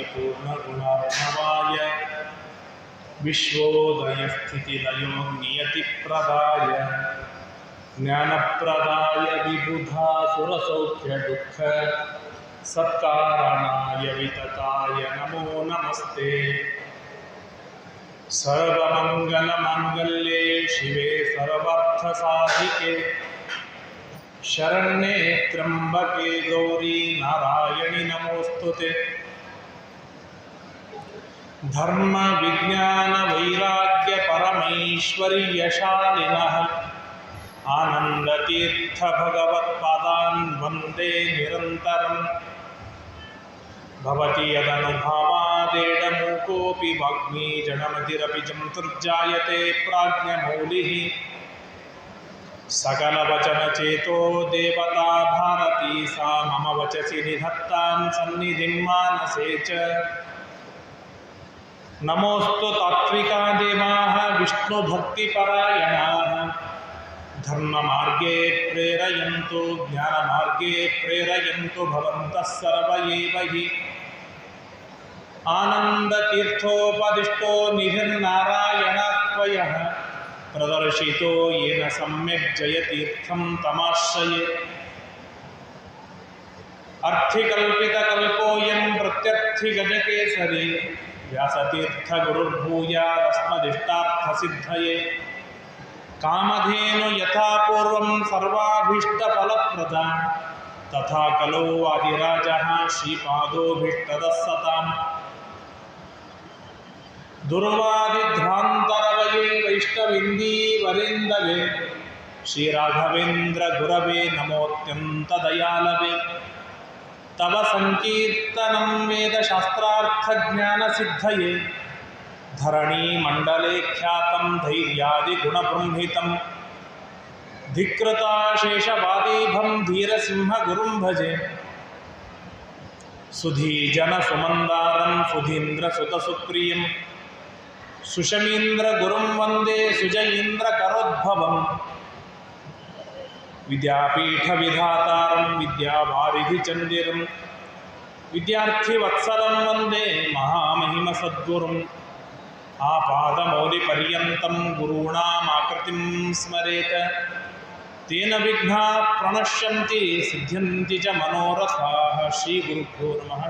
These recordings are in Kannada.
परिपूर्णगुणार्णवाय विश्वोदयस्थितिलयो नियतिप्रदाय ज्ञानप्रदाय विबुधासुरसौख्यदुःख सत्कारणाय वितताय नमो नमस्ते। सर्वमङ्गलमाङ्गल्ये शिवे सर्वार्थसाधिके शरण्ये त्र्यम्बके गौरी नारायणि नमोस्तुते। धर्म विज्ञान वैराग्य परमैश्वर्यशालिनः आनन्दतीर्थ भगवत्पादान् वन्दे निरन्तरम्। भवति यदनुभावादेडमूकोऽपि वाग्मी जडमतिरपि जन्तुर्जायते प्राज्ञमौलिः। सकलवचनचेतो देवता भारती सा मम वचसि निधत्तां सन्निधिं मानसे च। नमोऽस्तु तात्विका देवाः विष्णुभक्तिपरायणाः धर्ममार्गे प्रेरयन्तु ज्ञानमार्गे प्रेरयन्तु भवन्तः सर्व एव हि। आनन्दतीर्थोपदिष्टो निधिर्नारायणात्वयः प्रदर्शितो येन सम्यक् जयतीर्थं तमाश्रये। अर्थिकल्पितकल्पोऽयं प्रत्यर्थिगजकेसरी व्यासतीर्थगुरुर्भूयादस्मदिष्टार्थसिद्धये। कामधेनु यथा पूर्वं सर्वाभीष्टफलप्रदा तथा कलो वादिराजः श्रीपादोभीष्टदः सताम्। दुर्वादिध्वान्तरवये वैष्णविन्दीवरेन्दवे श्रीराघवेन्द्र गुरवे नमोऽत्यन्तदयालवे। तव संकीर्तनं वेदशास्त्रार्थज्ञानसिद्धये धरणीमण्डले ख्यातं धैर्यादिगुणबृंहितं। धिक्कृताशेषवादीभं धीरसिंहगुरुं भजे। सुधीजनसुमन्दारं सुधीन्द्रसुतसुप्रियं सुशमीन्द्रगुरुं वन्दे सुजयीन्द्रकरोद्भवम्। विद्यापीठविधातारं विद्यावारिधिचन्दिरं विद्यार्थिवत्सलं वन्दे महामहिमसद्गुरुम्। आपादमौलिपर्यन्तं गुरूणामाकृतिं स्मरेत तेन विघ्नाः प्रणश्यन्ति सिद्ध्यन्ति च मनोरथाः। श्रीगुरुभ्यो नमः।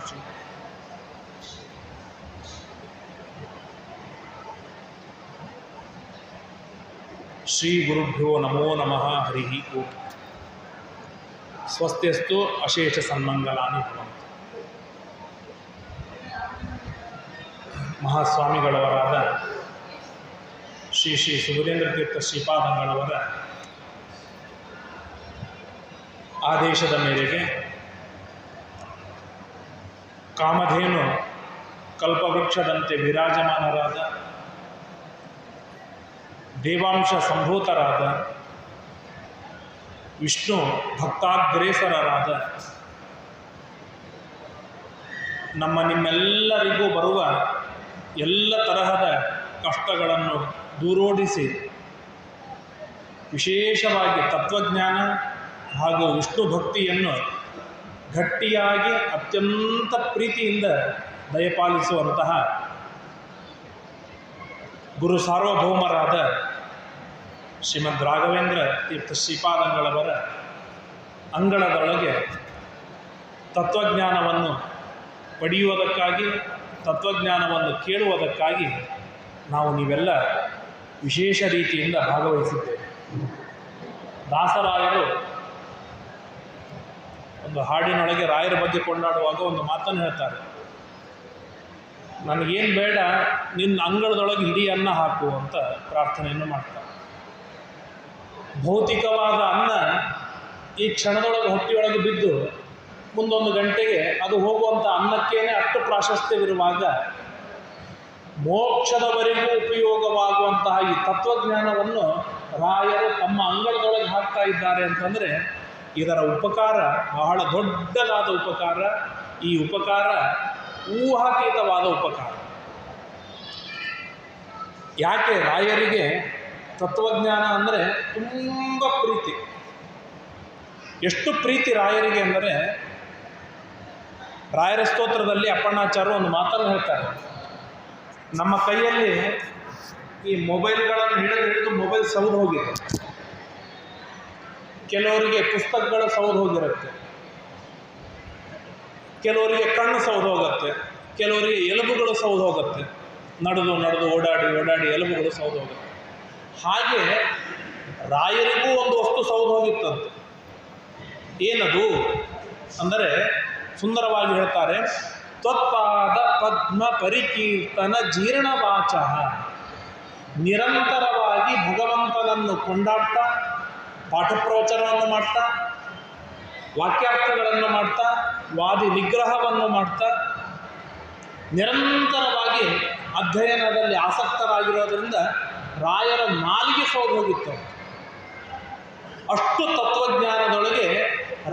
श्रीगुरुभ्यो नमो नमः। हरिः ओं। स्वस्त्यस्तु अशेष सन्मंगलानि भवन्तु। ಮಹಾಸ್ವಾಮಿಗಳವರಾದ ಶ್ರೀ ಶ್ರೀ ಸುಬುಧೇಂದ್ರ ತೀರ್ಥ ಶ್ರೀಪಾದಂಗಳವರ ಆದೇಶದ ಮೇರೆಗೆ ಕಾಮಧೇನು ಕಲ್ಪವೃಕ್ಷದಂತೆ ವಿರಾಜಮಾನರಾದ ದೇವಾಂಶ ಸಂಭೂತರಾದ ವಿಷ್ಣು ಭಕ್ತಾಗ್ರೇಸರರಾದ ನಿಮ್ಮೆಲ್ಲರಿಗೂ ಬರುವ ಎಲ್ಲ ತರಹದ ಕಷ್ಟಗಳನ್ನು ದೂರೋಡಿಸಿ ವಿಶೇಷವಾಗಿ ತತ್ವಜ್ಞಾನ ಹಾಗೂ ವಿಷ್ಣು ಭಕ್ತಿಯನ್ನು ಗಟ್ಟಿಯಾಗಿ ಅತ್ಯಂತ ಪ್ರೀತಿಯಿಂದ ದಯಪಾಲಿಸುವಂತಹ ಗುರು ಸಾರ್ವಭೌಮರಾದ ಶ್ರೀಮದ್ ರಾಘವೇಂದ್ರ ತೀರ್ಥ ಶ್ರೀಪಾದಂಗಳವರ ಅಂಗಳದೊಳಗೆ ತತ್ವಜ್ಞಾನವನ್ನು ಪಡೆಯುವುದಕ್ಕಾಗಿ ತತ್ವಜ್ಞಾನವನ್ನು ಕೇಳುವುದಕ್ಕಾಗಿ ನೀವೆಲ್ಲ ವಿಶೇಷ ರೀತಿಯಿಂದ ಭಾಗವಹಿಸಿದ್ದೇವೆ. ದಾಸರಾಯರು ಒಂದು ಹಾಡಿನೊಳಗೆ ರಾಯರ ಬಗ್ಗೆ ಕೊಂಡಾಡುವಾಗ ಒಂದು ಮಾತನ್ನು ಹೇಳ್ತಾರೆ. ನನಗೇನು ಬೇಡ, ನಿನ್ನ ಅಂಗಳದೊಳಗೆ ಇಡೀ ಅನ್ನ ಹಾಕು ಅಂತ ಪ್ರಾರ್ಥನೆಯನ್ನು ಮಾಡ್ತಾರೆ. ಭೌತಿಕವಾದ ಅನ್ನ ಈ ಕ್ಷಣದೊಳಗೆ ಹೊಟ್ಟೆಯೊಳಗೆ ಬಿದ್ದು ಮುಂದೊಂದು ಗಂಟೆಗೆ ಅದು ಹೋಗುವಂಥ ಅನ್ನಕ್ಕೇನೆ ಅಷ್ಟು ಪ್ರಾಶಸ್ತ್ಯವಿರುವಾಗ ಮೋಕ್ಷದವರೆಗೂ ಉಪಯೋಗವಾಗುವಂತಹ ಈ ತತ್ವಜ್ಞಾನವನ್ನು ರಾಯರು ತಮ್ಮ ಅಂಗಳದೊಳಗೆ ಹಾಕ್ತಾ ಇದ್ದಾರೆ ಅಂತಂದರೆ ಇದರ ಉಪಕಾರ ಬಹಳ ದೊಡ್ಡದಾದ ಉಪಕಾರ. ಈ ಉಪಕಾರ ಊಹಾತೀತವಾದ ಉಪಕಾರ. ಯಾಕೆ ರಾಯರಿಗೆ ತತ್ವಜ್ಞಾನ ಅಂದರೆ ತುಂಬ ಪ್ರೀತಿ. ಎಷ್ಟು ಪ್ರೀತಿ ರಾಯರಿಗೆ ಅಂದರೆ ರಾಯರ ಸ್ತೋತ್ರದಲ್ಲಿ ಅಪ್ಪಣ್ಣಾಚಾರ್ಯರು ಒಂದು ಮಾತನ್ನು ಹೇಳ್ತಾರೆ. ನಮ್ಮ ಕೈಯಲ್ಲಿ ಈ ಮೊಬೈಲ್ಗಳನ್ನು ಹಿಡಿದು ಮೊಬೈಲ್ ಸೌದು ಹೋಗಿದೆ. ಕೆಲವರಿಗೆ ಪುಸ್ತಕಗಳು ಸೌದು ಹೋಗಿರುತ್ತೆ, ಕೆಲವರಿಗೆ ಕಣ್ಣು ಸೌದು ಹೋಗುತ್ತೆ, ಕೆಲವರಿಗೆ ಎಲುಬುಗಳು ಸೌದು ಹೋಗುತ್ತೆ. ನಡೆದು ಓಡಾಡಿ ಎಲುಬುಗಳು ಸೌದು ಹೋಗುತ್ತೆ. ಹಾಗೆ ರಾಯರಿಗೂ ಒಂದು ವಸ್ತು ಸೌದು ಹೋಗಿತ್ತಂತೆ. ಏನದು ಅಂದರೆ ಸುಂದರವಾಗಿ ಹೇಳ್ತಾರೆ, ತ್ವತ್ಪಾದ ಪದ್ಮ ಪರಿಕೀರ್ತನ ಜೀರ್ಣವಾಚ. ನಿರಂತರವಾಗಿ ಭಗವಂತನನ್ನು ಕೊಂಡಾಡ್ತಾ, ಪಾಠ ಪ್ರವಚನವನ್ನು ಮಾಡ್ತಾ, ವಾಕ್ಯಾರ್ಥಗಳನ್ನು ಮಾಡ್ತಾ, ವಾದಿ ನಿಗ್ರಹವನ್ನು ಮಾಡ್ತಾ, ನಿರಂತರವಾಗಿ ಅಧ್ಯಯನದಲ್ಲಿ ಆಸಕ್ತರಾಗಿರೋದ್ರಿಂದ ರಾಯರ ನಾಲಿಗೆ ಸೌದು ಹೋಗಿತ್ತು. ಅಷ್ಟು ತತ್ವಜ್ಞಾನದೊಳಗೆ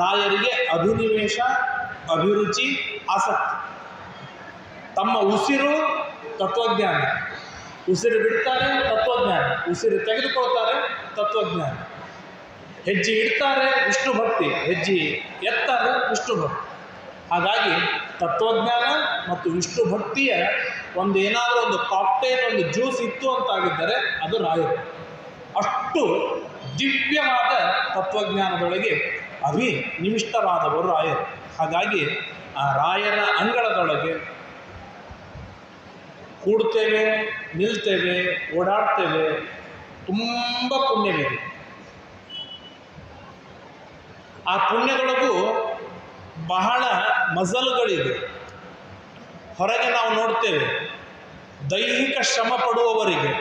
ರಾಯರಿಗೆ ಅಭಿನಿವೇಶ, ಅಭಿರುಚಿ, ಆಸಕ್ತಿ. ತಮ್ಮ ಉಸಿರು ತತ್ವಜ್ಞಾನ, ಉಸಿರು ಬಿಡ್ತಾರೆ ತತ್ವಜ್ಞಾನ, ಉಸಿರು ತೆಗೆದುಕೊಳ್ತಾರೆ ತತ್ವಜ್ಞಾನ, ಹೆಜ್ಜೆ ಇಡ್ತಾರೆ ವಿಷ್ಣು ಭಕ್ತಿ, ಹೆಜ್ಜೆ ಎತ್ತಾರೆ ವಿಷ್ಣು ಭಕ್ತಿ. ಹಾಗಾಗಿ ತತ್ವಜ್ಞಾನ ಮತ್ತು ವಿಷ್ಣು ಭಕ್ತಿಯ ಏನಾದರೂ ಒಂದು ಕಾಕ್ಟೇಲ್, ಒಂದು ಜ್ಯೂಸ್ ಇತ್ತು ಅಂತಾಗಿದ್ದರೆ ಅದು ರಾಯರು. ಅಷ್ಟು ದಿವ್ಯವಾದ ತತ್ವಜ್ಞಾನದೊಳಗೆ ನಿವಿಷ್ಟರಾದವರು ರಾಯರು. ಹಾಗಾಗಿ ಆ ರಾಯರ ಅಂಗಳದೊಳಗೆ ಕೂಡ್ತೇವೆ, ನಿಲ್ತೇವೆ, ಓಡಾಡ್ತೇವೆ, ತುಂಬ ಪುಣ್ಯವಿದೆ. ಆ ಪುಣ್ಯದೊಳಗೂ ಬಹಳ ಮಜಲುಗಳಿದೆ. ಹೊರಗೆ ನಾವು ನೋಡ್ತೇವೆ, ದೈಹಿಕ ಶ್ರಮ ಪಡುವವರಿಗೆ,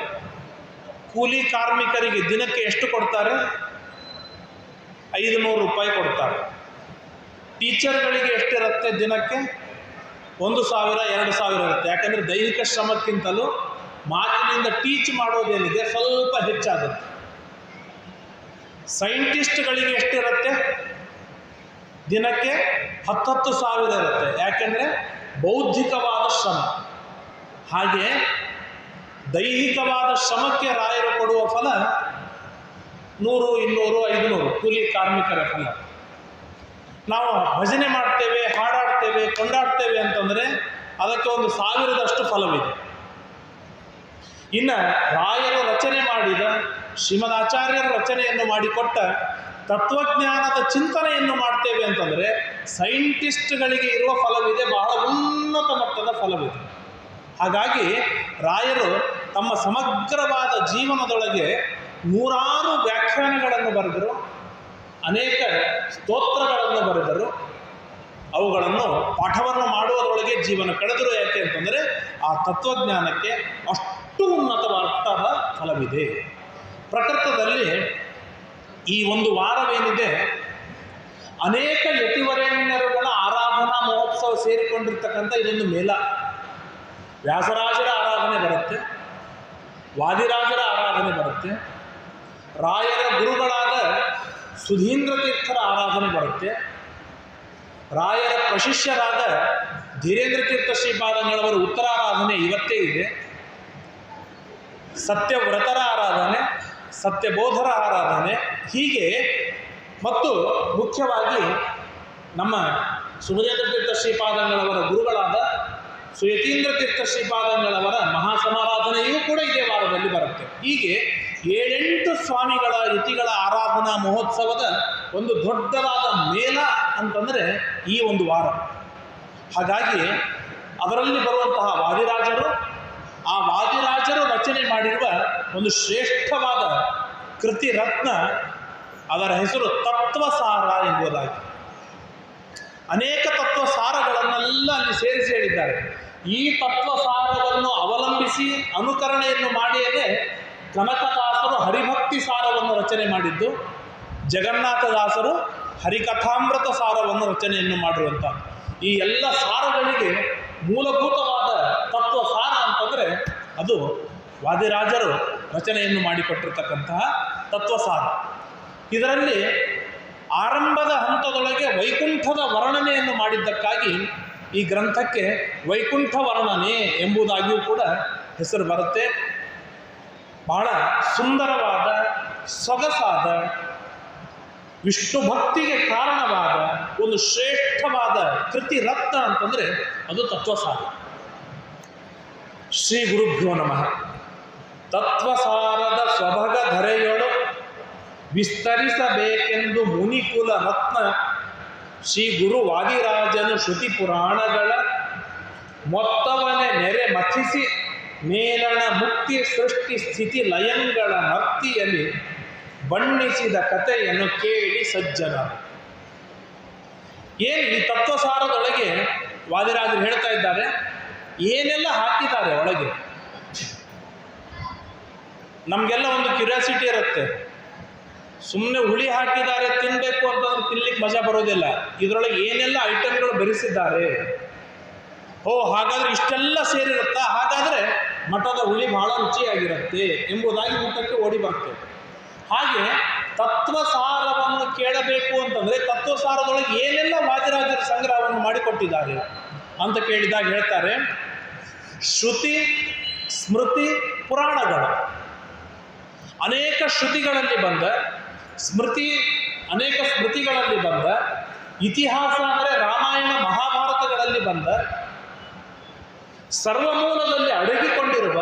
ಕೂಲಿ ಕಾರ್ಮಿಕರಿಗೆ ದಿನಕ್ಕೆ ಎಷ್ಟು ಕೊಡ್ತಾರೆ? 500 ರೂಪಾಯಿ ಕೊಡ್ತಾರೆ. ಟೀಚರ್ಗಳಿಗೆ ಎಷ್ಟಿರುತ್ತೆ ದಿನಕ್ಕೆ? 1000, 2000 ಇರುತ್ತೆ. ಯಾಕಂದರೆ ದೈಹಿಕ ಶ್ರಮಕ್ಕಿಂತಲೂ ಮಾತಿನಿಂದ ಟೀಚ್ ಮಾಡೋದೇನಿದೆ ಸ್ವಲ್ಪ ಹೆಚ್ಚಾಗುತ್ತೆ. ಸೈಂಟಿಸ್ಟ್ಗಳಿಗೆ ಎಷ್ಟಿರುತ್ತೆ? ದಿನಕ್ಕೆ 10,000 ಇರುತ್ತೆ. ಯಾಕೆಂದರೆ ಬೌದ್ಧಿಕವಾದ ಶ್ರಮ. ಹಾಗೆ ದೈಹಿಕವಾದ ಶ್ರಮಕ್ಕೆ ರಾಯರು ಕೊಡುವ ಫಲ 100, 200, 500 ಕೂಲಿ ಕಾರ್ಮಿಕರ ಫಲ. ನಾವು ಭಜನೆ ಮಾಡ್ತೇವೆ, ಹಾಡಾಡ್ತೇವೆ, ಕೊಂಡಾಡ್ತೇವೆ ಅಂತಂದರೆ ಅದಕ್ಕೆ 1000ದಷ್ಟು ಫಲವಿದೆ. ಇನ್ನು ರಾಯರು ರಚನೆ ಮಾಡಿದ, ಶ್ರೀಮದಾಚಾರ್ಯರು ರಚನೆಯನ್ನು ಮಾಡಿಕೊಟ್ಟ ತತ್ವಜ್ಞಾನದ ಚಿಂತನೆಯನ್ನು ಮಾಡ್ತೇವೆ ಅಂತಂದರೆ ಸೈಂಟಿಸ್ಟ್ಗಳಿಗೆ ಇರುವ ಫಲವಿದೆ, ಬಹಳ ಉನ್ನತ ಮಟ್ಟದ ಫಲವಿದೆ. ಹಾಗಾಗಿ ರಾಯರು ತಮ್ಮ ಸಮಗ್ರವಾದ ಜೀವನದೊಳಗೆ 100 ವ್ಯಾಖ್ಯಾನಗಳನ್ನು ಬರೆದರು, ಅನೇಕ ಸ್ತೋತ್ರಗಳನ್ನು ಬರೆದರು. ಅವುಗಳನ್ನು ಪಾಠವನ್ನು ಮಾಡುವುದರೊಳಗೆ ಜೀವನ ಕಳೆದರು. ಯಾಕೆ ಅಂತಂದರೆ ಆ ತತ್ವಜ್ಞಾನಕ್ಕೆ ಅಷ್ಟು ಉನ್ನತವಾದ ಫಲವಿದೆ. ಪ್ರಕೃತದಲ್ಲಿ ಈ ಒಂದು ವಾರವೇನಿದೆ, ಅನೇಕ ಯತಿವರೇಣ್ಯರುಗಳ ಆರಾಧನಾ ಮಹೋತ್ಸವ ಸೇರಿಕೊಂಡಿರ್ತಕ್ಕಂಥ ಇದೊಂದು ಮೇಳ. ವ್ಯಾಸರಾಜರ ಆರಾಧನೆ ಬರುತ್ತೆ, ವಾದಿರಾಜರ ಆರಾಧನೆ ಬರುತ್ತೆ, ರಾಯರ ಗುರುಗಳಾದ ಸುಧೀಂದ್ರ ತೀರ್ಥರ ಆರಾಧನೆ ಬರುತ್ತೆ, ರಾಯರ ಪ್ರಶಿಷ್ಯರಾದ ಧೀರೇಂದ್ರ ತೀರ್ಥ ಶ್ರೀಪಾದಂಗಳವರ ಉತ್ತರಾರಾಧನೆ ಇವತ್ತೇ ಇದೆ, ಸತ್ಯವ್ರತರ ಆರಾಧನೆ, ಸತ್ಯಬೋಧರ ಆರಾಧನೆ, ಹೀಗೆ. ಮತ್ತು ಮುಖ್ಯವಾಗಿ ನಮ್ಮ ಸುಮದೇಂದ್ರ ತೀರ್ಥ ಶ್ರೀಪಾದಂಗಳವರ ಗುರುಗಳಾದ ಸುಯತೀಂದ್ರ ತೀರ್ಥ ಶ್ರೀಪಾದಂಗಳವರ ಮಹಾಸಮಾರಾಧನೆಯೂ ಕೂಡ ಇದೇ ವಾರದಲ್ಲಿ ಬರುತ್ತೆ. ಹೀಗೆ 7-8 ಸ್ವಾಮಿಗಳ ಯತಿಗಳ ಆರಾಧನಾ ಮಹೋತ್ಸವದ ಒಂದು ದೊಡ್ಡದಾದ ಮೇಳ ಅಂತಂದರೆ ಈ ಒಂದು ವಾರ. ಹಾಗಾಗಿ ಅದರಲ್ಲಿ ಬರುವಂತಹ ವಾದಿರಾಜರು, ಆ ವಾದಿರಾಜರು ರಚನೆ ಮಾಡಿರುವ ಒಂದು ಶ್ರೇಷ್ಠವಾದ ಕೃತಿ ರತ್ನ, ಅದರ ಹೆಸರು ತತ್ವಸಾರ ಎಂಬುದಾಗಿ. ಅನೇಕ ತತ್ವಸಾರಗಳನ್ನೆಲ್ಲ ಅಲ್ಲಿ ಸೇರಿಸಿ ಹೇಳಿದ್ದಾರೆ. ಈ ತತ್ವಸಾರವನ್ನು ಅವಲಂಬಿಸಿ ಅನುಕರಣೆಯನ್ನು ಮಾಡಿಯೇ ಕನಕದಾಸರು ಹರಿಭಕ್ತಿ ಸಾರವನ್ನು ರಚನೆ ಮಾಡಿದ್ದು, ಜಗನ್ನಾಥದಾಸರು ಹರಿಕಥಾಮೃತ ಸಾರವನ್ನು ರಚನೆಯನ್ನು ಮಾಡಿರುವಂಥ ಈ ಎಲ್ಲ ಸಾರಗಳಿಗೆ ಮೂಲಭೂತವಾದ ತತ್ವಸಾರ ಅಂತಂದರೆ ಅದು ವಾದಿರಾಜರು ರಚನೆಯನ್ನು ಮಾಡಿಕೊಟ್ಟಿರ್ತಕ್ಕಂತಹ ತತ್ವಸಾರ. ಇದರಲ್ಲಿ ಆರಂಭದ ಹಂತದೊಳಗೆ ವೈಕುಂಠದ ವರ್ಣನೆಯನ್ನು ಮಾಡಿದ್ದಕ್ಕಾಗಿ ಈ ಗ್ರಂಥಕ್ಕೆ ವೈಕುಂಠ ವರ್ಣನೆ ಎಂಬುದಾಗಿಯೂ ಕೂಡ ಹೆಸರು ಬರುತ್ತೆ. ಬಹಳ ಸುಂದರವಾದ, ಸೊಗಸಾದ, ವಿಷ್ಣು ಭಕ್ತಿಗೆ ಕಾರಣವಾದ ಒಂದು ಶ್ರೇಷ್ಠವಾದ ಕೃತಿ ರತ್ನ ಅಂತಂದರೆ ಅದು ತತ್ವಸಾರ. ಶ್ರೀ ಗುರುಭ್ಯೋ ನಮಃ. ತತ್ವಸಾರದ ಸ್ವಭಗ ಧರೆಯೊಳು ವಿಸ್ತರಿಸಬೇಕೆಂದು ಮುನಿಕುಲ ರತ್ನ ಶ್ರೀ ಗುರು ವಾದಿರಾಜನು ಶ್ರುತಿ ಪುರಾಣಗಳ ಮೊತ್ತವನೇ ನೆರೆ ಮಥಿಸಿ ಮೇಲಣ ಮುಕ್ತಿ ಸೃಷ್ಟಿ ಸ್ಥಿತಿ ಲಯಂಗಳ ನರ್ತಿಯಲ್ಲಿ ಬಣ್ಣಿಸಿದ ಕಥೆಯನ್ನು ಕೇಳಿ ಸಜ್ಜನ. ಏನು ಈ ತತ್ವಸಾರದೊಳಗೆ ವಾದಿರಾಜರು ಹೇಳ್ತಾ ಇದ್ದಾರೆ, ಏನೆಲ್ಲ ಹಾಕಿದ್ದಾರೆ ಒಳಗೆ. ನಮಗೆಲ್ಲ ಒಂದು ಕ್ಯೂರಿಯಾಸಿಟಿ ಇರುತ್ತೆ, ಸುಮ್ಮನೆ ಹುಳಿ ಹಾಕಿದ್ದಾರೆ ತಿನ್ನಬೇಕು ಅಂತಂದ್ರೆ ತಿನ್ಲಿಕ್ಕೆ ಮಜಾ ಬರೋದಿಲ್ಲ. ಇದರೊಳಗೆ ಏನೆಲ್ಲ ಐಟಮ್ಗಳು ಬೆರೆಸಿದ್ದಾರೆ, ಓ ಹಾಗಾದ್ರೆ ಇಷ್ಟೆಲ್ಲ ಸೇರಿರುತ್ತಾ, ಹಾಗಾದರೆ ಮಠದ ಹುಳಿ ಬಹಳ ರುಚಿಯಾಗಿರುತ್ತೆ ಎಂಬುದಾಗಿ ಊಟಕ್ಕೆ ಓಡಿ ಬರ್ತೇವೆ. ಹಾಗೆ ತತ್ವಸಾರವನ್ನು ಕೇಳಬೇಕು ಅಂತಂದರೆ ತತ್ವಸಾರದೊಳಗೆ ಏನೆಲ್ಲ ವಾದಿರಾಜರ ಸಂಗ್ರಹವನ್ನು ಮಾಡಿಕೊಟ್ಟಿದ್ದಾರೆ ಅಂತ ಕೇಳಿದಾಗ ಹೇಳ್ತಾರೆ, ಶ್ರುತಿ ಸ್ಮೃತಿ ಪುರಾಣಗಳು ಅನೇಕ ಶ್ರುತಿಗಳಲ್ಲಿ ಬಂದ, ಅನೇಕ ಸ್ಮೃತಿಗಳಲ್ಲಿ ಬಂದ, ಇತಿಹಾಸ ಅಂದರೆ ರಾಮಾಯಣ ಮಹಾಭಾರತಗಳಲ್ಲಿ ಬಂದ, ಸರ್ವಮೂಲದಲ್ಲಿ ಅಡಗಿಕೊಂಡಿರುವ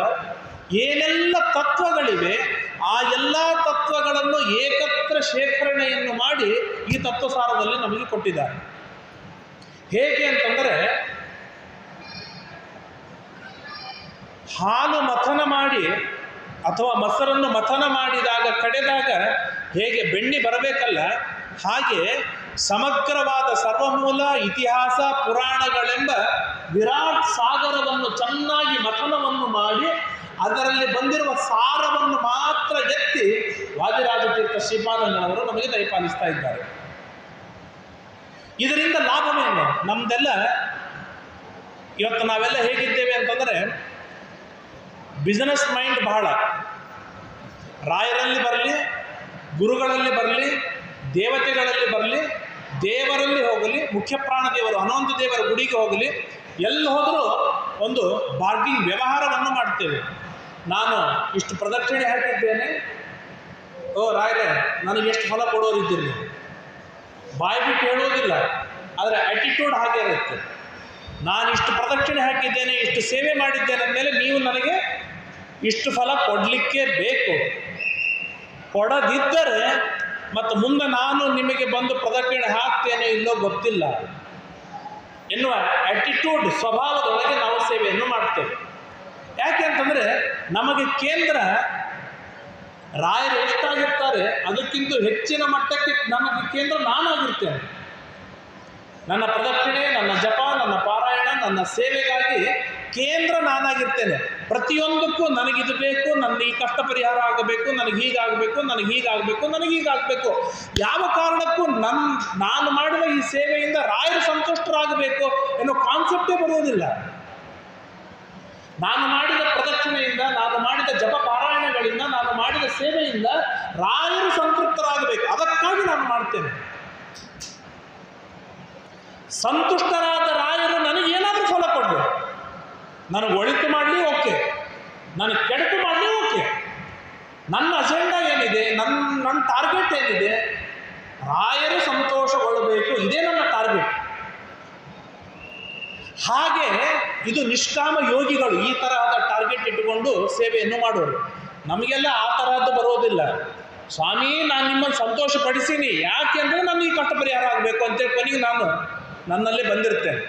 ಏನೆಲ್ಲ ತತ್ವಗಳಿವೆ ಆ ಎಲ್ಲ ತತ್ವಗಳನ್ನು ಏಕತ್ರ ಶೇಖರಣೆಯನ್ನು ಮಾಡಿ ಈ ತತ್ವಸಾರದಲ್ಲಿ ನಮಗೆ ಕೊಟ್ಟಿದ್ದಾರೆ. ಹೇಗೆ ಅಂತಂದರೆ, ಹಾಲು ಮಥನ ಮಾಡಿ ಅಥವಾ ಮೊಸರನ್ನು ಮಥನ ಮಾಡಿದಾಗ ಕಡೆದಾಗ ಹೇಗೆ ಬೆಣ್ಣೆ ಬರಬೇಕಲ್ಲ, ಹಾಗೆ ಸಮಗ್ರವಾದ ಸರ್ವಮೂಲ ಇತಿಹಾಸ ಪುರಾಣಗಳೆಂಬ ವಿರಾಟ್ ಸಾಗರವನ್ನು ಚೆನ್ನಾಗಿ ಮಥನವನ್ನು ಮಾಡಿ ಅದರಲ್ಲಿ ಬಂದಿರುವ ಸಾರವನ್ನು ಮಾತ್ರ ಎತ್ತಿ ವಾದಿರಾಜ ತೀರ್ಥ ಶ್ರೀಪಾದಂಗಳವರು ನಮಗೆ ದಯಪಾಲಿಸ್ತಾ ಇದ್ದಾರೆ. ಇದರಿಂದ ಲಾಭವೇನು? ನಮ್ದೆಲ್ಲ ಇವತ್ತು ನಾವೆಲ್ಲ ಹೇಗಿದ್ದೇವೆ ಅಂತಂದರೆ, ಬಿಸಿನೆಸ್ ಮೈಂಡ್ ಬಹಳ. ರಾಯರಲ್ಲಿ ಬರಲಿ, ಗುರುಗಳಲ್ಲಿ ಬರಲಿ, ದೇವತೆಗಳಲ್ಲಿ ಬರಲಿ, ದೇವರಲ್ಲಿ ಹೋಗಲಿ, ಮುಖ್ಯ ಪ್ರಾಣ ದೇವರು ಹನುಮಂತ ದೇವರ ಗುಡಿಗೆ ಹೋಗಲಿ, ಎಲ್ಲಿ ಹೋದರೂ ಒಂದು ಬಾರ್ಗಿಂಗ್ ವ್ಯವಹಾರವನ್ನು ಮಾಡ್ತೇವೆ. ನಾನು ಇಷ್ಟು ಪ್ರದಕ್ಷಿಣೆ ಹಾಕಿದ್ದೇನೆ, ಓ ರಾಯರೇ ನನಗೆ ಎಷ್ಟು ಫಲ ಕೊಡೋರಿದ್ದೀರಿ. ಬಾಯಿ ಬಿಟ್ಟು ಹೇಳೋದಿಲ್ಲ, ಆದರೆ ಆ್ಯಟಿಟ್ಯೂಡ್ ಹಾಗೆ ಇರುತ್ತೆ. ನಾನು ಇಷ್ಟು ಪ್ರದಕ್ಷಿಣೆ ಹಾಕಿದ್ದೇನೆ, ಇಷ್ಟು ಸೇವೆ ಮಾಡಿದ್ದೇನೆ ಅಂದಮೇಲೆ ನೀವು ನನಗೆ ಇಷ್ಟು ಫಲ ಕೊಡಲಿಕ್ಕೆ ಬೇಕು. ಕೊಡದಿದ್ದರೆ ಮತ್ತು ಮುಂದೆ ನಾನು ನಿಮಗೆ ಬಂದು ಪ್ರದಕ್ಷಿಣೆ ಹಾಕ್ತೇನೆ ಇಲ್ಲೋ ಗೊತ್ತಿಲ್ಲ ಎನ್ನುವ ಆ್ಯಟಿಟ್ಯೂಡ್ ಸ್ವಭಾವದೊಳಗೆ ನಾವು ಸೇವೆಯನ್ನು ಮಾಡ್ತೇವೆ. ಯಾಕೆ ಅಂತಂದರೆ, ನಮಗೆ ಕೇಂದ್ರ ರಾಯರು ಎಷ್ಟಾಗಿರ್ತಾರೆ ಅದಕ್ಕಿಂತ ಹೆಚ್ಚಿನ ಮಟ್ಟಕ್ಕೆ ನಮಗೆ ಕೇಂದ್ರ ನಾನಾಗಿರ್ತೇನೆ. ನನ್ನ ಪ್ರದಕ್ಷಿಣೆ, ನನ್ನ ಜಪ, ನನ್ನ ಪಾರಾಯಣ, ನನ್ನ ಸೇವೆಗಾಗಿ ಕೇಂದ್ರ ನಾನಾಗಿರ್ತೇನೆ. ಪ್ರತಿಯೊಂದಕ್ಕೂ ನನಗಿದು ಬೇಕು, ನನ್ನ ಈ ಕಷ್ಟ ಪರಿಹಾರ ಆಗಬೇಕು, ನನಗೆ ಹೀಗಾಗಬೇಕು, ನನಗೆ ಹೀಗಾಗಬೇಕು, ನನಗೆ ಹೀಗಾಗಬೇಕು. ಯಾವ ಕಾರಣಕ್ಕೂ ನಾನು ಮಾಡುವ ಈ ಸೇವೆಯಿಂದ ರಾಯರು ಸಂತುಷ್ಟರಾಗಬೇಕು ಎನ್ನುವ ಕಾನ್ಸೆಪ್ಟೇ ಬರುವುದಿಲ್ಲ. ನಾನು ಮಾಡಿದ ಪ್ರದಕ್ಷಿಣೆಯಿಂದ, ನಾನು ಮಾಡಿದ ಜಪ ಪಾರಾಯಣಗಳಿಂದ, ನಾನು ಮಾಡಿದ ಸೇವೆಯಿಂದ ರಾಯರು ಸಂತೃಪ್ತರಾಗಬೇಕು, ಅದಕ್ಕಾಗಿ ನಾನು ಮಾಡ್ತೇನೆ. ಸಂತುಷ್ಟರಾದ ರಾಯರು ನನಗೇನಾದರೂ ಫಲ ಕೊಡಬೇಕು. ನನಗೆ ಒಳಿತು ಮಾಡಲಿ ಓಕೆ, ನನಗೆ ಕೆಡುಕು ಮಾಡಲಿ ಓಕೆ. ನನ್ನ ಅಜೆಂಡಾ ಏನಿದೆ, ನನ್ನ ಟಾರ್ಗೆಟ್ ಏನಿದೆ, ರಾಯರು ಸಂತೋಷಗೊಳ್ಳಬೇಕು, ಇದೇ ನನ್ನ ಟಾರ್ಗೆಟ್. ಹಾಗೆ ಇದು ನಿಷ್ಕಾಮ ಯೋಗಿಗಳು ಈ ತರಹದ ಟಾರ್ಗೆಟ್ ಇಟ್ಟುಕೊಂಡು ಸೇವೆಯನ್ನು ಮಾಡೋರು. ನಮಗೆಲ್ಲ ಆ ತರಹದ್ದು ಬರೋದಿಲ್ಲ. ಸ್ವಾಮಿ ನಾನು ನಿಮ್ಮನ್ನು ಸಂತೋಷಪಡಿಸೀನಿ, ಯಾಕೆ ಅಂದರೆ ನನಗೆ ಈ ಕಷ್ಟ ಪರಿಹಾರ ಆಗಬೇಕು ಅಂತೇಳಿ ಕೊನೆಗೆ ನಾನು ನನ್ನಲ್ಲೇ ಬಂದಿರ್ತೇನೆ.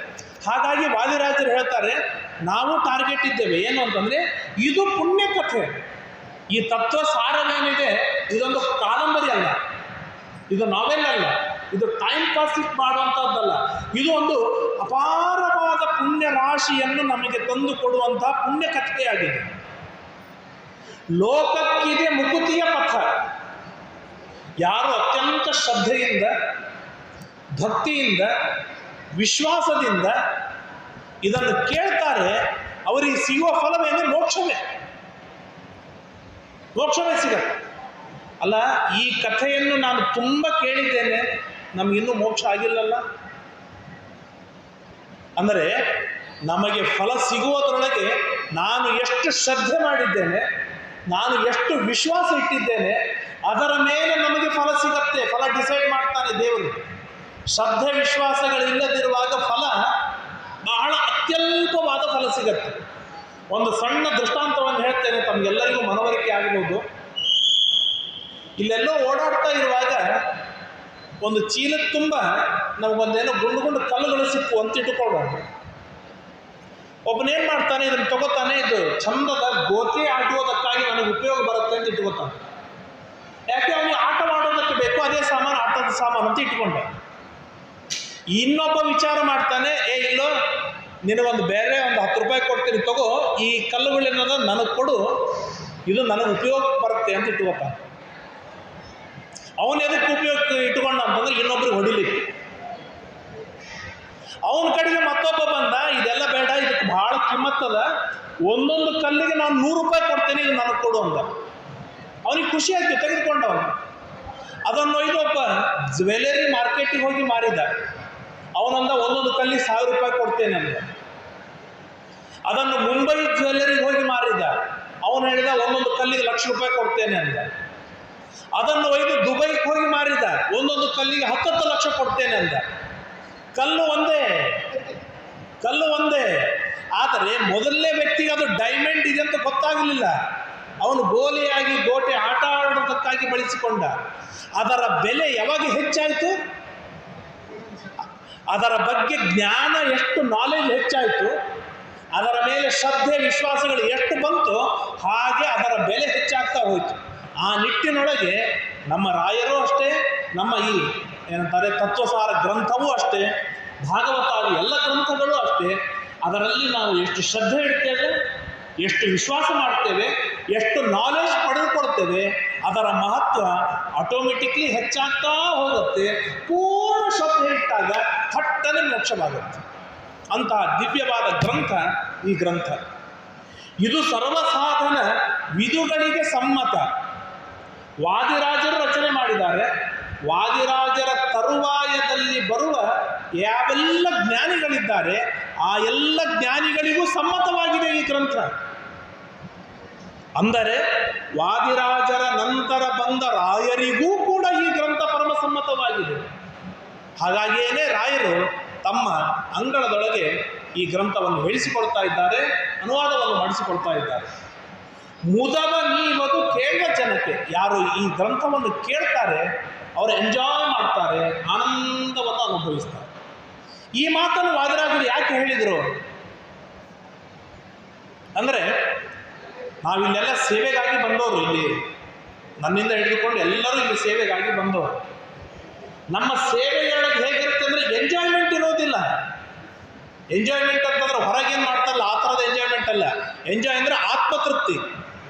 ಹಾಗಾಗಿ ವಾದಿರಾಜರು ಹೇಳ್ತಾರೆ, ನಾವು ಟಾರ್ಗೆಟ್ ಇದ್ದೇವೆ ಏನು ಅಂತಂದರೆ, ಇದು ಪುಣ್ಯ ಕಥೆ. ಈ ತತ್ವ ಸಾರವೇನಿದೆ ಇದೊಂದು ಕಾದಂಬರಿ ಅಲ್ಲ, ಇದು ನಾವೆಲ್ ಅಲ್ಲ, ಇದು ಟೈಮ್ ಪಾಸಿಗೆ ಮಾಡುವಂಥದ್ದಲ್ಲ. ಇದು ಒಂದು ಅಪಾರವಾದ ಪುಣ್ಯ ರಾಶಿಯನ್ನು ನಮಗೆ ತಂದು ಕೊಡುವಂತಹ ಪುಣ್ಯ ಕಥೆಯಾಗಿದೆ. ಲೋಕಕ್ಕಿದೆ ಮುಕುತಿಯ ಪಥ. ಯಾರು ಅತ್ಯಂತ ಶ್ರದ್ಧೆಯಿಂದ, ಭಕ್ತಿಯಿಂದ, ವಿಶ್ವಾಸದಿಂದ ಇದನ್ನು ಕೇಳ್ತಾರೆ, ಅವರಿಗೆ ಸಿಗುವ ಫಲವೇನೆಂದರೆ ಮೋಕ್ಷವೇ ಸಿಗತ್ತೆ. ಅಲ್ಲ, ಈ ಕಥೆಯನ್ನು ನಾನು ತುಂಬ ಕೇಳಿದ್ದೇನೆ, ನಮಗಿನ್ನೂ ಮೋಕ್ಷ ಆಗಿಲ್ಲಲ್ಲ ಅಂದರೆ, ನಮಗೆ ಫಲ ಸಿಗುವುದರೊಳಗೆ ನಾನು ಎಷ್ಟು ಶ್ರದ್ಧೆ ಮಾಡಿದ್ದೇನೆ, ನಾನು ಎಷ್ಟು ವಿಶ್ವಾಸ ಇಟ್ಟಿದ್ದೇನೆ, ಅದರ ಮೇಲೆ ನಮಗೆ ಫಲ ಸಿಗತ್ತೆ. ಫಲ ಡಿಸೈಡ್ ಮಾಡ್ತಾನೆ ದೇವರು. ಶ್ರದ್ಧೆ ವಿಶ್ವಾಸಗಳಿಲ್ಲದಿರುವಾಗ ಫಲ ಬಹಳ ಅತ್ಯಲ್ಪವಾದ ಫಲ ಸಿಗತ್ತೆ. ಒಂದು ಸಣ್ಣ ದೃಷ್ಟಾಂತವನ್ನು ಹೇಳ್ತೇನೆ, ತಮಗೆಲ್ಲರಿಗೂ ಮನವರಿಕೆ ಆಗಬಹುದು. ಇಲ್ಲೆಲ್ಲೋ ಓಡಾಡ್ತಾ ಇರುವಾಗ ಒಂದು ಚೀಲದ ತುಂಬ ನಮಗೊಂದೇನೋ ಗುಂಡು ಗುಂಡು ಕಲ್ಲುಗಳು ಸಿಕ್ಕು ಅಂತ ಇಟ್ಟುಕೊಳ್ಳೋಣ. ಒಬ್ಬನೇನು ಮಾಡ್ತಾನೆ, ಇದನ್ನು ತಗೋತಾನೆ, ಇದು ಚಂದದ ಗೋತೆ ಆಟುವುದಕ್ಕಾಗಿ ನನಗೆ ಉಪಯೋಗ ಬರುತ್ತೆ ಅಂತ ಇಟ್ಕೋತಾನೆ. ಯಾಕೆ ಅವನಿಗೆ ಆಟ ಮಾಡೋದಕ್ಕೆ ಬೇಕು, ಅದೇ ಸಾಮಾನು ಆಟದ ಸಾಮಾನು ಅಂತ ಇಟ್ಕೊಂಡ. ಇನ್ನೊಬ್ಬ ವಿಚಾರ ಮಾಡ್ತಾನೆ, ಇಲ್ಲೋ ನಿನಗೊಂದು ಬೇರೆ ಒಂದು 10 ರೂಪಾಯಿ ಕೊಡ್ತೀನಿ ತಗೋ, ಈ ಕಲ್ಲುಗಳೇನದ ನನಗೆ ಕೊಡು, ಇದು ನನಗೆ ಉಪಯೋಗ ಬರುತ್ತೆ ಅಂತ ಇಟ್ಕೋತಾನೆ. ಅವನು ಎದಕ್ಕೆ ಉಪಯೋಗ ಇಟ್ಕೊಂಡ ಅಂತಂದ್ರೆ ಇನ್ನೊಬ್ರಿಗೆ ಹೊಡಿಲಿಕ್ಕೆ. ಅವನ ಕಡೆಗೆ ಮತ್ತೊಬ್ಬ ಬಂದ, ಇದೆಲ್ಲ ಬೇಡ, ಇದಕ್ಕೆ ಭಾಳ ಕಿಮ್ಮತ್ತದ, ಒಂದೊಂದು ಕಲ್ಲಿಗೆ ನಾನು 100 ರೂಪಾಯಿ ಕೊಡ್ತೇನೆ, ಇದು ನನಗೆ ಕೊಡು ಅಂದ. ಅವನಿಗೆ ಖುಷಿ ಆಯ್ತು, ತೆಗೆದುಕೊಂಡವನು. ಅದನ್ನು ಒಬ್ಬ ಜ್ಯುವೆಲರಿ ಮಾರ್ಕೆಟಿಗೆ ಹೋಗಿ ಮಾರಿದ. ಅವನಂದ ಒಂದೊಂದು ಕಲ್ಲಿಗೆ 1000 ರೂಪಾಯಿ ಕೊಡ್ತೇನೆ ಅಂದ. ಅದನ್ನು ಮುಂಬೈ ಜ್ಯುವೆಲರಿಗೆ ಹೋಗಿ ಮಾರಿದ. ಅವನು ಹೇಳಿದ ಒಂದೊಂದು ಕಲ್ಲಿಗೆ 1,00,000 ರೂಪಾಯಿ ಕೊಡ್ತೇನೆ ಅಂದ. ಅದನ್ನು ದುಬೈಗೆ ಹೋಗಿ ಮಾರಿದ. ಒಂದೊಂದು ಕಲ್ಲಿಗೆ 10 ಲಕ್ಷ ಕೊಡ್ತೇನೆ ಅಂದ. ಕಲ್ಲು ಒಂದೇ. ಆದರೆ ಮೊದಲನೇ ವ್ಯಕ್ತಿಗೆ ಅದು ಡೈಮಂಡ್ ಇದೆ ಅಂತ ಗೊತ್ತಾಗಲಿಲ್ಲ. ಅವನು ಗೋಲಿಯಾಗಿ ಗೋಟೆ ಆಟ ಆಡೋದಕ್ಕಾಗಿ ಬಳಸಿಕೊಂಡ. ಅದರ ಬೆಲೆ ಯಾವಾಗ ಹೆಚ್ಚಾಯಿತು, ಅದರ ಬಗ್ಗೆ ಜ್ಞಾನ ಎಷ್ಟು ನಾಲೆಜ್ ಹೆಚ್ಚಾಯಿತು, ಅದರ ಮೇಲೆ ಶ್ರದ್ಧೆ ವಿಶ್ವಾಸಗಳು ಎಷ್ಟು ಬಂತು, ಹಾಗೆ ಅದರ ಬೆಲೆ ಹೆಚ್ಚಾಗ್ತಾ ಹೋಯಿತು. ಆ ನಿಟ್ಟಿನೊಳಗೆ ನಮ್ಮ ರಾಯರು ಅಷ್ಟೇ, ನಮ್ಮ ಈ ಏನಂತಾರೆ ತತ್ವಸಾರ ಗ್ರಂಥವೂ ಅಷ್ಟೇ, ಭಾಗವತಾದಿ ಎಲ್ಲ ಗ್ರಂಥಗಳು ಅಷ್ಟೇ. ಅದರಲ್ಲಿ ನಾವು ಎಷ್ಟು ಶ್ರದ್ಧೆ ಇಡ್ತೇವೆ, ಎಷ್ಟು ವಿಶ್ವಾಸ ಮಾಡ್ತೇವೆ, ಎಷ್ಟು ನಾಲೆಜ್ ಪಡೆದುಕೊಳ್ತೇವೆ, ಅದರ ಮಹತ್ವ ಆಟೋಮೆಟಿಕ್ಲಿ ಹೆಚ್ಚಾಗ್ತಾ ಹೋಗುತ್ತೆ. ಪೂರ್ಣ ಶ್ರದ್ಧೆ ಇಟ್ಟಾಗ ಥಟ್ಟನೆ ಮೋಕ್ಷವಾಗುತ್ತೆ. ಅಂತಹ ದಿವ್ಯವಾದ ಗ್ರಂಥ ಈ ಗ್ರಂಥ. ಇದು ಸರ್ವಸಾಧನ ವಿದುಗಳಿಗೆ ಸಮ್ಮತ. ವಾದಿರಾಜರು ರಚನೆ ಮಾಡಿದ್ದಾರೆ. ವಾದಿರಾಜರ ತರುವಾಯದಲ್ಲಿ ಬರುವ ಯಾವೆಲ್ಲ ಜ್ಞಾನಿಗಳಿದ್ದಾರೆ ಆ ಎಲ್ಲ ಜ್ಞಾನಿಗಳಿಗೂ ಸಮ್ಮತವಾಗಿದೆ ಈ ಗ್ರಂಥ. ಅಂದರೆ ವಾದಿರಾಜರ ನಂತರ ಬಂದ ರಾಯರಿಗೂ ಕೂಡ ಈ ಗ್ರಂಥ ಪರಮಸಮ್ಮತವಾಗಿದೆ. ಹಾಗಾಗಿಯೇ ರಾಯರು ತಮ್ಮ ಅಂಗಳದೊಳಗೆ ಈ ಗ್ರಂಥವನ್ನು ಹೇಳಿಸಿಕೊಳ್ತಾ ಇದ್ದಾರೆ, ಅನುವಾದವನ್ನು ಮಾಡಿಸಿಕೊಳ್ತಾ ಇದ್ದಾರೆ. ಮುದವ ನೀವದು ಕೇಳುವ ಜನಕ್ಕೆ, ಯಾರು ಈ ಗ್ರಂಥವನ್ನು ಕೇಳ್ತಾರೆ ಅವರು ಎಂಜಾಯ್ ಮಾಡ್ತಾರೆ, ಆನಂದವನ್ನು ಅನುಭವಿಸ್ತಾರೆ. ಈ ಮಾತನ್ನು ವಾದಿರಾಜರು ಯಾಕೆ ಹೇಳಿದರು ಅಂದರೆ, ನಾವಿಲ್ಲೆಲ್ಲ ಸೇವೆಗಾಗಿ ಬಂದವರು, ಇಲ್ಲಿ ನನ್ನಿಂದ ಹಿಡಿದುಕೊಂಡು ಎಲ್ಲರೂ ಇಲ್ಲಿ ಸೇವೆಗಾಗಿ ಬಂದವರು. ನಮ್ಮ ಸೇವೆಯೊಳಗೆ ಹೇಗಿರುತ್ತೆ ಅಂದರೆ ಎಂಜಾಯ್ಮೆಂಟ್ ಇರೋದಿಲ್ಲ. ಎಂಜಾಯ್ಮೆಂಟ್ ಅಂತಂದ್ರೆ ಹೊರಗೇನು ಮಾಡ್ತಾರಲ್ಲ ಆ ಥರದ ಎಂಜಾಯ್ಮೆಂಟ್ ಅಲ್ಲ. ಎಂಜಾಯ್ ಅಂದರೆ ಆತ್ಮತೃಪ್ತಿ,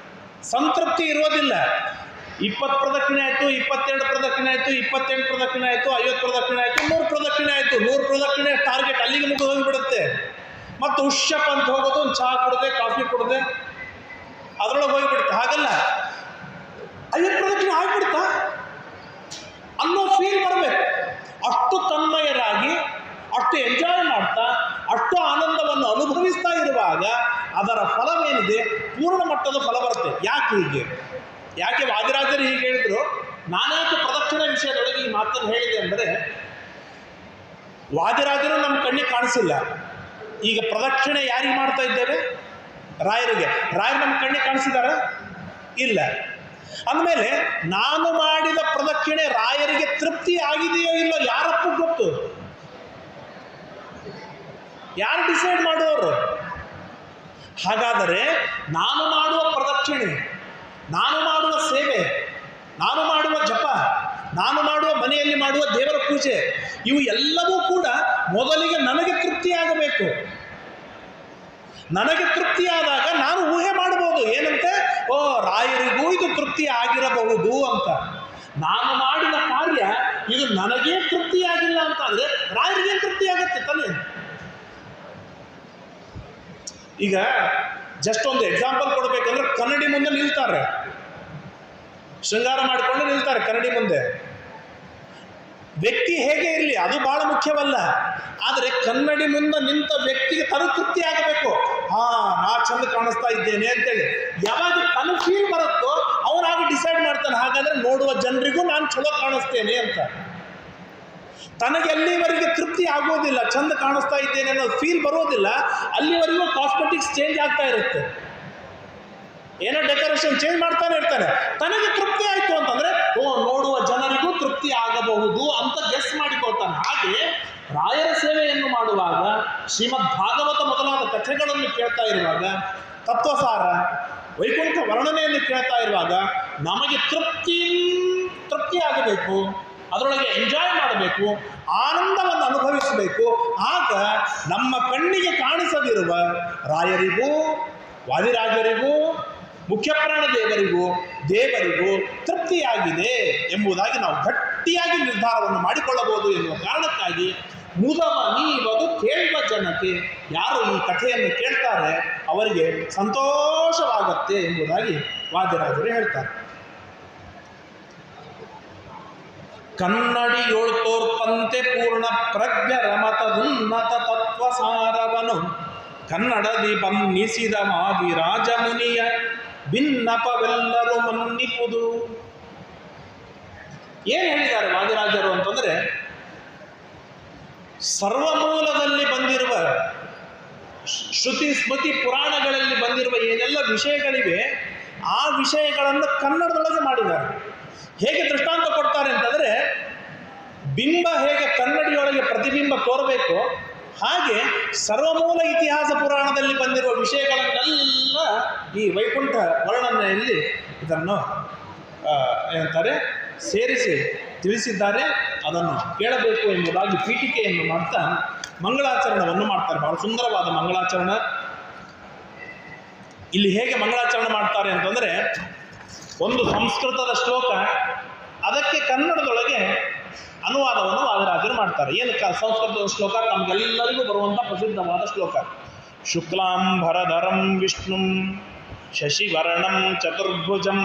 ಸಂತೃಪ್ತಿ ಇರೋದಿಲ್ಲ. 20 ಪ್ರದಕ್ಷಿಣೆ ಆಯಿತು, 22 ಪ್ರದಕ್ಷಿಣೆ ಆಯಿತು, 28 ಪ್ರದಕ್ಷಿಣೆ ಆಯಿತು, 50 ಪ್ರದಕ್ಷಿಣೆ ಆಯಿತು, 100 ಪ್ರದಕ್ಷಿಣೆ ಆಯಿತು. 100 ಪ್ರದಕ್ಷಿಣೆ ಟಾರ್ಗೆಟ್ ಅಲ್ಲಿಗೆ ಮುಗಿದು ಹೋಗಿಬಿಡುತ್ತೆ. ಮತ್ತು ಉಶ್ಯಪ್ ಅಂತ ಹೋಗೋದು, ಒಂದು ಚಹಾ ಕುಡಿದೆ, ಕಾಫಿ ಕುಡಿದೆ, ಅದರೊಳಗೆ ಹೋಗಿಬಿಡುತ್ತೆ. ಹಾಗಲ್ಲ, 50 ಪ್ರದಕ್ಷಿಣೆ ಆಗಿಬಿಡ್ತಾ ಅನ್ನೋ ಫೀಲ್ ಬರಬೇಕು. ಅಷ್ಟು ತನ್ಮಯರಾಗಿ, ಅಷ್ಟು ಎಂಜಾಯ್ ಮಾಡ್ತಾ, ಅಷ್ಟು ಆನಂದವನ್ನು ಅನುಭವಿಸ್ತಾ ಇರುವಾಗ ಅದರ ಫಲವೇನಿದೆ ಪೂರ್ಣ ಮಟ್ಟದ ಫಲ ಬರುತ್ತೆ. ಯಾಕೆ ವಾದಿರಾಜರು ಹೀಗೆ ಹೇಳಿದ್ರು? ನಾನ್ಯಾಕೆ ಪ್ರದಕ್ಷಿಣೆ ವಿಷಯದೊಳಗೆ ಈ ಮಾತನ್ನು ಹೇಳಿದೆ ಅಂದರೆ, ವಾದಿರಾಜರು ನಮ್ಮ ಕಣ್ಣಿಗೆ ಕಾಣಿಸಿಲ್ಲ. ಈಗ ಪ್ರದಕ್ಷಿಣೆ ಯಾರಿಗೆ ಮಾಡ್ತಾ ಇದ್ದೇವೆ? ರಾಯರಿಗೆ. ರಾಯರು ನಮ್ಮ ಕಣ್ಣಿಗೆ ಕಾಣಿಸಿದಾರ? ಇಲ್ಲ. ಅಂದಮೇಲೆ ನಾನು ಮಾಡಿದ ಪ್ರದಕ್ಷಿಣೆ ರಾಯರಿಗೆ ತೃಪ್ತಿ ಆಗಿದೆಯೋ ಇಲ್ಲೋ ಯಾರಪ್ಪೂ ಗೊತ್ತು. ಯಾರು ಡಿಸೈಡ್ ಮಾಡುವವರು? ಹಾಗಾದರೆ ನಾನು ಮಾಡುವ ಪ್ರದಕ್ಷಿಣೆ, ನಾನು ಮಾಡುವ ಸೇವೆ, ನಾನು ಮಾಡುವ ಜಪ, ನಾನು ಮಾಡುವ ಮನೆಯಲ್ಲಿ ಮಾಡುವ ದೇವರ ಪೂಜೆ, ಇವು ಎಲ್ಲವೂ ಕೂಡ ಮೊದಲಿಗೆ ನನಗೆ ತೃಪ್ತಿಯಾಗಬೇಕು. ನನಗೆ ತೃಪ್ತಿಯಾದಾಗ ನಾನು ಊಹೆ ಮಾಡಬಹುದು, ಏನಂತೆ, ರಾಯರಿಗೂ ಇದು ತೃಪ್ತಿ ಆಗಿರಬಹುದು ಅಂತ. ನಾನು ಮಾಡಿದ ಕಾರ್ಯ ಇದು ನನಗೇ ತೃಪ್ತಿಯಾಗಿಲ್ಲ ಅಂತ ಅಂದರೆ ರಾಯರಿಗೆ ತೃಪ್ತಿಯಾಗತ್ತೆ ತಾನೇ? ಈಗ ಜಸ್ಟ್ ಒಂದು ಎಕ್ಸಾಂಪಲ್ ಕೊಡಬೇಕಂದ್ರೆ, ಕನ್ನಡಿ ಮುಂದೆ ನಿಲ್ತಾರೆ, ಶೃಂಗಾರ ಮಾಡಿಕೊಂಡು ನಿಲ್ತಾರೆ ಕನ್ನಡಿ ಮುಂದೆ. ವ್ಯಕ್ತಿ ಹೇಗೆ ಇರಲಿ ಅದು ಬಹಳ ಮುಖ್ಯವಲ್ಲ, ಆದರೆ ಕನ್ನಡಿ ಮುಂದೆ ನಿಂತ ವ್ಯಕ್ತಿಗೆ ತೃಪ್ತಿ ಆಗಬೇಕು. ನಾ ಚಂದ ಕಾಣಿಸ್ತಾ ಇದ್ದೇನೆ ಅಂತೇಳಿ ಯಾವಾಗ ತನ್ನ ಫೀಲ್ ಬರುತ್ತೋ ಅವನಾಗಿ ಡಿಸೈಡ್ ಮಾಡ್ತಾನೆ, ಹಾಗಾದ್ರೆ ನೋಡುವ ಜನರಿಗೂ ನಾನು ಚಲೋ ಕಾಣಿಸ್ತೇನೆ ಅಂತ. ತನಗೆ ಅಲ್ಲಿವರೆಗೆ ತೃಪ್ತಿ ಆಗೋದಿಲ್ಲ, ಚಂದ ಕಾಣಿಸ್ತಾ ಇದ್ದೇನೆ ಅನ್ನೋ ಫೀಲ್ ಬರೋದಿಲ್ಲ, ಅಲ್ಲಿವರೆಗೂ ಕಾಸ್ಮೆಟಿಕ್ಸ್ ಚೇಂಜ್ ಆಗ್ತಾ ಇರುತ್ತೆ, ಏನೋ ಡೆಕೋರೇಷನ್ ಚೇಂಜ್ ಮಾಡ್ತಾನೆ ಇರ್ತಾನೆ. ತನಗೆ ತೃಪ್ತಿ ಆಯಿತು ಅಂತಂದರೆ ನೋಡುವ ಜನರಿಗೂ ತೃಪ್ತಿ ಆಗಬಹುದು ಅಂತ ಗೆಸ್ ಮಾಡಿಕೊಳ್ತಾನೆ. ಹಾಗೆ ರಾಯರ ಸೇವೆಯನ್ನು ಮಾಡುವಾಗ, ಶ್ರೀಮದ್ ಭಾಗವತ ಮೊದಲಾದ ಕಥೆಗಳನ್ನು ಕೇಳ್ತಾ ಇರುವಾಗ, ತತ್ವಸಾರ ವೈಕುಂಠ ವರ್ಣನೆಯನ್ನು ಕೇಳ್ತಾ ಇರುವಾಗ ನಮಗೆ ತೃಪ್ತಿ ಆಗಬೇಕು, ಅದರೊಳಗೆ ಎಂಜಾಯ್ ಮಾಡಬೇಕು, ಆನಂದವನ್ನು ಅನುಭವಿಸಬೇಕು. ಆಗ ನಮ್ಮ ಕಣ್ಣಿಗೆ ಕಾಣಿಸದಿರುವ ರಾಯರಿಗೂ, ವಾದಿರಾಜರಿಗೂ, ಮುಖ್ಯಪ್ರಾಣ ದೇವರಿಗೂ ತೃಪ್ತಿಯಾಗಿದೆ ಎಂಬುದಾಗಿ ನಾವು ಗಟ್ಟಿಯಾಗಿ ನಿರ್ಧಾರವನ್ನು ಮಾಡಿಕೊಳ್ಳಬಹುದು ಎನ್ನುವ ಕಾರಣಕ್ಕಾಗಿ ಮುದವ ನೀವದು ಕೇಳುವ ಜನಕ್ಕೆ, ಯಾರು ಈ ಕಥೆಯನ್ನು ಕೇಳ್ತಾರೆ ಅವರಿಗೆ ಸಂತೋಷವಾಗುತ್ತೆ ಎಂಬುದಾಗಿ ವಾದಿರಾಜರು ಹೇಳ್ತಾರೆ. ಕನ್ನಡಿಯೊಳ್ ತೋರ್ಪಂತೆ ಪೂರ್ಣ ಪ್ರಜ್ಞರ ಮತದುನ್ನತ ತತ್ವಸಾರವನು ಕನ್ನಡದಿ ಬನ್ನಿಸಿದ ವಾದಿರಾಜ ಮುನಿಯ ಭಿನ್ನಪವೆಲ್ಲರೂ ಮನ್ನಿಪುದು. ಏನು ಹೇಳಿದ್ದಾರೆ ವಾದಿರಾಜರು ಅಂತಂದರೆ, ಸರ್ವಮೂಲದಲ್ಲಿ ಬಂದಿರುವ ಶ್ರುತಿ ಸ್ಮೃತಿ ಪುರಾಣಗಳಲ್ಲಿ ಬಂದಿರುವ ಏನೆಲ್ಲ ವಿಷಯಗಳಿವೆ ಆ ವಿಷಯಗಳನ್ನು ಕನ್ನಡದೊಳಗೆ ಮಾಡಿದ್ದಾರೆ. ಹೇಗೆ ದೃಷ್ಟಾಂತ ಕೊಡ್ತಾರೆ ಅಂತಂದರೆ, ಬಿಂಬ ಹೇಗೆ ಕನ್ನಡಿಯೊಳಗೆ ಪ್ರತಿಬಿಂಬ ತೋರಬೇಕು, ಹಾಗೆ ಸರ್ವಮೂಲ ಇತಿಹಾಸ ಪುರಾಣದಲ್ಲಿ ಬಂದಿರುವ ವಿಷಯಗಳನ್ನೆಲ್ಲ ಈ ವೈಕುಂಠ ವರ್ಣನೆಯಲ್ಲಿ ಇದನ್ನು ಏನಂತಾರೆ ಸೇರಿಸಿ ತಿಳಿಸಿದ್ದಾರೆ. ಅದನ್ನು ಕೇಳಬೇಕು ಎಂಬುದಾಗಿ ಪೀಠಿಕೆಯನ್ನು ಮಾಡ್ತಾ ಮಂಗಳಾಚರಣವನ್ನು ಮಾಡ್ತಾರೆ. ಬಹಳ ಸುಂದರವಾದ ಮಂಗಳಾಚರಣ. ಇಲ್ಲಿ ಹೇಗೆ ಮಂಗಳಾಚರಣೆ ಮಾಡ್ತಾರೆ ಅಂತಂದರೆ, ಒಂದು ಸಂಸ್ಕೃತದ ಶ್ಲೋಕ, ಅದಕ್ಕೆ ಕನ್ನಡದೊಳಗೆ ಅನುವಾದವನ್ನು ವಾದಿರಾಜರು ಮಾಡ್ತಾರೆ. ಏನು ಸಂಸ್ಕೃತದ ಶ್ಲೋಕ? ತಮಗೆಲ್ಲರಿಗೂ ಬರುವಂಥ ಪ್ರಸಿದ್ಧವಾದ ಶ್ಲೋಕ. ಶುಕ್ಲಾಂಬರಧರಂ ವಿಷ್ಣುಂ ಶಶಿವರ್ಣಂ ಚತುರ್ಭುಜಂ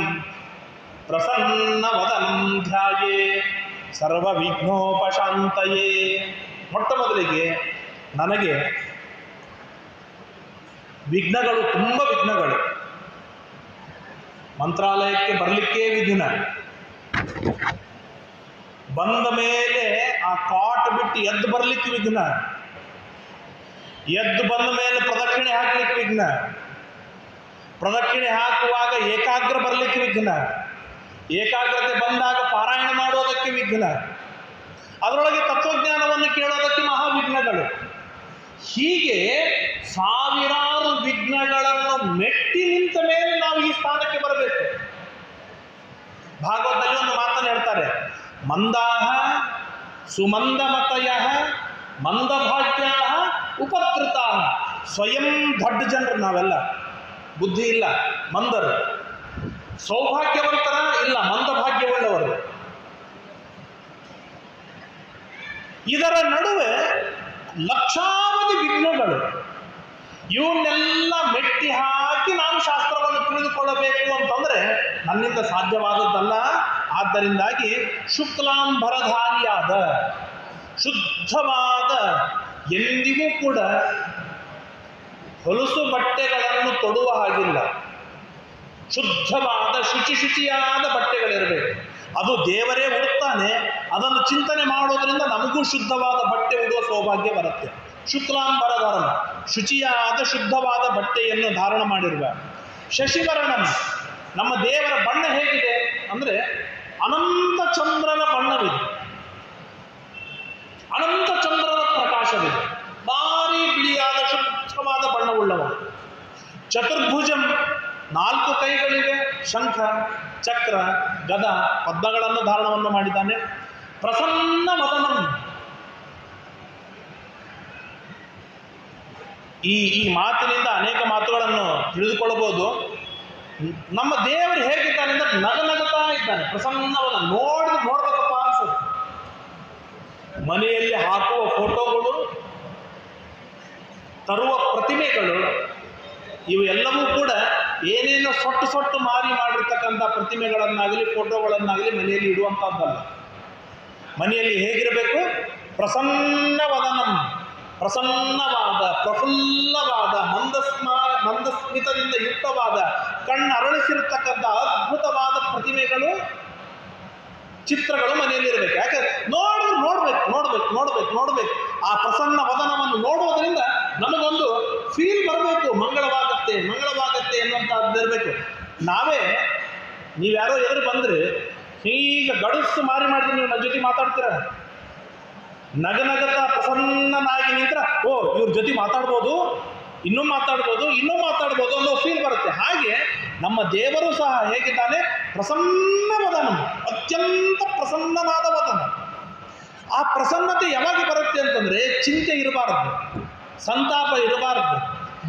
ಪ್ರಸನ್ನವದನಂ ಧ್ಯಾಯೇ ಸರ್ವವಿಘ್ನೋಪಶಾಂತಯೇ. ಮೊಟ್ಟ ಮೊದಲಿಗೆ ನನಗೆ ವಿಘ್ನಗಳು, ತುಂಬ ವಿಘ್ನಗಳು. ಮಂತ್ರಾಲಯಕ್ಕೆ ಬರಲಿಕ್ಕೇ ವಿಘ್ನ, ಬಂದ ಮೇಲೆ ಆ ಕಾಟ್ ಬಿಟ್ಟು ಎದ್ದು ಬರಲಿಕ್ಕೆ ವಿಘ್ನ, ಎದ್ದು ಬಂದ ಮೇಲೆ ಪ್ರದಕ್ಷಿಣೆ ಹಾಕಲಿಕ್ಕೆ ವಿಘ್ನ, ಪ್ರದಕ್ಷಿಣೆ ಹಾಕುವಾಗ ಏಕಾಗ್ರ ಬರಲಿಕ್ಕೆ ವಿಘ್ನ, ಏಕಾಗ್ರತೆ ಬಂದಾಗ ಪಾರಾಯಣ ಮಾಡೋದಕ್ಕೆ ವಿಘ್ನ, ಅದರೊಳಗೆ ತತ್ವಜ್ಞಾನವನ್ನು ಕೇಳೋದಕ್ಕೆ ಮಹಾವಿಘ್ನಗಳು. ಹೀಗೆ ಸಾವಿರಾರು ವಿಘ್ನಗಳನ್ನು ಮೆಟ್ಟಿ ನಿಂತ ಮೇಲೆ ನಾವು ಈ ಸ್ಥಾನಕ್ಕೆ ಬರಬೇಕು. ಭಾಗವತದಲ್ಲಿ ಒಂದು ಮಾತನ್ನು ಹೇಳ್ತಾರೆ, ಮಂದಾಹ ಸುಮಂದಮತಯ ಮಂದಭಾಗ್ಯಾ ಉಪಕೃತಾ. ಸ್ವಯಂ ದೊಡ್ಡ ಜನರು ನಾವೆಲ್ಲ, ಬುದ್ಧಿ ಇಲ್ಲ, ಮಂದರು. ಸೌಭಾಗ್ಯವಂತರ ಇಲ್ಲ, ಮಂದಭಾಗ್ಯವುಳ್ಳವರು. ಇದರ ನಡುವೆ ಲಕ್ಷಾವಧಿ ವಿಘ್ನಗಳು. ಇವನ್ನೆಲ್ಲ ಮೆಟ್ಟಿ ಹಾಕಿ ನಾನು ಶಾಸ್ತ್ರವನ್ನು ತಿಳಿದುಕೊಳ್ಳಬೇಕು ಅಂತಂದರೆ ನನ್ನಿಂದ ಸಾಧ್ಯವಾದದ್ದಲ್ಲ. ಆದ್ದರಿಂದಾಗಿ ಶುಕ್ಲಾಂಬರಧಾರಿಯಾದ ಶುದ್ಧವಾದ, ಎಂದಿಗೂ ಕೂಡ ಹೊಲಸು ಬಟ್ಟೆಗಳನ್ನು ತೊಡುವ ಹಾಗಿಲ್ಲ, ಶುದ್ಧವಾದ ಶುಚಿಯಾದ ಬಟ್ಟೆಗಳಿರಬೇಕು. ಅದು ದೇವರೇ ಉಡುತ್ತಾನೆ. ಅದನ್ನು ಚಿಂತನೆ ಮಾಡೋದ್ರಿಂದ ನಮಗೂ ಶುದ್ಧವಾದ ಬಟ್ಟೆ ಉಡುವ ಸೌಭಾಗ್ಯ ಬರುತ್ತೆ. ಶುಕ್ಲಾಂಬರಧರಂ, ಶುಚಿಯಾದ ಶುದ್ಧವಾದ ಬಟ್ಟೆಯನ್ನು ಧಾರಣ ಮಾಡಿರುವ. ಶಶಿವರ್ಣಂ, ನಮ್ಮ ದೇವರ ಬಣ್ಣ ಹೇಗಿದೆ ಅಂದರೆ ಅನಂತ ಚಂದ್ರನ ಬಣ್ಣವಿದೆ, ಅನಂತ ಚಂದ್ರನ ಪ್ರಕಾಶವಿದೆ, ಭಾರಿ ಬಿಳಿಯಾದ ಶುದ್ಧವಾದ ಬಣ್ಣವುಳ್ಳವರು. ಚತುರ್ಭುಜಂ, 4 ಕೈಗಳಿವೆ, ಶಂಖ ಚಕ್ರ ಗದ ಪದ್ಮಗಳನ್ನು ಧಾರಣವನ್ನು ಮಾಡಿದ್ದಾನೆ. ಪ್ರಸನ್ನ ವದನಂ, ಈ ಮಾತಿನಿಂದ ಅನೇಕ ಮಾತುಗಳನ್ನು ತಿಳಿದುಕೊಳ್ಳಬಹುದು. ನಮ್ಮ ದೇವರು ಹೇಗಿದ್ದಾನೆ ಅಂದರೆ ನಗನಗುತ್ತಾ ಇದ್ದಾನೆ, ಪ್ರಸನ್ನವದ. ನೋಡ್ಬೇಕಪ್ಪ ಅನ್ಸುತ್ತೆ. ಮನೆಯಲ್ಲಿ ಹಾಕುವ ಫೋಟೋಗಳು, ತರುವ ಪ್ರತಿಮೆಗಳು, ಇವು ಎಲ್ಲವೂ ಕೂಡ ಏನೇನೋ ಸೊಟ್ಟು ಮಾಡಿರ್ತಕ್ಕಂಥ ಪ್ರತಿಮೆಗಳನ್ನಾಗಲಿ ಫೋಟೋಗಳನ್ನಾಗಲಿ ಮನೆಯಲ್ಲಿ ಇಡುವಂಥದ್ದಲ್ಲ. ಮನೆಯಲ್ಲಿ ಹೇಗಿರಬೇಕು? ಪ್ರಸನ್ನವದನಂ, ಪ್ರಸನ್ನವಾದ, ಪ್ರಫುಲ್ಲವಾದ, ಮಂದಸ್ಮಿತ ಸ್ಫಟಿಕದಿಂದ ಯುಕ್ತವಾದ ಕಣ್ಣು ಅರಳಿಸಿರತಕ್ಕಂಥ ಅದ್ಭುತವಾದ ಪ್ರತಿಮೆಗಳು, ಚಿತ್ರಗಳು ಮನೆಯಲ್ಲಿರಬೇಕು. ಯಾಕಂದ್ರೆ ನೋಡ್ಬೇಕು. ಆ ಪ್ರಸನ್ನ ವದನವನ್ನು ನೋಡುವುದರಿಂದ ನಮಗೊಂದು ಫೀಲ್ ಬರಬೇಕು, ಮಂಗಳವಾಗತ್ತೆ ಎನ್ನುವಂಥದ್ದಿರಬೇಕು. ನೀವ್ಯಾರೋ ಎದುರು ಬಂದರೆ ಹೀಗೆ ಗಡಸು ಮಾಡಿದ್ರೆ ನೀವು ನನ್ನ ಜೊತೆ ಮಾತಾಡ್ತೀರ, ನಗನಗತ ಪ್ರಸನ್ನನಾಗಿ ನಿಂತರ ಇವ್ರ ಜೊತೆ ಮಾತಾಡ್ಬೋದು, ಇನ್ನೂ ಮಾತಾಡ್ಬೋದು ಅನ್ನೋ ಫೀಲ್ ಬರುತ್ತೆ. ಹಾಗೆ ನಮ್ಮ ದೇವರು ಸಹ ಹೇಗಿದ್ದಾನೆ, ಪ್ರಸನ್ನ ವದನ, ಅತ್ಯಂತ ಪ್ರಸನ್ನನಾದ ವದನ. ಆ ಪ್ರಸನ್ನತೆ ಯಾವಾಗ ಬರುತ್ತೆ ಅಂತಂದರೆ, ಚಿಂತೆ ಇರಬಾರ್ದು, ಸಂತಾಪ ಇರಬಾರ್ದು,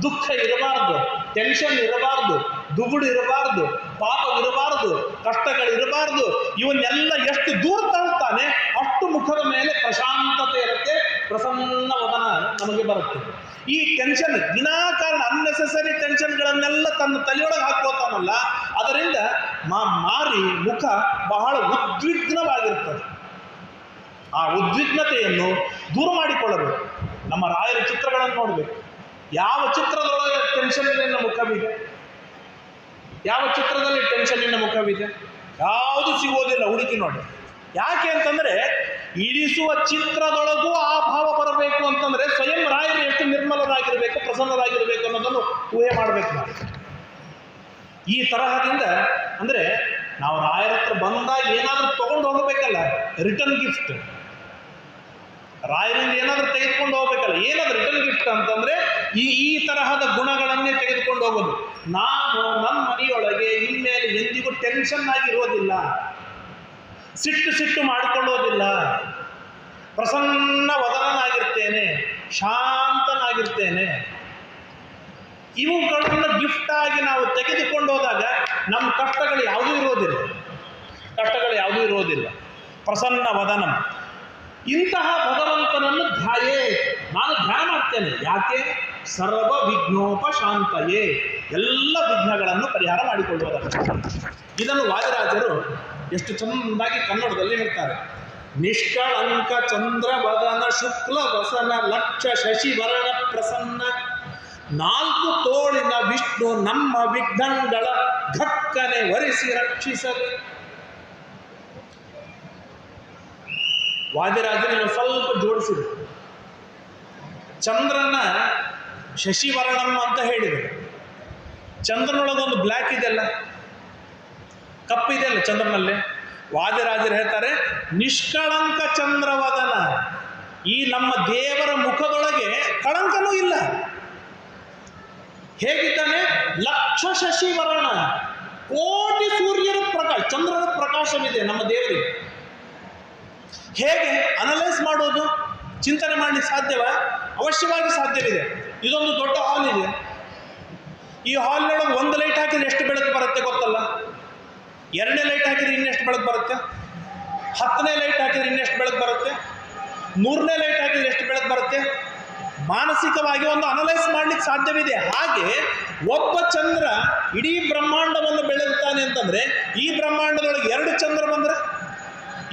ದುಃಖ ಇರಬಾರ್ದು, ಟೆನ್ಷನ್ ಇರಬಾರ್ದು, ದುಗುಡು ಇರಬಾರ್ದು, ಪಾಪವಿರಬಾರ್ದು, ಕಷ್ಟಗಳಿರಬಾರ್ದು. ಇವನ್ನೆಲ್ಲ ಎಷ್ಟು ದೂರ ತಳ್ತಾನೆ ಅಷ್ಟು ಮುಖದ ಮೇಲೆ ಪ್ರಶಾಂತತೆ ಇರುತ್ತೆ, ಪ್ರಸನ್ನ ವದನ ನಮಗೆ ಬರುತ್ತೆ. ಈ ಟೆನ್ಷನ್ ವಿನಾಕಾರಣ ಅನ್ನೆಸೆಸರಿ ಟೆನ್ಷನ್ಗಳನ್ನೆಲ್ಲ ತನ್ನ ತಲೆಯೊಳಗೆ ಹಾಕೋತಾನಲ್ಲ, ಅದರಿಂದ ಮಾರಿ ಮುಖ ಬಹಳ ಉದ್ವಿಗ್ನವಾಗಿರ್ತದೆ. ಆ ಉದ್ವಿಗ್ನತೆಯನ್ನು ದೂರ ಮಾಡಿಕೊಳ್ಳಬೇಕು. ನಮ್ಮ ರಾಯರ ಚಿತ್ರಗಳನ್ನು ನೋಡಬೇಕು. ಯಾವ ಚಿತ್ರದೊಳಗೆ ಟೆನ್ಷನ್ನಿನ ಮುಖವಿದೆ, ಯಾವ ಚಿತ್ರದಲ್ಲಿ ಟೆನ್ಷನ್ನಿನ ಮುಖವಿದೆ, ಯಾವುದು ಸಿಗೋದಿಲ್ಲ, ಹುಡುಕಿ ನೋಡಿ. ಯಾಕೆ ಅಂತಂದರೆ, ಇಳಿಸುವ ಚಿತ್ರದೊಳಗೂ ಆ ಭಾವ ಬರಬೇಕು ಅಂತಂದರೆ ಸ್ವಯಂ ರಾಯರು ಎಷ್ಟು ನಿರ್ಮಲರಾಗಿರಬೇಕು, ಪ್ರಸನ್ನರಾಗಿರಬೇಕು ಅನ್ನೋದನ್ನು ಊಹೆ ಮಾಡಬೇಕು ನಾವು. ಈ ತರಹದಿಂದ ಅಂದರೆ ನಾವು ರಾಯರ ಹತ್ರ ಬಂದಾಗ ಏನಾದರೂ ತೊಗೊಂಡು ಹೋಗಬೇಕಲ್ಲ, ರಿಟರ್ನ್ ಗಿಫ್ಟ್. ರಾಯರಿಂದ ಏನಾದರೂ ತೆಗೆದುಕೊಂಡು ಹೋಗ್ಬೇಕಲ್ಲ, ಏನಾದರೂ ರಿಟರ್ನ್ ಗಿಫ್ಟ್ ಅಂತಂದರೆ ಈ ತರಹದ ಗುಣಗಳನ್ನೇ ತೆಗೆದುಕೊಂಡು ಹೋಗೋದು. ನಾನು ನನ್ನ ಮನೆಯೊಳಗೆ ಇನ್ಮೇಲೆ ಎಂದಿಗೂ ಟೆನ್ಷನ್ ಆಗಿರೋದಿಲ್ಲ, ಸಿಟ್ಟು ಮಾಡಿಕೊಳ್ಳೋದಿಲ್ಲ, ಪ್ರಸನ್ನ ವದನನಾಗಿರ್ತೇನೆ, ಶಾಂತನಾಗಿರ್ತೇನೆ. ಇವುಗಳನ್ನು ಗಿಫ್ಟ್ ಆಗಿ ನಾವು ತೆಗೆದುಕೊಂಡು ಹೋದಾಗ ನಮ್ಮ ಕಷ್ಟಗಳು ಯಾವುದೂ ಇರೋದಿಲ್ಲ. ಪ್ರಸನ್ನ ವದನ. ಇಂತಹ ಭಗವಂತನನ್ನು ನಾನು ಧ್ಯಾನ ಮಾಡ್ತೇನೆ. ಯಾಕೆ? ಸರ್ವ ವಿಘ್ನೋಪಶಾಂತಯೇ, ಎಲ್ಲ ವಿಘ್ನಗಳನ್ನು ಪರಿಹಾರ ಮಾಡಿಕೊಳ್ಳುವುದಕ್ಕೆ. ಇದನ್ನು ವಾದಿರಾಜರು ಎಷ್ಟು ಚೆನ್ನಾಗಿ ಕನ್ನಡದಲ್ಲಿ ಹೇಳ್ತಾರೆ. ನಿಷ್ಕಳಂಕ ಚಂದ್ರವದನ ಶುಕ್ಲ ವಸನ ಲಕ್ಷ ಶಶಿವರ್ಣ ಪ್ರಸನ್ನ, ನಾಲ್ಕು ತೋಳಿನ ವಿಷ್ಣು ನಮ್ಮ ವಿಘ್ನಗಳ ಧಕ್ಕನೆ ವರಿಸಿ ರಕ್ಷಿಸಲಿ. ವಾದಿರಾಜರು ಸ್ವಲ್ಪ ಜೋಡಿಸಿದರು. ಚಂದ್ರನ ಶಶಿವರ್ಣಂ ಅಂತ ಹೇಳಿದರು. ಚಂದ್ರನೊಳಗೊಂದು ಬ್ಲ್ಯಾಕ್ ಇದೆಯಲ್ಲ, ಕಪ್ಪಿದೆಯಲ್ಲ ಚಂದ್ರನಲ್ಲಿ. ವಾದಿರಾಜರು ಹೇಳ್ತಾರೆ, ನಿಷ್ಕಳಂಕ ಚಂದ್ರವದನ, ಈ ನಮ್ಮ ದೇವರ ಮುಖದೊಳಗೆ ಕಳಂಕನೂ ಇಲ್ಲ. ಹೇಗಿದ್ದಾನೆ? ಲಕ್ಷ ಶಶಿವರ್ಣ, ಕೋಟಿ ಸೂರ್ಯರ ಪ್ರಕಾಶ, ಚಂದ್ರನ ಪ್ರಕಾಶವಿದೆ ನಮ್ಮ ದೇವರಿಗೆ. ಹೇಗೆ ಅನಲೈಸ್ ಮಾಡೋದು? ಚಿಂತನೆ ಮಾಡಲಿಕ್ಕೆ ಸಾಧ್ಯವ? ಅವಶ್ಯವಾಗಿ ಸಾಧ್ಯವಿದೆ. ಇದೊಂದು ದೊಡ್ಡ ಹಾಲ್ ಇದೆ. ಈ ಹಾಲ್ನೊಳಗೆ ಒಂದು ಲೈಟ್ ಹಾಕಿದ್ರೆ ಎಷ್ಟು ಬೆಳಕು ಬರುತ್ತೆ ಗೊತ್ತಲ್ಲ? 2ನೇ ಲೈಟ್ ಹಾಕಿದ್ರೆ ಇನ್ನೆಷ್ಟು ಬೆಳಕು ಬರುತ್ತೆ? 10ನೇ ಲೈಟ್ ಹಾಕಿದ್ರೆ ಇನ್ನೆಷ್ಟು ಬೆಳಕು ಬರುತ್ತೆ? 100ನೇ ಲೈಟ್ ಹಾಕಿದ್ರೆ ಎಷ್ಟು ಬೆಳಕು ಬರುತ್ತೆ? ಮಾನಸಿಕವಾಗಿ ಒಂದು ಅನಲೈಸ್ ಮಾಡಲಿಕ್ಕೆ ಸಾಧ್ಯವಿದೆ. ಹಾಗೆ ಒಬ್ಬ ಚಂದ್ರ ಇಡೀ ಬ್ರಹ್ಮಾಂಡವನ್ನು ಬೆಳಗ್ತಾನೆ ಅಂತಂದರೆ, ಈ ಬ್ರಹ್ಮಾಂಡದೊಳಗೆ 2 ಚಂದ್ರ ಬಂದರೆ,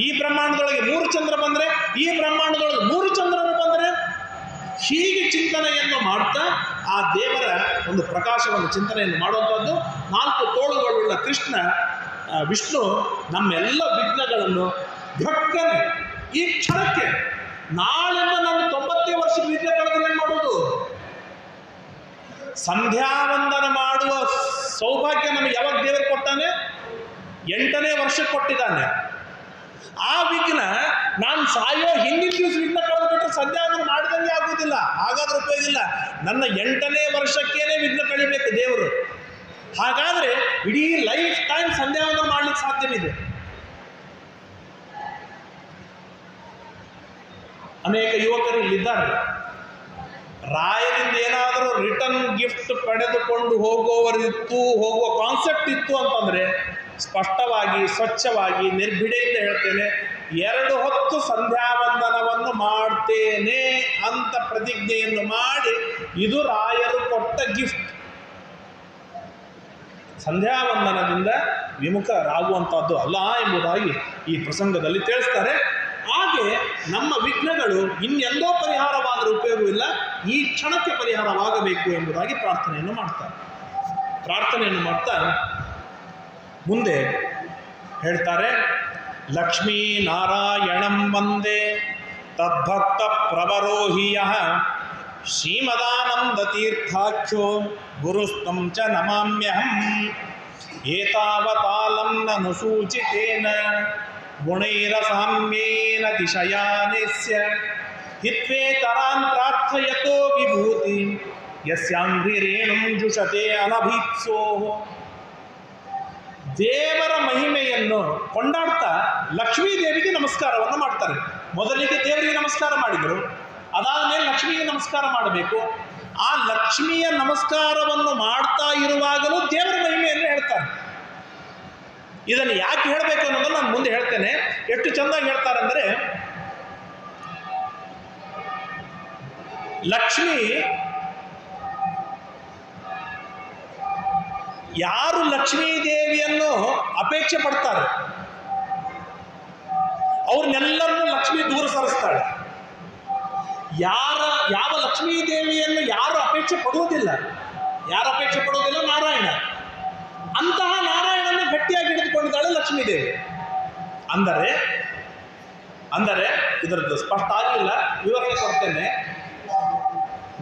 ಈ ಬ್ರಹ್ಮಾಂಡದೊಳಗೆ 3 ಚಂದ್ರ ಬಂದರೆ, ಈ ಬ್ರಹ್ಮಾಂಡದೊಳಗೆ 3 ಚಂದ್ರರು ಬಂದರೆ, ಹೀಗೆ ಚಿಂತನೆಯನ್ನು ಮಾಡ್ತಾ ಆ ದೇವರ ಒಂದು ಪ್ರಕಾಶವನ್ನು ಚಿಂತನೆಯನ್ನು ಮಾಡುವಂಥದ್ದು. 4 ತೋಳುಗಳುಳ್ಳ ಕೃಷ್ಣ ವಿಷ್ಣು ನಮ್ಮೆಲ್ಲ ವಿಘ್ನಗಳನ್ನು ಧಕ್ಕನೆ ಈ ಕ್ಷಣಕ್ಕೆ, ನಾಳೆಯಿಂದ ನಾನು 90 ವರ್ಷ ವಿದ್ಯೆ ಕಳೆದ್ರೆ ಏನು ಮಾಡೋದು? ಸಂಧ್ಯಾವಂದನ ಮಾಡುವ ಸೌಭಾಗ್ಯ ನಮಗೆ ಯಾವಾಗ ದೇವರು ಕೊಟ್ಟಾನೆ? 8ನೇ ವರ್ಷಕ್ಕೆ ಕೊಟ್ಟಿದ್ದಾನೆ. ಆ ವಿಘ್ನ ನಾನು ಸಾಯೋ ಹಿಂದಿನ ದಿವಸ ವಿಘ್ನ ಕಳೆದುಬಿಟ್ರೆ ಸಂಧ್ಯಾವಂದನ ಮಾಡಿದಂಗೆ ಆಗುವುದಿಲ್ಲ, ಹಾಗಾದ್ರೆ ಉಪಯೋಗ ಇಲ್ಲ. ನನ್ನ 8ನೇ ವರ್ಷಕ್ಕೇನೆ ವಿಘ್ನ ಕಳಿಬೇಕು ದೇವರು. ಹಾಗಾದರೆ ಇಡೀ ಲೈಫ್ ಟೈಮ್ ಸಂಧ್ಯಾವಂದನ ಮಾಡಲಿಕ್ಕೆ ಸಾಧ್ಯವಿದೆ. ಅನೇಕ ಯುವಕರು ಇಲ್ಲಿದ್ದಾರೆ. ರಾಯರಿಂದ ಏನಾದರೂ ರಿಟರ್ನ್ ಗಿಫ್ಟ್ ಪಡೆದುಕೊಂಡು ಹೋಗುವ ಕಾನ್ಸೆಪ್ಟ್ ಇತ್ತು ಅಂತಂದರೆ, ಸ್ಪಷ್ಟವಾಗಿ ಸ್ವಚ್ಛವಾಗಿ ನಿರ್ಭಿಡೆಯಿಂದ ಹೇಳ್ತೇನೆ, 2 ಹೊತ್ತು ಸಂಧ್ಯಾವಂದನವನ್ನು ಮಾಡ್ತೇನೆ ಅಂತ ಪ್ರತಿಜ್ಞೆಯನ್ನು ಮಾಡಿ, ಇದು ರಾಯರು ಕೊಟ್ಟ ಗಿಫ್ಟ್. ಸಂಧ್ಯಾವಂದನದಿಂದ ವಿಮುಖರಾಗುವಂಥದ್ದು ಅಲ್ಲ ಎಂಬುದಾಗಿ ಈ ಪ್ರಸಂಗದಲ್ಲಿ ತಿಳಿಸ್ತಾರೆ. ಹಾಗೆ ನಮ್ಮ ವಿಘ್ನಗಳು ಇನ್ನೆಂದೋ ಪರಿಹಾರವಾದರೂ ಉಪಯೋಗವಿಲ್ಲ, ಈ ಕ್ಷಣಕ್ಕೆ ಪರಿಹಾರವಾಗಬೇಕು ಎಂಬುದಾಗಿ ಪ್ರಾರ್ಥನೆಯನ್ನು ಮಾಡ್ತಾರೆ. ಪ್ರಾರ್ಥನೆಯನ್ನು ಮಾಡ್ತಾ ಮುಂದೆ ಹೇಳ್ತಾರೆ, ಲಕ್ಷ್ಮೀ ನಾರಾಯಣಂ ವಂದೇ ತದ್ಭಕ್ತ ಪ್ರವರೋಹಿಯ ಶ್ರೀಮದಾನಂದ ತೀರ್ಥಾಖ್ಯೋ ಗುರುಸ್ತಂ ಚ ನಮಾಮ್ಯಹಂ ಏತಾವತಾಲಂ ನನು ಸೂಚಿತೇನ ಗುಣೈರಸಾಮ್ಯೇನ ತಿಶಯಾನೇಸ್ಯ ಹಿತ್ವೇತರಾನ್ ಪ್ರಾರ್ಥಯತೋ ವಿಭೂತಿ ಯಸ್ಯಾಂಘ್ರಿ ರೇಣುಂ ಜುಷತೆ ಅನಭೀಪ್ಸೋ. ದೇವರ ಮಹಿಮೆಯನ್ನು ಕೊಂಡಾಡ್ತಾ ಲಕ್ಷ್ಮೀ ದೇವಿಗೆ ನಮಸ್ಕಾರವನ್ನು ಮಾಡ್ತಾರೆ. ಮೊದಲಿಗೆ ದೇವರಿಗೆ ನಮಸ್ಕಾರ ಮಾಡಿದರು, ಅದಾದ ಮೇಲೆ ಲಕ್ಷ್ಮಿಗೆ ನಮಸ್ಕಾರ ಮಾಡಬೇಕು. ಆ ಲಕ್ಷ್ಮಿಯ ನಮಸ್ಕಾರವನ್ನು ಮಾಡ್ತಾ ಇರುವಾಗಲೂ ದೇವರ ಮಹಿಮೆಯನ್ನು ಹೇಳ್ತಾರೆ. ಇದನ್ನು ಯಾಕೆ ಹೇಳಬೇಕು ಅನ್ನೋದನ್ನು ನಾನು ಮುಂದೆ ಹೇಳ್ತೇನೆ. ಎಷ್ಟು ಚೆಂದಾಗಿ ಹೇಳ್ತಾರೆ ಅಂದರೆ, ಲಕ್ಷ್ಮಿ, ಯಾರು ಲಕ್ಷ್ಮೀ ದೇವಿಯನ್ನು ಅಪೇಕ್ಷೆ ಪಡ್ತಾರೆ ಅವ್ರನ್ನೆಲ್ಲರನ್ನೂ ಲಕ್ಷ್ಮಿ ದೂರ ಸರಿಸ್ತಾಳೆ. ಯಾವ ಲಕ್ಷ್ಮೀ ದೇವಿಯನ್ನು ಯಾರು ಅಪೇಕ್ಷೆ ಪಡುವುದಿಲ್ಲ, ನಾರಾಯಣ. ಅಂತಹ ನಾರಾಯಣನ ಗಟ್ಟಿಯಾಗಿ ಹಿಡಿದುಕೊಂಡಿದ್ದಾಳೆ ಲಕ್ಷ್ಮೀ ದೇವಿ. ಅಂದರೆ ಇದರದ್ದು ಸ್ಪಷ್ಟ ಆಗಲಿಲ್ಲ, ವಿವರಣೆ ಕೊಡ್ತೇನೆ.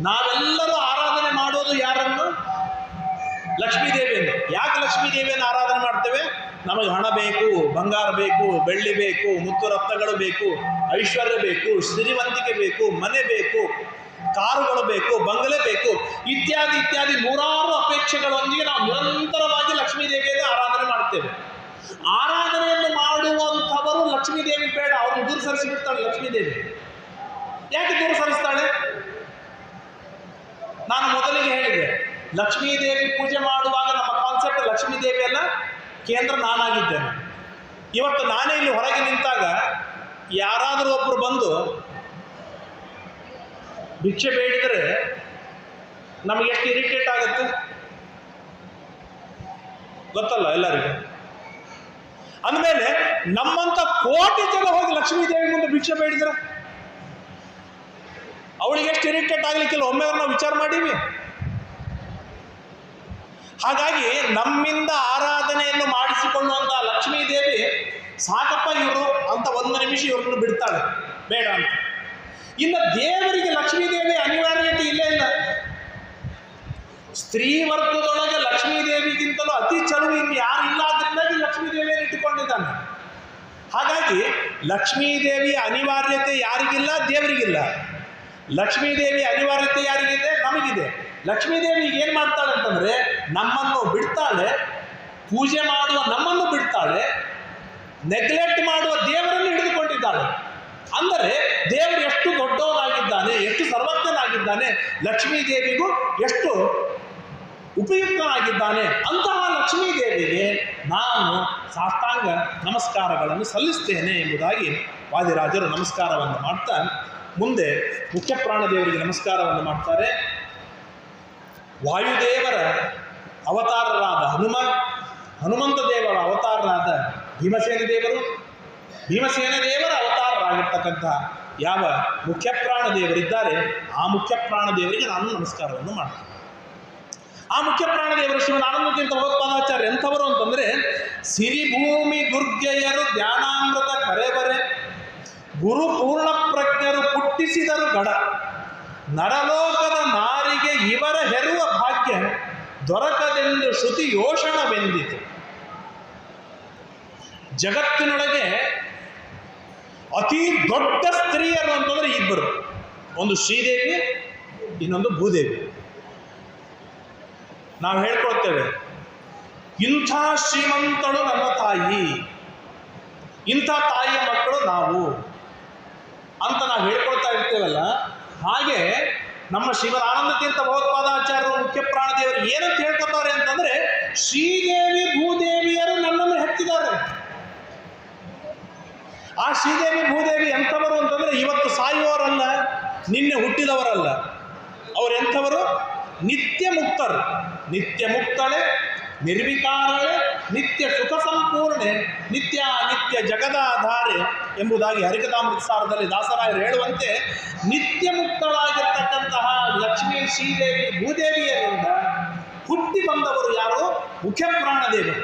ನಾವೆಲ್ಲರೂ ಆರಾಧನೆ ಮಾಡೋದು ಯಾರನ್ನು? ಲಕ್ಷ್ಮೀ ದೇವಿಯನ್ನು. ಯಾಕೆ ಲಕ್ಷ್ಮೀ ದೇವಿಯನ್ನು ಆರಾಧನೆ ಮಾಡ್ತೇವೆ? ನಮಗೆ ಹಣ ಬೇಕು, ಬಂಗಾರ ಬೇಕು, ಬೆಳ್ಳಿ ಬೇಕು, ಮುತ್ತು ರತ್ನಗಳು ಬೇಕು, ಐಶ್ವರ್ಯ ಬೇಕು, ಶ್ರೀಮಂತಿಕೆ ಬೇಕು, ಮನೆ ಬೇಕು, ಕಾರುಗಳು ಬೇಕು, ಬಂಗಲೆ ಬೇಕು, ಇತ್ಯಾದಿ ನೂರಾರು ಅಪೇಕ್ಷೆಗಳೊಂದಿಗೆ ನಾವು ನಿರಂತರವಾಗಿ ಲಕ್ಷ್ಮೀ ದೇವಿಯನ್ನು ಆರಾಧನೆ ಮಾಡ್ತೇವೆ. ಆರಾಧನೆಯನ್ನು ಮಾಡುವಂಥವರು ಲಕ್ಷ್ಮೀ ದೇವಿ ಬೇಡ, ಅವ್ರನ್ನ ದೂರ ಸರಿಸಿಬಿಡ್ತಾಳೆ ಲಕ್ಷ್ಮೀ ದೇವಿ. ಯಾಕೆ ದೂರ ಸರಿಸ್ತಾಳೆ? ನಾನು ಮೊದಲಿಗೆ ಹೇಳಿದೆ, ಲಕ್ಷ್ಮೀ ದೇವಿ ಪೂಜೆ ಮಾಡುವಾಗ ನಮ್ಮ ಕಾನ್ಸೆಪ್ಟ್ ಲಕ್ಷ್ಮೀ ದೇವಿಯಲ್ಲ, ಕೇಂದ್ರ ನಾನಾಗಿದ್ದೇನೆ. ಇವತ್ತು ನಾನೇ ಇಲ್ಲಿ ಹೊರಗೆ ನಿಂತಾಗ ಯಾರಾದರೂ ಒಬ್ಬರು ಬಂದು ಭಿಕ್ಷೆ ಬೇಡಿದರೆ ನಮಗೆ ಎಷ್ಟು ಇರಿಟೇಟ್ ಆಗುತ್ತೆ ಗೊತ್ತಲ್ಲ ಎಲ್ಲರಿಗೂ. ಅಂದಮೇಲೆ ನಮ್ಮಂಥ ಕೋಟಿ ಜನ ಹೋಗಿ ಲಕ್ಷ್ಮೀ ದೇವಿ ಮುಂದೆ ಭಿಕ್ಷೆ ಬೇಡಿದ್ರೆ ಅವಳಿಗೆ ಎಷ್ಟು ಇರಿಟೇಟ್ ಆಗಲಿಕ್ಕಿಲ್ಲ. ಒಮ್ಮೆ ನಾವು ವಿಚಾರ ಮಾಡೀವಿ. ಹಾಗಾಗಿ ನಮ್ಮಿಂದ ಆರಾಧನೆಯನ್ನು ಮಾಡಿಸಿಕೊಳ್ಳುವಂಥ ಲಕ್ಷ್ಮೀ ದೇವಿ ಸಾಕಪ್ಪ ಇವರು ಅಂತ ಒಂದು ನಿಮಿಷ ಇವ್ರನ್ನು ಬಿಡ್ತಾಳೆ, ಬೇಡ ಅಂತ. ಇನ್ನು ದೇವರಿಗೆ ಲಕ್ಷ್ಮೀ ದೇವಿ ಅನಿವಾರ್ಯತೆ ಇಲ್ಲೇ ಇಲ್ಲ. ಸ್ತ್ರೀ ವರ್ಗದೊಳಗೆ ಲಕ್ಷ್ಮೀ ದೇವಿಗಿಂತಲೂ ಅತಿ ಚಲುವು ಇನ್ನು ಯಾರು ಇಲ್ಲ, ಆದ್ರಿಂದಾಗಿ ಲಕ್ಷ್ಮೀ ದೇವಿಯನ್ನು ಇಟ್ಟುಕೊಂಡಿದ್ದಾನೆ. ಹಾಗಾಗಿ ಲಕ್ಷ್ಮೀ ದೇವಿಯ ಅನಿವಾರ್ಯತೆ ಯಾರಿಗಿಲ್ಲ, ದೇವರಿಗಿಲ್ಲ. ಲಕ್ಷ್ಮೀ ದೇವಿ ಅನಿವಾರ್ಯತೆ ಯಾರಿಗಿದೆ? ನಮಗಿದೆ. ಲಕ್ಷ್ಮೀ ದೇವಿ ಏನು ಮಾಡ್ತಾಳೆ ಅಂತಂದರೆ, ನಮ್ಮನ್ನು ಬಿಡ್ತಾಳೆ, ಪೂಜೆ ಮಾಡುವ ನಮ್ಮನ್ನು ಬಿಡ್ತಾಳೆ, ನೆಗ್ಲೆಕ್ಟ್ ಮಾಡುವ ದೇವರನ್ನು ಹಿಡಿದುಕೊಂಡಿದ್ದಾಳೆ. ಅಂದರೆ ದೇವರು ಎಷ್ಟು ದೊಡ್ಡವನಾಗಿದ್ದಾನೆ, ಎಷ್ಟು ಸರ್ವಜ್ಞನಾಗಿದ್ದಾನೆ, ಲಕ್ಷ್ಮೀ ದೇವಿಗೂ ಎಷ್ಟು ಉಪಯುಕ್ತನಾಗಿದ್ದಾನೆ. ಅಂತಹ ಲಕ್ಷ್ಮೀ ದೇವಿಗೆ ನಾನು ಸಾಷ್ಟಾಂಗ ನಮಸ್ಕಾರಗಳನ್ನು ಸಲ್ಲಿಸ್ತೇನೆ ಎಂಬುದಾಗಿ ವಾದಿರಾಜರು ನಮಸ್ಕಾರವನ್ನು ಮಾಡ್ತಾ ಮುಂದೆ ಮುಖ್ಯ ಪ್ರಾಣದೇವರಿಗೆ ನಮಸ್ಕಾರವನ್ನು ಮಾಡ್ತಾರೆ. ವಾಯುದೇವರ ಅವತಾರರಾದ ಹನುಮಂತ ದೇವರ ಅವತಾರರಾದ ಭೀಮಸೇನ ದೇವರ ಅವತಾರರಾಗಿರ್ತಕ್ಕಂಥ ಯಾವ ಮುಖ್ಯ ಪ್ರಾಣದೇವರಿದ್ದಾರೆ ಆ ಮುಖ್ಯ ಪ್ರಾಣದೇವರಿಗೆ ನಾನು ನಮಸ್ಕಾರವನ್ನು ಮಾಡ್ತೇನೆ. ಆ ಮುಖ್ಯ ಪ್ರಾಣದೇವರು ಶಿವನಾನಂದಕ್ಕಿಂತ ಭಗವತ್ಪಾದಾಚಾರ್ಯ ಎಂಥವರು ಅಂತಂದರೆ, ಸಿರಿಭೂಮಿ ದುರ್ಗೆಯರು ಧ್ಯಾನಾಮೃತ ಕರೆಬರೆ ಗುರು ಪೂರ್ಣ ಪ್ರಜ್ಞರು ಪುಟ್ಟಿಸಿದರು ಗಡ, ನರಲೋಕದ ನಾರಿಗೆ ಇವರ ಹೆರುವ ಭಾಗ್ಯ ದೊರಕದೆಂದು ಶ್ರುತಿ ಯೋಷಣವೆಂದಿತು. ಜಗತ್ತಿನೊಳಗೆ ಅತಿ ದೊಡ್ಡ ಸ್ತ್ರೀಯರು ಅಂತಂದರೆ ಇಬ್ಬರು, ಒಂದು ಶ್ರೀದೇವಿ, ಇನ್ನೊಂದು ಭೂದೇವಿ. ನಾವು ಹೇಳ್ಕೊಳ್ತೇವೆ, ಇಂಥ ಶ್ರೀಮಂತಳು ನನ್ನ ತಾಯಿ, ಇಂಥ ತಾಯಿಯ ಮಕ್ಕಳು ನಾವು ಅಂತ ನಾವು ಹೇಳ್ಕೊಳ್ತಾ ಇರ್ತೇವಲ್ಲ. ಹಾಗೆ ನಮ್ಮ ಶ್ರೀಮದಾನಂದ ತೀರ್ಥ ಭಗವತ್ಪಾದಾಚಾರ್ಯರು ಮುಖ್ಯ ಪ್ರಾಣದೇವರು ಏನಂತ ಹೇಳ್ಕೊತಾರೆ ಅಂತಂದರೆ, ಶ್ರೀದೇವಿ ಭೂದೇವಿಯರು ನನ್ನನ್ನು ಹೆತ್ತಿದ್ದಾರೆ. ಆ ಶ್ರೀದೇವಿ ಭೂದೇವಿ ಎಂಥವರು ಅಂತಂದರೆ, ಇವತ್ತು ಸಾಯುವವರಲ್ಲ, ನಿನ್ನೆ ಹುಟ್ಟಿದವರಲ್ಲ. ಅವರೆಂಥವರು? ನಿತ್ಯ ಮುಕ್ತರು, ನಿತ್ಯ ಮುಕ್ತಳೆ, ನಿರ್ವಿಕಾರಳೆ, ನಿತ್ಯ ಸುಖ ಸಂಪೂರ್ಣೆ, ನಿತ್ಯ ಜಗದಾಧಾರೆ ಎಂಬುದಾಗಿ ಹರಿಕಥಾಮೃತ ಸಾರದಲ್ಲಿ ದಾಸರಾಯರು ಹೇಳುವಂತೆ, ನಿತ್ಯ ಮುಕ್ತಳಾಗಿರ್ತಕ್ಕಂತಹ ಲಕ್ಷ್ಮೀ ಶ್ರೀದೇವಿ ಭೂದೇವಿಯರಿಂದ ಹುಟ್ಟಿ ಹುಟ್ಟಿ ಬಂದವರು ಯಾರು? ಮುಖ್ಯ ಪ್ರಾಣದೇವರು.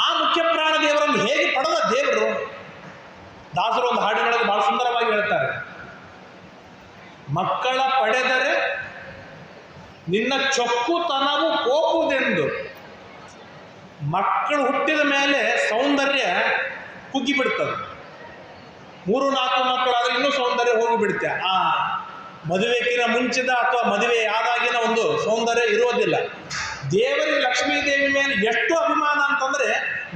ಆ ಮುಖ್ಯ ಪ್ರಾಣದೇವರನ್ನು ಹೇಗೆ ಪಡೆದ ದೇವರು? ದಾಸರು ಒಂದು ಹಾಡಿನೊಳಗೆ ಬಹಳ ಸುಂದರವಾಗಿ ಹೇಳ್ತಾರೆ, ಮಕ್ಕಳ ಪಡೆದರೆ ನಿನ್ನ ಚೊಕ್ಕುತನವು ಕೋಪುದೆಂದು. ಮಕ್ಕಳು ಹುಟ್ಟಿದ ಮೇಲೆ ಸೌಂದರ್ಯ ಕುಗ್ಗಿಬಿಡ್ತದೆ. 3-4 ಮಕ್ಕಳಾದ್ರೆ ಇನ್ನೂ ಸೌಂದರ್ಯ ಹೋಗಿಬಿಡುತ್ತೆ. ಆ ಮದುವೆಗಿನ ಮುಂಚಿದ ಅಥವಾ ಮದುವೆ ಆದಾಗಿನ ಒಂದು ಸೌಂದರ್ಯ ಇರೋದಿಲ್ಲ. ದೇವರಿಗೆ ಲಕ್ಷ್ಮೀ ದೇವಿ ಮೇಲೆ ಎಷ್ಟು ಅಭಿಮಾನ ಅಂತಂದರೆ,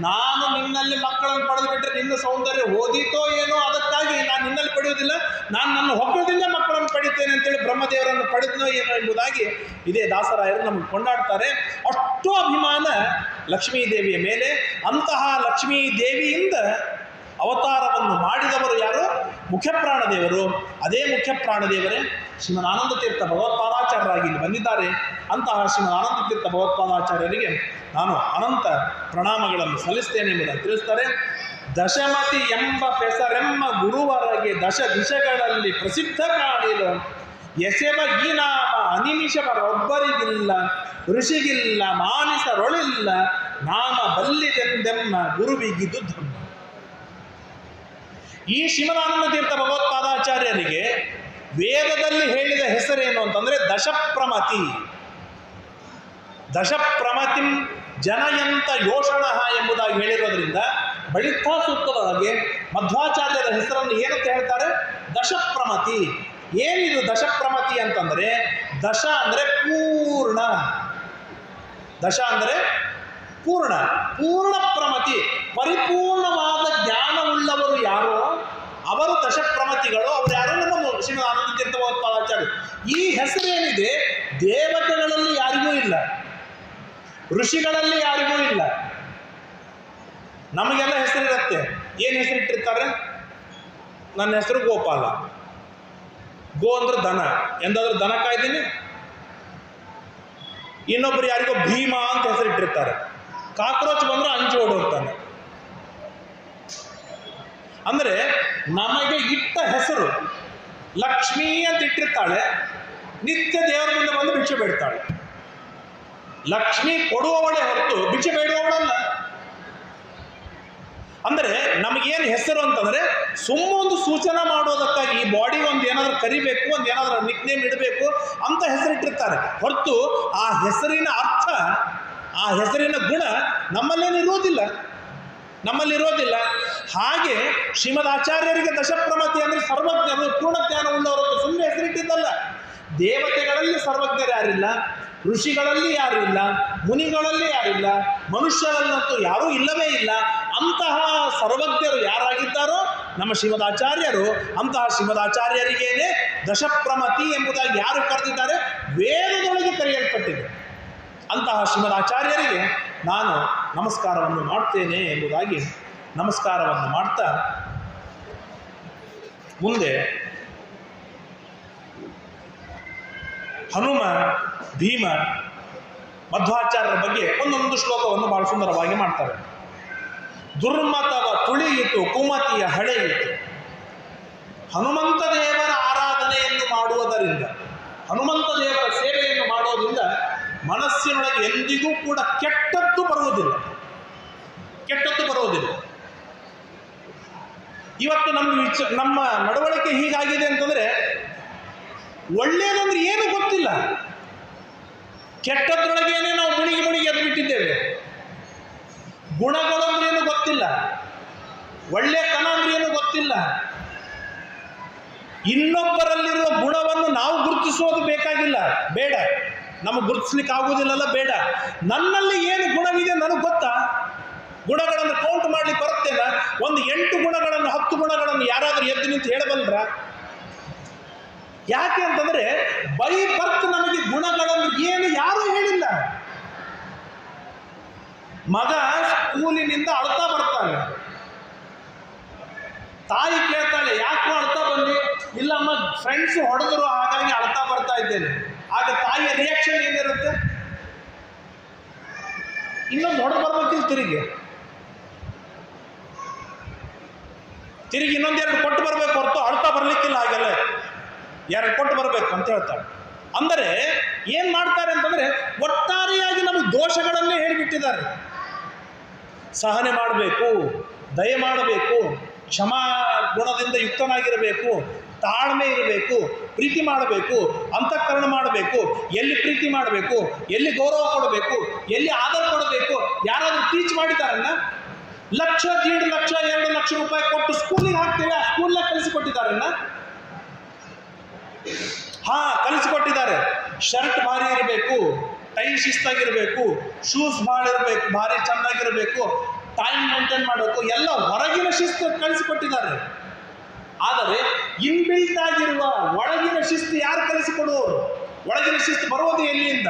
ನಾನು ನಿನ್ನಲ್ಲಿ ಮಕ್ಕಳನ್ನು ಪಡೆದು ಬಿಟ್ಟರೆ ನಿನ್ನ ಸೌಂದರ್ಯ ಓದಿತೋ ಏನೋ, ಅದಕ್ಕಾಗಿ ನಾನು ನಿನ್ನಲ್ಲಿ ಪಡೆಯುವುದಿಲ್ಲ, ನಾನು ನನ್ನ ಹೊಕ್ಕದಿಂದ ಮಕ್ಕಳನ್ನು ಪಡಿತೇನೆ ಅಂತೇಳಿ ಬ್ರಹ್ಮದೇವರನ್ನು ಪಡೆದನೋ ಏನೋ ಎಂಬುದಾಗಿ ಇದೇ ದಾಸರಾಯರು ನಮಗೆ ಕೊಂಡಾಡ್ತಾರೆ. ಅಷ್ಟು ಅಭಿಮಾನ ಲಕ್ಷ್ಮೀ ದೇವಿಯ ಮೇಲೆ. ಅಂತಹ ಲಕ್ಷ್ಮೀ ದೇವಿಯಿಂದ ಅವತಾರವನ್ನು ಮಾಡಿದವರು ಯಾರು? ಮುಖ್ಯ ಪ್ರಾಣದೇವರು. ಅದೇ ಮುಖ್ಯ ಪ್ರಾಣದೇವರೇ ಶ್ರೀಮದಾನಂದ ತೀರ್ಥ ಭಗವತ್ಪಾದಾಚಾರ್ಯರಾಗಿ ಇಲ್ಲಿ ಬಂದಿದ್ದಾರೆ. ಅಂತಹ ಶ್ರೀಮದಾನಂದ ತೀರ್ಥ ಭಗವತ್ಪಾದಾಚಾರ್ಯರಿಗೆ ನಾನು ಅನಂತ ಪ್ರಣಾಮಗಳನ್ನು ಸಲ್ಲಿಸ್ತೇನೆ ಎಂಬುದನ್ನು ತಿಳಿಸ್ತಾರೆ. ದಶಮತಿ ಎಂಬ ಪೆಸರೆಮ್ಮ ಗುರುವರಗೆ ದಶ ದಿಶೆಗಳಲ್ಲಿ ಪ್ರಸಿದ್ಧ ಕಾಣಿಲು ಎಸೆವ ಈ ನಾಮ ಅನಿಮಿಷವರೊಬ್ಬರಿಗಿಲ್ಲ, ಋಷಿಗಿಲ್ಲ, ಮಾನಿಸರೊಳಿಲ್ಲ, ನಾಮ ಬಲ್ಲಿದೆಂದೆಮ್ಮ ಗುರುವಿಗಿದು ಧರ್ಮ. ಈ ಶ್ರೀಮದಾನಂದ ತೀರ್ಥ ಭಗವತ್ಪಾದಾಚಾರ್ಯರಿಗೆ ವೇದದಲ್ಲಿ ಹೇಳಿದ ಹೆಸರೇನು ಅಂತಂದರೆ ದಶಪ್ರಮತಿ. ದಶಪ್ರಮತಿಂ ಜನಯಂತ ಯೋಷಣ ಎಂಬುದಾಗಿ ಹೇಳಿರೋದ್ರಿಂದ ಬಳಿತಾ ಸೂಕ್ತದೊಳಗೆ ಮಧ್ವಾಚಾರ್ಯರ ಹೆಸರನ್ನು ಏನಂತ ಹೇಳ್ತಾರೆ? ದಶಪ್ರಮತಿ. ಏನಿದು ದಶಪ್ರಮತಿ ಅಂತಂದರೆ, ದಶ ಅಂದರೆ ಪೂರ್ಣ, ದಶ ಅಂದರೆ ಪೂರ್ಣ, ಪೂರ್ಣ ಪ್ರಮತಿ, ಪರಿಪೂರ್ಣವಾದ ಜ್ಞಾನವುಳ್ಳವರು ಯಾರೋ ಅವರು ದಶಪ್ರಮತಿಗಳು. ಅವರು ಯಾರು? ನಮ್ಮ ಶ್ರೀಮದಾನಂದ ತೀರ್ಥ ಭಗವತ್ಪಾದಾಚಾರ್ಯ. ಈ ಹೆಸರೇನಿದೆ ದೇವತೆಗಳಲ್ಲಿ ಯಾರಿಗೂ ಇಲ್ಲ, ಋಷಿಗಳಲ್ಲಿ ಯಾರಿಗೂ ಇಲ್ಲ. ನಮಗೆಲ್ಲ ಹೆಸರಿರುತ್ತೆ. ಏನು ಹೆಸರಿಟ್ಟಿರ್ತಾರೆ? ನನ್ನ ಹೆಸರು ಗೋಪಾಲ. ಗೋ ಅಂದ್ರೆ ದನ, ಎಂದಾದ್ರೂ ದನ ಕಾಯ್ದೀನಿ? ಇನ್ನೊಬ್ರು ಯಾರಿಗೋ ಭೀಮ ಅಂತ ಹೆಸರಿಟ್ಟಿರ್ತಾರೆ. ಕಾಕ್ರೋಚ್ ಬಂದ್ರೆ ಅಂಜು ಓಡೋಗ್ತಾನೆ. ಅಂದರೆ ನಮಗೆ ಇಟ್ಟ ಹೆಸರು ಲಕ್ಷ್ಮೀ ಅಂತ ಇಟ್ಟಿರ್ತಾಳೆ, ನಿತ್ಯ ದೇವರ ಮುಂದೆ ಬಂದು ಭಿಕ್ಷೆ ಬೇಡ್ತಾಳೆ. ಲಕ್ಷ್ಮಿ ಕೊಡುವವಳೆ ಹೊರತು ಭಿಕ್ಷೆ ಬೇಡುವವಳಲ್ಲ. ಅಂದರೆ ನಮಗೇನು ಹೆಸರು ಅಂತಂದರೆ ಸುಮ್ಮೊಂದು ಸೂಚನೆ ಮಾಡೋದಕ್ಕಾಗಿ ಈ ಬಾಡಿ ಒಂದು ಏನಾದರೂ ಕರಿಬೇಕು, ಒಂದು ಏನಾದರೂ ನಿಕ್ ನೇಮ್ ಇಡಬೇಕು ಅಂತ ಹೆಸರಿಟ್ಟಿರ್ತಾರೆ ಹೊರತು ಆ ಹೆಸರಿನ ಅರ್ಥ, ಆ ಹೆಸರಿನ ಗುಣ ನಮ್ಮಲ್ಲೇನಿರೋದಿಲ್ಲ, ನಮ್ಮಲ್ಲಿರೋದಿಲ್ಲ. ಹಾಗೆ ಶ್ರೀಮದ್ ಆಚಾರ್ಯರಿಗೆ ದಶಪ್ರಮತಿ ಅಂದರೆ ಸರ್ವಜ್ಞರು, ಪೂರ್ಣ ಜ್ಞಾನ ಉಳ್ಳವರು ಸುಮ್ಮನೆ ಹೆಸರಿಟ್ಟಿದ್ದಲ್ಲ. ದೇವತೆಗಳಲ್ಲಿ ಸರ್ವಜ್ಞರು ಯಾರಿಲ್ಲ, ಋಷಿಗಳಲ್ಲಿ ಯಾರೂ ಇಲ್ಲ, ಮುನಿಗಳಲ್ಲಿ ಯಾರಿಲ್ಲ, ಮನುಷ್ಯರಲ್ಲಂತೂ ಯಾರೂ ಇಲ್ಲವೇ ಇಲ್ಲ. ಅಂತಹ ಸರ್ವಜ್ಞರು ಯಾರಾಗಿದ್ದಾರೋ ನಮ್ಮ ಶ್ರೀಮದಾಚಾರ್ಯರು. ಅಂತಹ ಶ್ರೀಮದಾಚಾರ್ಯರಿಗೇನೆ ದಶಪ್ರಮತಿ ಎಂಬುದಾಗಿ ಯಾರು ಕರೆದಿದ್ದಾರೆ? ವೇದದೊಳಗೆ ಕರೆಯಲ್ಪಟ್ಟಿದೆ. ಅಂತಹ ಶ್ರೀಮದಾಚಾರ್ಯರಿಗೆ ನಾನು ನಮಸ್ಕಾರವನ್ನು ಮಾಡ್ತೇನೆ ಎಂಬುದಾಗಿ ನಮಸ್ಕಾರವನ್ನು ಮಾಡ್ತಾ ಮುಂದೆ ಹನುಮ, ಭೀಮ, ಮಧ್ವಾಚಾರ್ಯರ ಬಗ್ಗೆ ಒಂದೊಂದು ಶ್ಲೋಕವನ್ನು ಬಹಳ ಸುಂದರವಾಗಿ ಮಾಡ್ತಾರೆ. ದುರ್ಮತವ ತುಳಿಯಿತು ಕುಮತಿಯ ಹಳೆಯಿತು. ಹನುಮಂತ ದೇವರ ಆರಾಧನೆಯನ್ನು ಮಾಡುವುದರಿಂದ, ಹನುಮಂತ ದೇವರ ಸೇವೆಯನ್ನು ಮಾಡೋದ್ರಿಂದ ಮನಸ್ಸಿನೊಳಗೆ ಎಂದಿಗೂ ಕೂಡ ಕೆಟ್ಟದ್ದು ಬರುವುದಿಲ್ಲ, ಕೆಟ್ಟದ್ದು ಬರುವುದಿಲ್ಲ. ಇವತ್ತು ನಮ್ಮ ನಡವಳಿಕೆ ಹೀಗಾಗಿದೆ ಅಂತಂದರೆ ಒಳ್ಳೆಯದಂದ್ರೆ ಏನು ಗೊತ್ತಿಲ್ಲ, ಕೆಟ್ಟದ್ರೊಳಗೇನೆ ನಾವು ಮುಣಿಗಿ ಎದ್ದು ಬಿಟ್ಟಿದ್ದೇವೆ. ಗುಣಗಳಂದ್ರೆ ಏನು ಗೊತ್ತಿಲ್ಲ, ಒಳ್ಳೆತನ ಅಂದ್ರೆ ಏನು ಗೊತ್ತಿಲ್ಲ. ಇನ್ನೊಬ್ಬರಲ್ಲಿರುವ ಗುಣವನ್ನು ನಾವು ಗುರುತಿಸೋದು ಬೇಕಾಗಿಲ್ಲ, ಬೇಡ. ನಮಗೆ ಗುರುತಿಸ್ಲಿಕ್ಕೆ ಆಗುವುದಿಲ್ಲಲ್ಲ, ಬೇಡ. ನನ್ನಲ್ಲಿ ಏನು ಗುಣವಿದೆ ನನಗೆ ಗೊತ್ತಾ? ಗುಣಗಳನ್ನು ಕೌಂಟ್ ಮಾಡ್ಲಿಕ್ಕೆ ಬರುತ್ತೇನ? ಒಂದು 8 ಗುಣಗಳನ್ನು 10 ಗುಣಗಳನ್ನು ಯಾರಾದರೂ ಎದ್ದು ನಿಂತು ಹೇಳಬಲ್ಲರ? ಯಾಕೆ ಅಂತಂದ್ರೆ ಬೈ ಬರ್ತ್ ನಮಗೆ ಗುಣಗಳನ್ನು ಏನು ಯಾರೂ ಹೇಳಿಲ್ಲ. ಮಗ ಸ್ಕೂಲಿನಿಂದ ಅಳ್ತಾ ಬರ್ತಾನೆ, ತಾಯಿ ಕೇಳ್ತಾಳೆ ಯಾಕೆ ಅಳ್ತಾ ಬಂದಿ? ಇಲ್ಲಮ್ಮ ಫ್ರೆಂಡ್ಸ್ ಹೊಡೆದ್ರು ಹಾಗಾಗಿ ಅಳ್ತಾ ಬರ್ತಾ ಇದ್ದೇನೆ. ಆಗ ತಾಯಿಯ ರಿಯಾಕ್ಷನ್ ಏನಿರುತ್ತೆ? ಇನ್ನೊಂದು ಹೊಡೆದು ಬರ್ಬೇಕಿಲ್ಲ, ತಿರುಗಿ ಇನ್ನೊಂದೆರಡು ಕೊಟ್ಟು ಬರಬೇಕು ಹೊರತು ಅಳ್ತಾ ಬರ್ಲಿಕ್ಕಿಲ್ಲ. ಹಾಗೆಲ್ಲ 2 ಕೊಟ್ಟು ಬರಬೇಕು ಅಂತ ಹೇಳ್ತಾಳೆ. ಅಂದರೆ ಏನು ಮಾಡ್ತಾರೆ ಅಂತಂದರೆ ಒಟ್ಟಾರೆಯಾಗಿ ನಮಗೆ ಕಲಿಸಿಕೊಟ್ಟಿದ್ದಾರೆ. ಸಹನೆ ಮಾಡಬೇಕು, ದಯೆ ಮಾಡಬೇಕು, ಕ್ಷಮಾ ಗುಣದಿಂದ ಯುಕ್ತನಾಗಿರಬೇಕು, ತಾಳ್ಮೆ ಇರಬೇಕು, ಪ್ರೀತಿ ಮಾಡಬೇಕು, ಅಂತಃಕರಣ ಮಾಡಬೇಕು, ಎಲ್ಲಿ ಪ್ರೀತಿ ಮಾಡಬೇಕು, ಎಲ್ಲಿ ಗೌರವ ಕೊಡಬೇಕು, ಎಲ್ಲಿ ಆಧಾರ ಕೊಡಬೇಕು ಯಾರಾದರೂ ಟೀಚ್ ಮಾಡಿದ್ದಾರನ್ನ? ಲಕ್ಷ, 1.5 ಲಕ್ಷ, 2 ಲಕ್ಷ ರೂಪಾಯಿ ಕೊಟ್ಟು ಸ್ಕೂಲಿಗೆ ಹಾಕ್ತೇವೆ, ಆ ಸ್ಕೂಲ್ನ ಕಲಿಸಿಕೊಟ್ಟಿದ್ದಾರನ್ನ? ಕಲಿಸಿಕೊಟ್ಟಿದ್ದಾರೆ. ಶರ್ಟ್ ಭಾರಿ ಇರಬೇಕು, ಟೈ ಶಿಸ್ತಾಗಿರಬೇಕು, ಶೂಸ್ ಭಾರಿ ಚೆನ್ನಾಗಿರಬೇಕು, ಟೈಮ್ ಮೇಂಟೈನ್ ಮಾಡಬೇಕು, ಎಲ್ಲ ಹೊರಗಿನ ಶಿಸ್ತು ಕಲಿಸಿಕೊಟ್ಟಿದ್ದಾರೆ. ಆದರೆ ಇನ್ಬಿಲ್ಟ್ ಆಗಿರುವ ಒಳಗಿನ ಶಿಸ್ತು ಯಾರು ಕಲಿಸಿಕೊಡುವರು? ಒಳಗಿನ ಶಿಸ್ತು ಬರುವುದು ಎಲ್ಲಿಂದ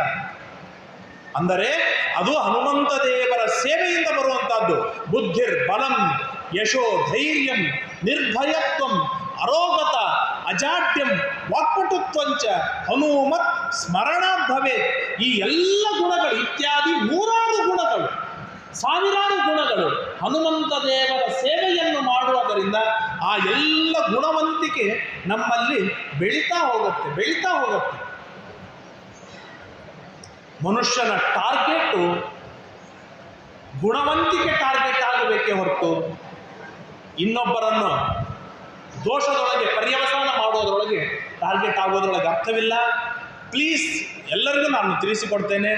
ಅಂದರೆ ಅದು ಹನುಮಂತ ದೇವರ ಸೇವೆಯಿಂದ ಬರುವಂತಹದ್ದು. ಬುದ್ಧಿರ್ ಬಲಂ ಯಶೋ ಧೈರ್ಯಂ ನಿರ್ಭಯತ್ವಂ ಅರೋಗತ ಅಜಾಡ್ಯಂ ವಾಕ್ಪಟುತ್ವಂಚ ಹನುಮತ್ ಸ್ಮರಣಾದ್ಭವೆ. ಈ ಎಲ್ಲ ಗುಣಗಳು ಇತ್ಯಾದಿ 100 ಗುಣಗಳು, 1000 ಗುಣಗಳು ಹನುಮಂತ ದೇವರ ಸೇವೆಯನ್ನು ಮಾಡುವುದರಿಂದ ಆ ಎಲ್ಲ ಗುಣವಂತಿಕೆ ನಮ್ಮಲ್ಲಿ ಬೆಳೀತಾ ಹೋಗುತ್ತೆ. ಮನುಷ್ಯನ ಟಾರ್ಗೆಟು ಗುಣವಂತಿಕೆ ಟಾರ್ಗೆಟ್ ಆಗಬೇಕೇ ಹೊರತು ಇನ್ನೊಬ್ಬರನ್ನು ದೋಷದೊಳಗೆ ಪರ್ಯವಸಾನ ಮಾಡೋದ್ರೊಳಗೆ ಟಾರ್ಗೆಟ್ ಆಗೋದ್ರೊಳಗೆ ಅರ್ಥವಿಲ್ಲ. ಪ್ಲೀಸ್ ಎಲ್ಲರಿಗೂ ನಾನು ತಿಳಿಸಿಕೊಡ್ತೇನೆ,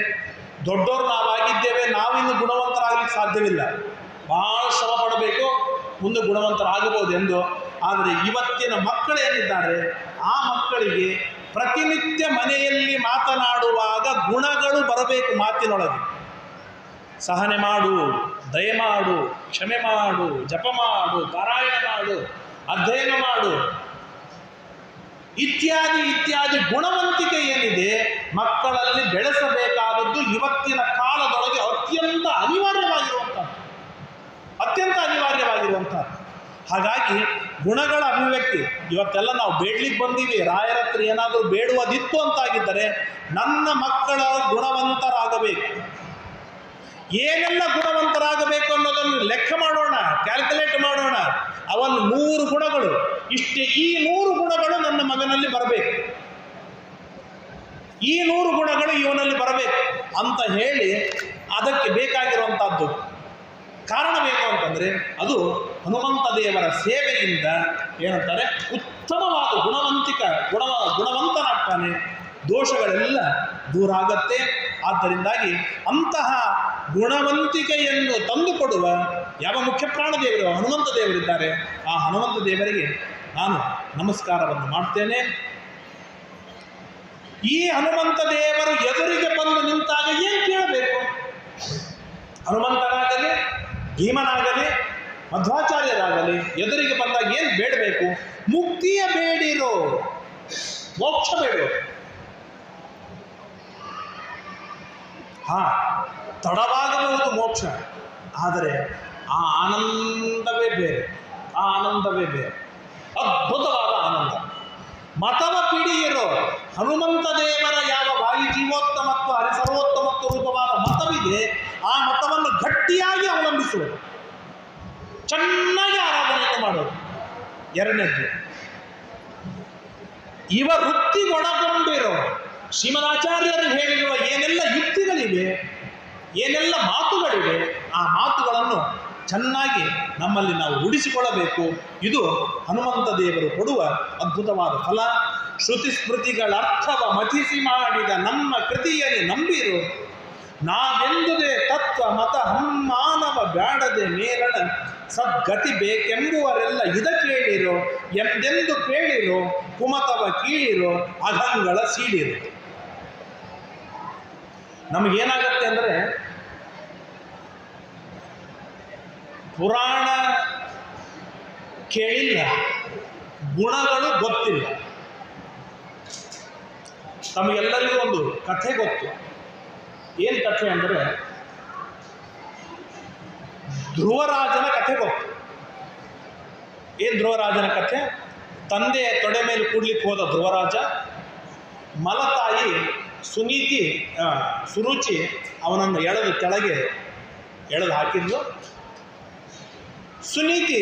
ದೊಡ್ಡವರು ನಾವಾಗಿದ್ದೇವೆ, ನಾವಿನ್ನು ಗುಣವಂತರಾಗಲಿಕ್ಕೆ ಸಾಧ್ಯವಿಲ್ಲ. ಭಾಳ ಶ್ರಮ ಪಡಬೇಕು, ಮುಂದೆ ಗುಣವಂತರಾಗಬಹುದು ಎಂದು. ಆದರೆ ಇವತ್ತಿನ ಮಕ್ಕಳೇನಿದ್ದಾರೆ ಆ ಮಕ್ಕಳಿಗೆ ಪ್ರತಿನಿತ್ಯ ಮನೆಯಲ್ಲಿ ಮಾತನಾಡುವಾಗ ಗುಣಗಳು ಬರಬೇಕು. ಮಾತಿನೊಳಗೆ ಸಹನೆ ಮಾಡು, ದಯೆ ಮಾಡು, ಕ್ಷಮೆ ಮಾಡು, ಜಪ ಮಾಡು, ಪಾರಾಯಣ ಮಾಡು, ಅಧ್ಯಯನ ಮಾಡು ಇತ್ಯಾದಿ ಗುಣವಂತಿಕೆ ಏನಿದೆ ಮಕ್ಕಳಲ್ಲಿ ಬೆಳೆಸಬೇಕಾದದ್ದು ಇವತ್ತಿನ ಕಾಲದೊಳಗೆ ಅತ್ಯಂತ ಅನಿವಾರ್ಯವಾಗಿರುವಂತಹ. ಹಾಗಾಗಿ ಗುಣಗಳ ಅಭಿವ್ಯಕ್ತಿ ಇವತ್ತೆಲ್ಲ ನಾವು ಬೇಡ್ಲಿಕ್ಕೆ ಬಂದೀವಿ. ರಾಯರ ಹತ್ರ ಏನಾದರೂ ಬೇಡುವುದಿತ್ತು ಅಂತಾಗಿದ್ದರೆ ನನ್ನ ಮಕ್ಕಳ ಗುಣವಂತರಾಗಬೇಕು. ಏನೆಲ್ಲ ಗುಣವಂತರಾಗಬೇಕು ಅನ್ನೋದನ್ನು ಲೆಕ್ಕ ಮಾಡೋಣ, ಕ್ಯಾಲ್ಕುಲೇಟ್ ಮಾಡೋಣ. ಅವನು 100 ಗುಣಗಳು, ಇಷ್ಟೇ, ಈ 100 ಗುಣಗಳು ನನ್ನ ಮಗನಲ್ಲಿ ಬರಬೇಕು, ಈ 100 ಗುಣಗಳು ಇವನಲ್ಲಿ ಬರಬೇಕು ಅಂತ ಹೇಳಿ ಅದಕ್ಕೆ ಬೇಕಾಗಿರುವಂಥದ್ದು ಕಾರಣವೇನು ಅಂತಂದರೆ ಅದು ಹನುಮಂತ ದೇವರ ಸೇವೆಯಿಂದ ಏನಂತಾರೆ ಉತ್ತಮವಾದ ಗುಣವಂತನಾಗ್ತಾನೆ, ದೋಷಗಳೆಲ್ಲ ದೂರ ಆಗತ್ತೆ. ಆದ್ದರಿಂದಾಗಿ ಅಂತಹ ಗುಣವಂತಿಕೆಯನ್ನು ತಂದುಕೊಡುವ ಯಾವ ಮುಖ್ಯ ಪ್ರಾಣದೇವರು ಹನುಮಂತ ದೇವರಿದ್ದಾರೆ, ಆ ಹನುಮಂತ ದೇವರಿಗೆ ನಾನು ನಮಸ್ಕಾರವನ್ನು ಮಾಡ್ತೇನೆ. ಈ ಹನುಮಂತ ದೇವರು ಎದುರಿಗೆ ಬಂದು ನಿಂತಾಗ ಏನು ಕೇಳಬೇಕು? ಹನುಮಂತನಾಗಲಿ, ಭೀಮನಾಗಲಿ, ಮಧ್ವಾಚಾರ್ಯರಾಗಲಿ ಎದುರಿಗೆ ಬಂದಾಗ ಏನು ಬೇಡಬೇಕು? ಮುಕ್ತಿಯ ಬೇಡಿರೋ, ಮೋಕ್ಷ ಬೇಡೋ. ತಡವಾಗಬಹುದು ಮೋಕ್ಷ, ಆದರೆ ಆ ಆನಂದವೇ ಬೇರೆ, ಅದ್ಭುತವಾದ ಆನಂದ. ಮತವ ಪಿಡಿಯಿರೋ, ಹನುಮಂತ ದೇವರ ಯಾವ ವಾಯು ಜೀವೋತ್ತಮತ್ವ ಹರಿಸರ್ವೋತ್ತಮತ್ವ ರೂಪವಾದ ಮತವಿದೆ, ಆ ಮತವನ್ನು ಗಟ್ಟಿಯಾಗಿ ಅವಲಂಬಿಸುವುದು, ಚೆನ್ನಾಗಿ ಆರಾಧನೆಯನ್ನು ಮಾಡೋದು. ಎರಡನೇದ್ದು, ಇವ ವೃತ್ತಿಗೊಳಗೊಂಡಿರೋ ಶ್ರೀಮದಾಚಾರ್ಯರು ಹೇಳಿರುವ ಏನೆಲ್ಲ ಯುಕ್ತಿಗಳಿವೆ, ಏನೆಲ್ಲ ಮಾತುಗಳಿವೆ, ಆ ಮಾತುಗಳನ್ನು ಚೆನ್ನಾಗಿ ನಮ್ಮಲ್ಲಿ ನಾವು ರೂಢಿಸಿಕೊಳ್ಳಬೇಕು. ಇದು ಹನುಮಂತ ದೇವರು ಕೊಡುವ ಅದ್ಭುತವಾದ ಫಲ. ಶ್ರುತಿ ಸ್ಮೃತಿಗಳ ಅರ್ಥವ ಮಥಿಸಿ ಮಾಡಿದ ನಮ್ಮ ಕೃತಿಯಲ್ಲಿ ನಂಬಿರು, ನಾವೆಂದುದೇ ತತ್ವ ಮತ ಹಮ್ಮಾನವ ಬ್ಯಾಡದೆ ಮೇಲಣ ಸದ್ಗತಿ ಬೇಕೆಂಬುವರೆಲ್ಲ ಇದ ಕೇಳಿರೋ, ಎಂದೆಂದು ಕೇಳಿರೋ ಕುಮತವ ಕೀಳಿರೋ ಅಘಂಗಳ ಸೀಳಿರು. ನಮಗೇನಾಗತ್ತೆ ಅಂದರೆ ಪುರಾಣ ಕೇಳಿಲ್ಲ, ಗುಣಗಳು ಗೊತ್ತಿಲ್ಲ. ತಮಗೆಲ್ಲರಿಗೂ ಒಂದು ಕಥೆ ಗೊತ್ತು. ಏನು ಕಥೆ ಅಂದರೆ ಧ್ರುವರಾಜನ ಕಥೆ ಗೊತ್ತು. ಏನು ಧ್ರುವರಾಜನ ಕಥೆ? ತಂದೆ ತೊಡೆ ಮೇಲೆ ಕೂಡ್ಲಿಕ್ಕೆ ಹೋದ ಧ್ರುವರಾಜ, ಮಲತಾಯಿ ಸುರುಚಿ ಅವನನ್ನು ಕೆಳಗೆ ಎಳೆದು ಹಾಕಿದ್ಲು. ಸುನೀತಿ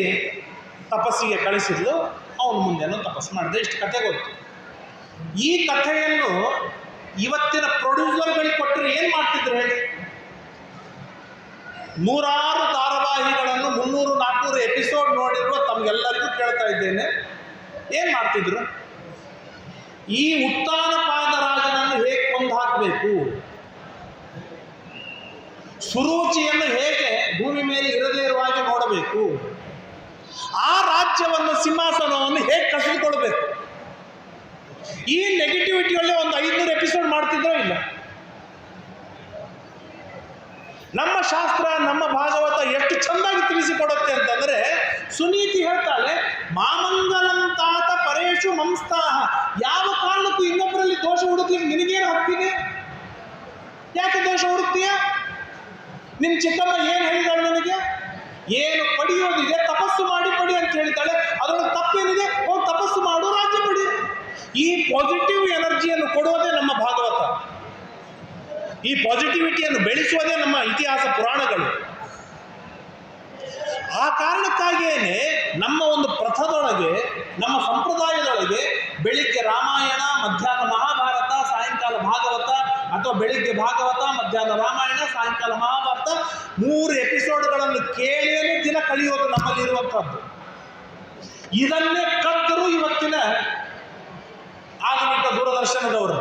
ತಪಸ್ಸಿಗೆ ಕಳಿಸಿದ್ಲು, ಅವನು ಮುಂದೆನೋ ತಪಸ್ಸು ಮಾಡಿದೆ. ಇಷ್ಟು ಕಥೆ ಗೊತ್ತು. ಈ ಕಥೆಯನ್ನು ಇವತ್ತಿನ ಪ್ರೊಡ್ಯೂಸರ್ಗಳಿಗೆ ಕೊಟ್ಟರೆ ಏನು ಮಾಡ್ತಿದ್ರು ಹೇಳಿ? ನೂರಾರು ಧಾರಾವಾಹಿಗಳನ್ನು 300-400 ಎಪಿಸೋಡ್ ನೋಡಿರುವ ತಮಗೆಲ್ಲರಿಗೂ ಕೇಳ್ತಾ ಇದ್ದೇನೆ, ಏನು ಮಾಡ್ತಿದ್ರು? ಈ ಉತ್ಥಾನಪಾದರಾಜನನ್ನು ಹೇಗೆ ಕೊಂದು ಹಾಕಬೇಕು, ಸುರುಚಿಯನ್ನು ಹೇಗೆ ಭೂಮಿ ಮೇಲೆ ಇರದೇ ಇರುವ ಹಾಗೆ ನೋಡಬೇಕು, ಆ ರಾಜ್ಯವನ್ನು ಸಿಂಹಾಸನವನ್ನು ಹೇಗೆ ಕಸಿದುಕೊಳ್ಬೇಕು, ಈ ನೆಗೆಟಿವಿಟಿಯಲ್ಲೇ ಒಂದು 500 ಎಪಿಸೋಡ್ ಮಾಡ್ತಿದ್ರೋ ಇಲ್ಲ. ನಮ್ಮ ಶಾಸ್ತ್ರ, ನಮ್ಮ ಭಾಗವತ ಎಷ್ಟು ಚೆನ್ನಾಗಿ ತಿಳಿಸಿಕೊಡುತ್ತೆ ಅಂತಂದ್ರೆ, ಸುನೀತಿ ಹೇಳ್ತಾಳೆ, ಮಾಮಂಗಲಂತಾತ ಪರೇಶು ಮಂಸ್ತಾಹ. ಯಾವ ಕಾರಣಕ್ಕೂ ಇನ್ನೊಬ್ಬರಲ್ಲಿ ದೋಷ ಹುಡುಕ್ಲಿಕ್ಕೆ ನಿನಗೇನು ಹಕ್ಕಿದೆ? ಯಾಕೆ ದೋಷ ಹುಡುಕ್ತೀಯ? ನಿನ್ನ ಚಿಕ್ಕಮ್ಮ ಏನು ಹೇಳಿದಾಳೆ ನನಗೆ? ಏನು ಪಡೆಯೋದಿದೆ ತಪಸ್ಸು ಮಾಡಿ ಪಡಿ ಅಂತ ಹೇಳಿದ್ದಾಳೆ. ಅದರೊಳಗೆ ತಪ್ಪೇನಿದೆ? ಹೋಗಿ ತಪಸ್ಸು ಮಾಡು, ರಾಜ್ಯ ಪಡಿ. ಈ ಪಾಸಿಟಿವ್ ಎನರ್ಜಿಯನ್ನು ಕೊಡುವುದೇ ನಮ್ಮ ಭಾಗವತ. ಈ ಪಾಸಿಟಿವಿಟಿಯನ್ನು ಬೆಳೆಸುವುದೇ ನಮ್ಮ ಇತಿಹಾಸ ಪುರಾಣಗಳು. ಆ ಕಾರಣಕ್ಕಾಗಿಯೇ ನಮ್ಮ ಒಂದು ಪ್ರಥದೊಳಗೆ, ನಮ್ಮ ಸಂಪ್ರದಾಯದೊಳಗೆ ಬೆಳಿಗ್ಗೆ ರಾಮಾಯಣ, ಮಧ್ಯಾಹ್ನ ಮಹಾಭಾರತ, ಸಾಯಂಕಾಲ ಭಾಗವತ, ಅಥವಾ ಬೆಳಿಗ್ಗೆ ಭಾಗವತ, ಮಧ್ಯಾಹ್ನ ರಾಮಾಯಣ, ಸಾಯಂಕಾಲ ಮಹಾಭಾರತ 3 ಎಪಿಸೋಡ್ಗಳನ್ನು ಕೇಳಿಯೇ ದಿನ ಕಳೆಯೋದು ನಮ್ಮಲ್ಲಿರುವಂಥದ್ದು. ಇದನ್ನೇ ಕದ್ದರು ಇವತ್ತಿನ ಆಧುನಿಕ ದೂರದರ್ಶನದವರು.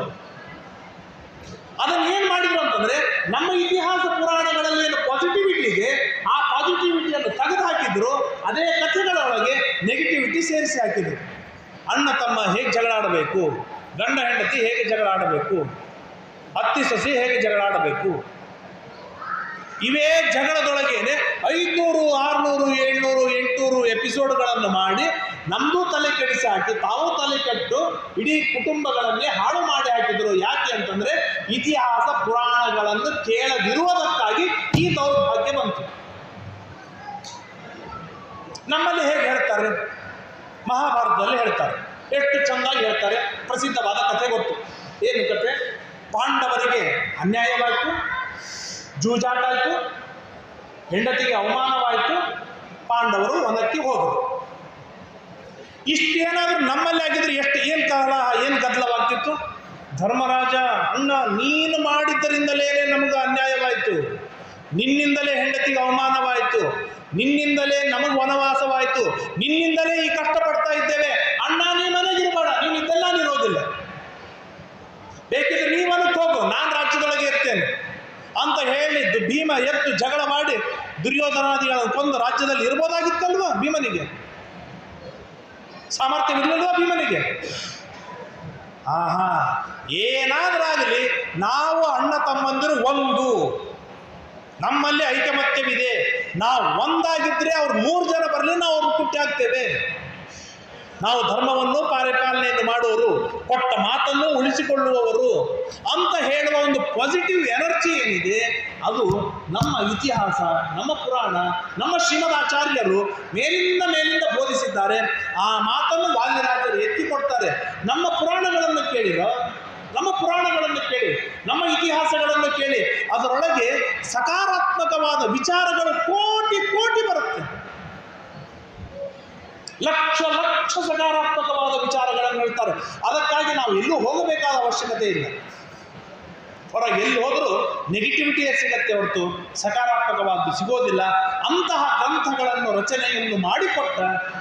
ಅದನ್ನು ಏನು ಮಾಡಿದ್ರು ಅಂತಂದ್ರೆ, ನಮ್ಮ ಇತಿಹಾಸ ಪುರಾಣಗಳಲ್ಲಿ ಏನು ಪಾಸಿಟಿವಿಟಿ ಇದೆ, ಆ ಪಾಸಿಟಿವಿಟಿಯನ್ನು ತೆಗೆದು ಹಾಕಿದ್ರು. ಅದೇ ಕಥೆಗಳೊಳಗೆ ನೆಗೆಟಿವಿಟಿ ಸೇರಿಸಿ ಹಾಕಿದ್ರು. ಅಣ್ಣ ತಮ್ಮ ಹೇಗೆ ಜಗಳ ಆಡಬೇಕು, ಗಂಡ ಹೆಂಡತಿ ಹೇಗೆ ಜಗಳ ಆಡಬೇಕು, ಅತ್ತಿ ಸೊಸೆ ಹೇಗೆ ಜಗಳ ಆಡಬೇಕು, ಇವೇ ಜಗಳದೊಳಗೇನೆ 500, 600, 700, 800 ಎಪಿಸೋಡ್ಗಳನ್ನು ಮಾಡಿ ನಮ್ಮದು ತಲೆ ಕೆಡಿಸಿ ಹಾಕಿ, ತಾವು ತಲೆ ಕೆಟ್ಟು ಇಡೀ ಕುಟುಂಬಗಳನ್ನೇ ಹಾಳು ಮಾಡಿ ಹಾಕಿದ್ರು. ಯಾಕೆ ಅಂತಂದ್ರೆ, ಇತಿಹಾಸ ಪುರಾಣಗಳನ್ನು ಕೇಳದಿರುವುದಕ್ಕಾಗಿ ಈ ದೌರ್ಭಾಗ್ಯ ಬಂತು. ನಮ್ಮಲ್ಲಿ ಹೇಗೆ ಹೇಳ್ತಾರೆ? ಮಹಾಭಾರತದಲ್ಲಿ ಹೇಳ್ತಾರೆ, ಎಷ್ಟು ಚೆಂದಾಗಿ ಹೇಳ್ತಾರೆ. ಪ್ರಸಿದ್ಧವಾದ ಕಥೆ ಗೊತ್ತು. ಏನು ಕಥೆ? ಪಾಂಡವರಿಗೆ ಅನ್ಯಾಯವಾಯಿತು, ಜೂಜಾಟಾಯಿತು, ಹೆಂಡತಿಗೆ ಅವಮಾನವಾಯಿತು, ಪಾಂಡವರು ವನಕ್ಕೆ ಹೋದರು. ಇಷ್ಟೇನಾದರೂ ನಮ್ಮಲ್ಲಿ ಆಗಿದ್ರೆ ಏನು ಕಾಲ, ಏನು ಗದ್ದಲವಾಗ್ತಿತ್ತು? ಧರ್ಮರಾಜ, ಅಣ್ಣ ನೀನು ಮಾಡಿದ್ದರಿಂದಲೇ ನಮಗೆ ಅನ್ಯಾಯವಾಯಿತು, ನಿನ್ನಿಂದಲೇ ಹೆಂಡತಿಗೆ ಅವಮಾನವಾಯಿತು, ನಿನ್ನಿಂದಲೇ ನಮಗೆ ವನವಾಸವಾಯಿತು, ನಿನ್ನಿಂದಲೇ ಈ ಕಷ್ಟಪಡ್ತಾ ಇದ್ದೇವೆ. ಅಣ್ಣ ನೀ ಮನೆಗಿರಬೇಡ, ನೀನು ಇದೆಲ್ಲ ನೀರೋದಿಲ್ಲ, ಬೇಕಿದ್ರೆ ನೀವನಕ್ಕೆ ಹೋಗು, ನಾನು ರಾಜ್ಯದೊಳಗೆ ಇರ್ತೇನೆ ಅಂತ ಹೇಳಿದ್ದು ಭೀಮ ಎದ್ದು ಜಗಳ ಮಾಡಿ ದುರ್ಯೋಧನಾದಿಗಳನ್ನು ಕೊಂದು ರಾಜ್ಯದಲ್ಲಿ ಇರ್ಬೋದಾಗಿತ್ತಲ್ವ? ಭೀಮನಿಗೆ ಸಾಮರ್ಥ್ಯವಿರಲಿಲ್ವ? ಭೀಮನಿಗೆ ಏನಾದ್ರಾಗಲಿ ನಾವು ಅಣ್ಣ ತಮ್ಮಂದಿರು ಒಂದು, ನಮ್ಮಲ್ಲಿ ಐಕಮತ್ಯವಿದೆ. ನಾವು ಒಂದಾಗಿದ್ರೆ ಅವ್ರು 3 ಜನ ಬರಲಿ, ನಾವು ಅವ್ರನ್ನ ಕುಟ್ಟಿ ಹಾಕ್ತೇವೆ. ನಾವು ಧರ್ಮವನ್ನು ಪರಿಪಾಲನೆಯನ್ನು ಮಾಡುವವರು, ಕೊಟ್ಟ ಮಾತನ್ನು ಉಳಿಸಿಕೊಳ್ಳುವವರು ಅಂತ ಹೇಳುವ ಒಂದು ಪಾಸಿಟಿವ್ ಎನರ್ಜಿ ಏನಿದೆ, ಅದು ನಮ್ಮ ಇತಿಹಾಸ, ನಮ್ಮ ಪುರಾಣ, ನಮ್ಮ ಶ್ರೀಮದಾಚಾರ್ಯರು ಮೇಲಿಂದ ಬೋಧಿಸಿದ್ದಾರೆ. ಆ ಮಾತನ್ನು ವಾಲ್ಯರಾಜರು ಎತ್ತಿಕೊಡ್ತಾರೆ. ನಮ್ಮ ಪುರಾಣಗಳನ್ನು ಕೇಳಿರೋ, ನಮ್ಮ ಪುರಾಣಗಳನ್ನು ಕೇಳಿ, ನಮ್ಮ ಇತಿಹಾಸಗಳನ್ನು ಕೇಳಿ, ಅದರೊಳಗೆ ಸಕಾರಾತ್ಮಕವಾದ ವಿಚಾರಗಳು ಕೋಟಿ ಕೋಟಿ ಬರುತ್ತೆ. ಲಕ್ಷ ಲಕ್ಷ ಸಕಾರಾತ್ಮಕವಾದ ವಿಚಾರಗಳನ್ನು ಹೇಳ್ತಾರೆ. ಅದಕ್ಕಾಗಿ ನಾವು ಎಲ್ಲೂ ಹೋಗಬೇಕಾದ ಅವಶ್ಯಕತೆ ಇಲ್ಲ. ಹೊರಗೆ ಎಲ್ಲಿ ಹೋದರೂ ನೆಗೆಟಿವಿಟಿಯೇ ಸಿಗತ್ತೆ ಹೊರತು ಸಕಾರಾತ್ಮಕವಾದ್ದು ಸಿಗೋದಿಲ್ಲ. ಅಂತಹ ಗ್ರಂಥಗಳನ್ನು ರಚನೆಯನ್ನು ಮಾಡಿಕೊಟ್ಟ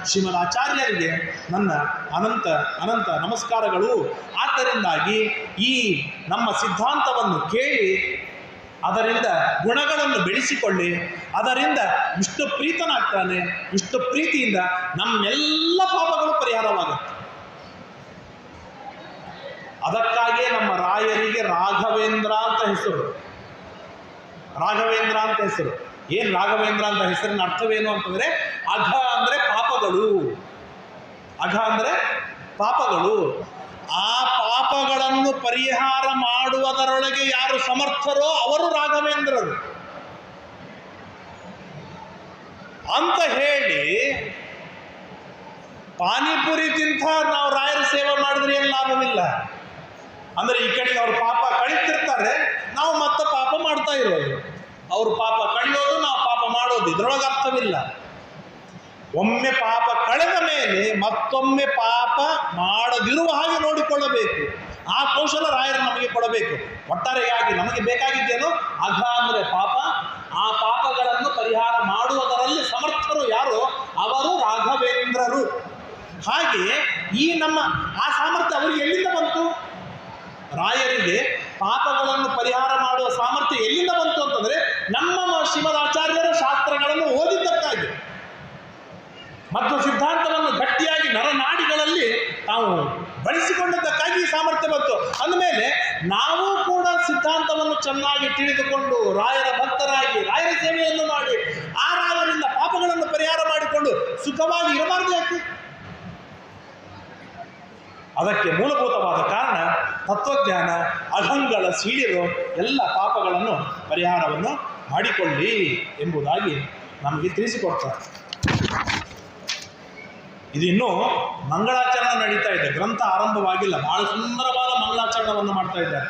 ಶ್ರೀಮದಾಚಾರ್ಯರಿಗೆ ನನ್ನ ಅನಂತ ಅನಂತ ನಮಸ್ಕಾರಗಳು. ಆದ್ದರಿಂದಾಗಿ ಈ ನಮ್ಮ ಸಿದ್ಧಾಂತವನ್ನು ಕೇಳಿ ಅದರಿಂದ ಗುಣಗಳನ್ನು ಬೆಳೆಸಿಕೊಳ್ಳಿ, ಅದರಿಂದ ವಿಷ್ಣು ಪ್ರೀತನಾಗ್ತಾನೆ. ವಿಷ್ಣು ಪ್ರೀತಿಯಿಂದ ನಮ್ಮೆಲ್ಲ ಪಾಪಗಳು ಪರಿಹಾರವಾಗುತ್ತೆ. ಅದಕ್ಕಾಗಿಯೇ ನಮ್ಮ ರಾಯರಿಗೆ ರಾಘವೇಂದ್ರ ಅಂತ ಹೆಸರು. ರಾಘವೇಂದ್ರ ಅಂತ ಹೆಸರು. ಏನು ರಾಘವೇಂದ್ರ ಅಂತ ಹೆಸರಿನ ಅರ್ಥವೇನು ಅಂತಂದರೆ, ಅಘ ಅಂದರೆ ಪಾಪಗಳು, ಅಘ ಅಂದರೆ ಪಾಪಗಳು. ಆ ಪಾಪಗಳನ್ನು ಪರಿಹಾರ ಮಾಡುವುದರೊಳಗೆ ಯಾರು ಸಮರ್ಥರೋ ಅವರು ರಾಘವೇಂದ್ರರು ಅಂತ ಹೇಳಿ, ಪಾನಿಪುರಿ ತಿಂತ ನಾವು ರಾಯರ ಸೇವೆ ಮಾಡಿದ್ರೆ ಏನು ಲಾಭವಿಲ್ಲ. ಅಂದರೆ ಈ ಕಡೆಗೆ ಅವ್ರ ಪಾಪ ಕಳೀತಿರ್ತಾರೆ, ನಾವು ಮತ್ತೆ ಪಾಪ ಮಾಡ್ತಾ ಇರೋದು. ಅವರು ಪಾಪ ಕಳೆಯೋದು, ನಾವು ಪಾಪ ಮಾಡೋದು, ಇದರೊಳಗೆ ಅರ್ಥವಿಲ್ಲ. ಒಮ್ಮೆ ಪಾಪ ಕಳೆದ ಮೇಲೆ ಮತ್ತೊಮ್ಮೆ ಪಾಪ ಮಾಡದಿರುವ ಹಾಗೆ ನೋಡಿಕೊಳ್ಳಬೇಕು. ಆ ಕೌಶಲ ರಾಯರು ನಮಗೆ ಕೊಡಬೇಕು. ಒಟ್ಟಾರೆಯಾಗಿ ನಮಗೆ ಬೇಕಾಗಿದ್ದೇನು? ಅಘ ಅಂದರೆ ಪಾಪ. ಆ ಪಾಪಗಳನ್ನು ಪರಿಹಾರ ಮಾಡುವುದರಲ್ಲಿ ಸಮರ್ಥರು ಯಾರು? ಅವರು ರಾಘವೇಂದ್ರರು. ಹಾಗೆ ಈ ನಮ್ಮ ಆ ಸಾಮರ್ಥ್ಯ ಅವರಿಗೆ ಎಲ್ಲಿಂದ ಬಂತು? ರಾಯರಿಗೆ ಪಾಪಗಳನ್ನು ಪರಿಹಾರ ಮಾಡುವ ಸಾಮರ್ಥ್ಯ ಎಲ್ಲಿಂದ ಬಂತು ಅಂತಂದರೆ ನಮ್ಮ ಶ್ರೀಮದಾಚಾರ್ಯರ ಶಾಸ್ತ್ರಗಳನ್ನು ಓದಿದ್ದಕ್ಕಾಗಿ, ಮತ್ತು ಸಿದ್ಧಾಂತವನ್ನು ಗಟ್ಟಿಯಾಗಿ ನರನಾಡಿಗಳಲ್ಲಿ ತಾವು ಬಳಸಿಕೊಂಡದ್ದಕ್ಕಾಗಿ ಈ ಸಾಮರ್ಥ್ಯ ಬಂತು. ಅಂದಮೇಲೆ ನಾವು ಕೂಡ ಸಿದ್ಧಾಂತವನ್ನು ಚೆನ್ನಾಗಿ ತಿಳಿದುಕೊಂಡು ರಾಯರ ಭಕ್ತರಾಗಿ ರಾಯರ ಸೇವೆಯನ್ನು ಮಾಡಿ ಆ ರಾಯರಿಂದ ಪಾಪಗಳನ್ನು ಪರಿಹಾರ ಮಾಡಿಕೊಂಡು ಸುಖವಾಗಿ ಇರಬಾರ್ದು ಯಾಕೆ? ಅದಕ್ಕೆ ಮೂಲಭೂತವಾದ ಕಾರಣ ತತ್ವಜ್ಞಾನ. ಅಹಂಗಳ ಸೀಳಿರೋ ಎಲ್ಲ ಪಾಪಗಳನ್ನು ಪರಿಹಾರವನ್ನು ಮಾಡಿಕೊಳ್ಳಿ ಎಂಬುದಾಗಿ ನಮಗೆ ತಿಳಿಸಿಕೊಡ್ತಾರೆ. ಇದಿನ್ನೂ ಮಂಗಳಾಚರಣೆ ನಡೀತಾ ಇದೆ, ಗ್ರಂಥ ಆರಂಭವಾಗಿಲ್ಲ. ಬಹಳ ಸುಂದರವಾದ ಮಂಗಳಾಚರಣವನ್ನು ಮಾಡ್ತಾ ಇದ್ದಾರೆ.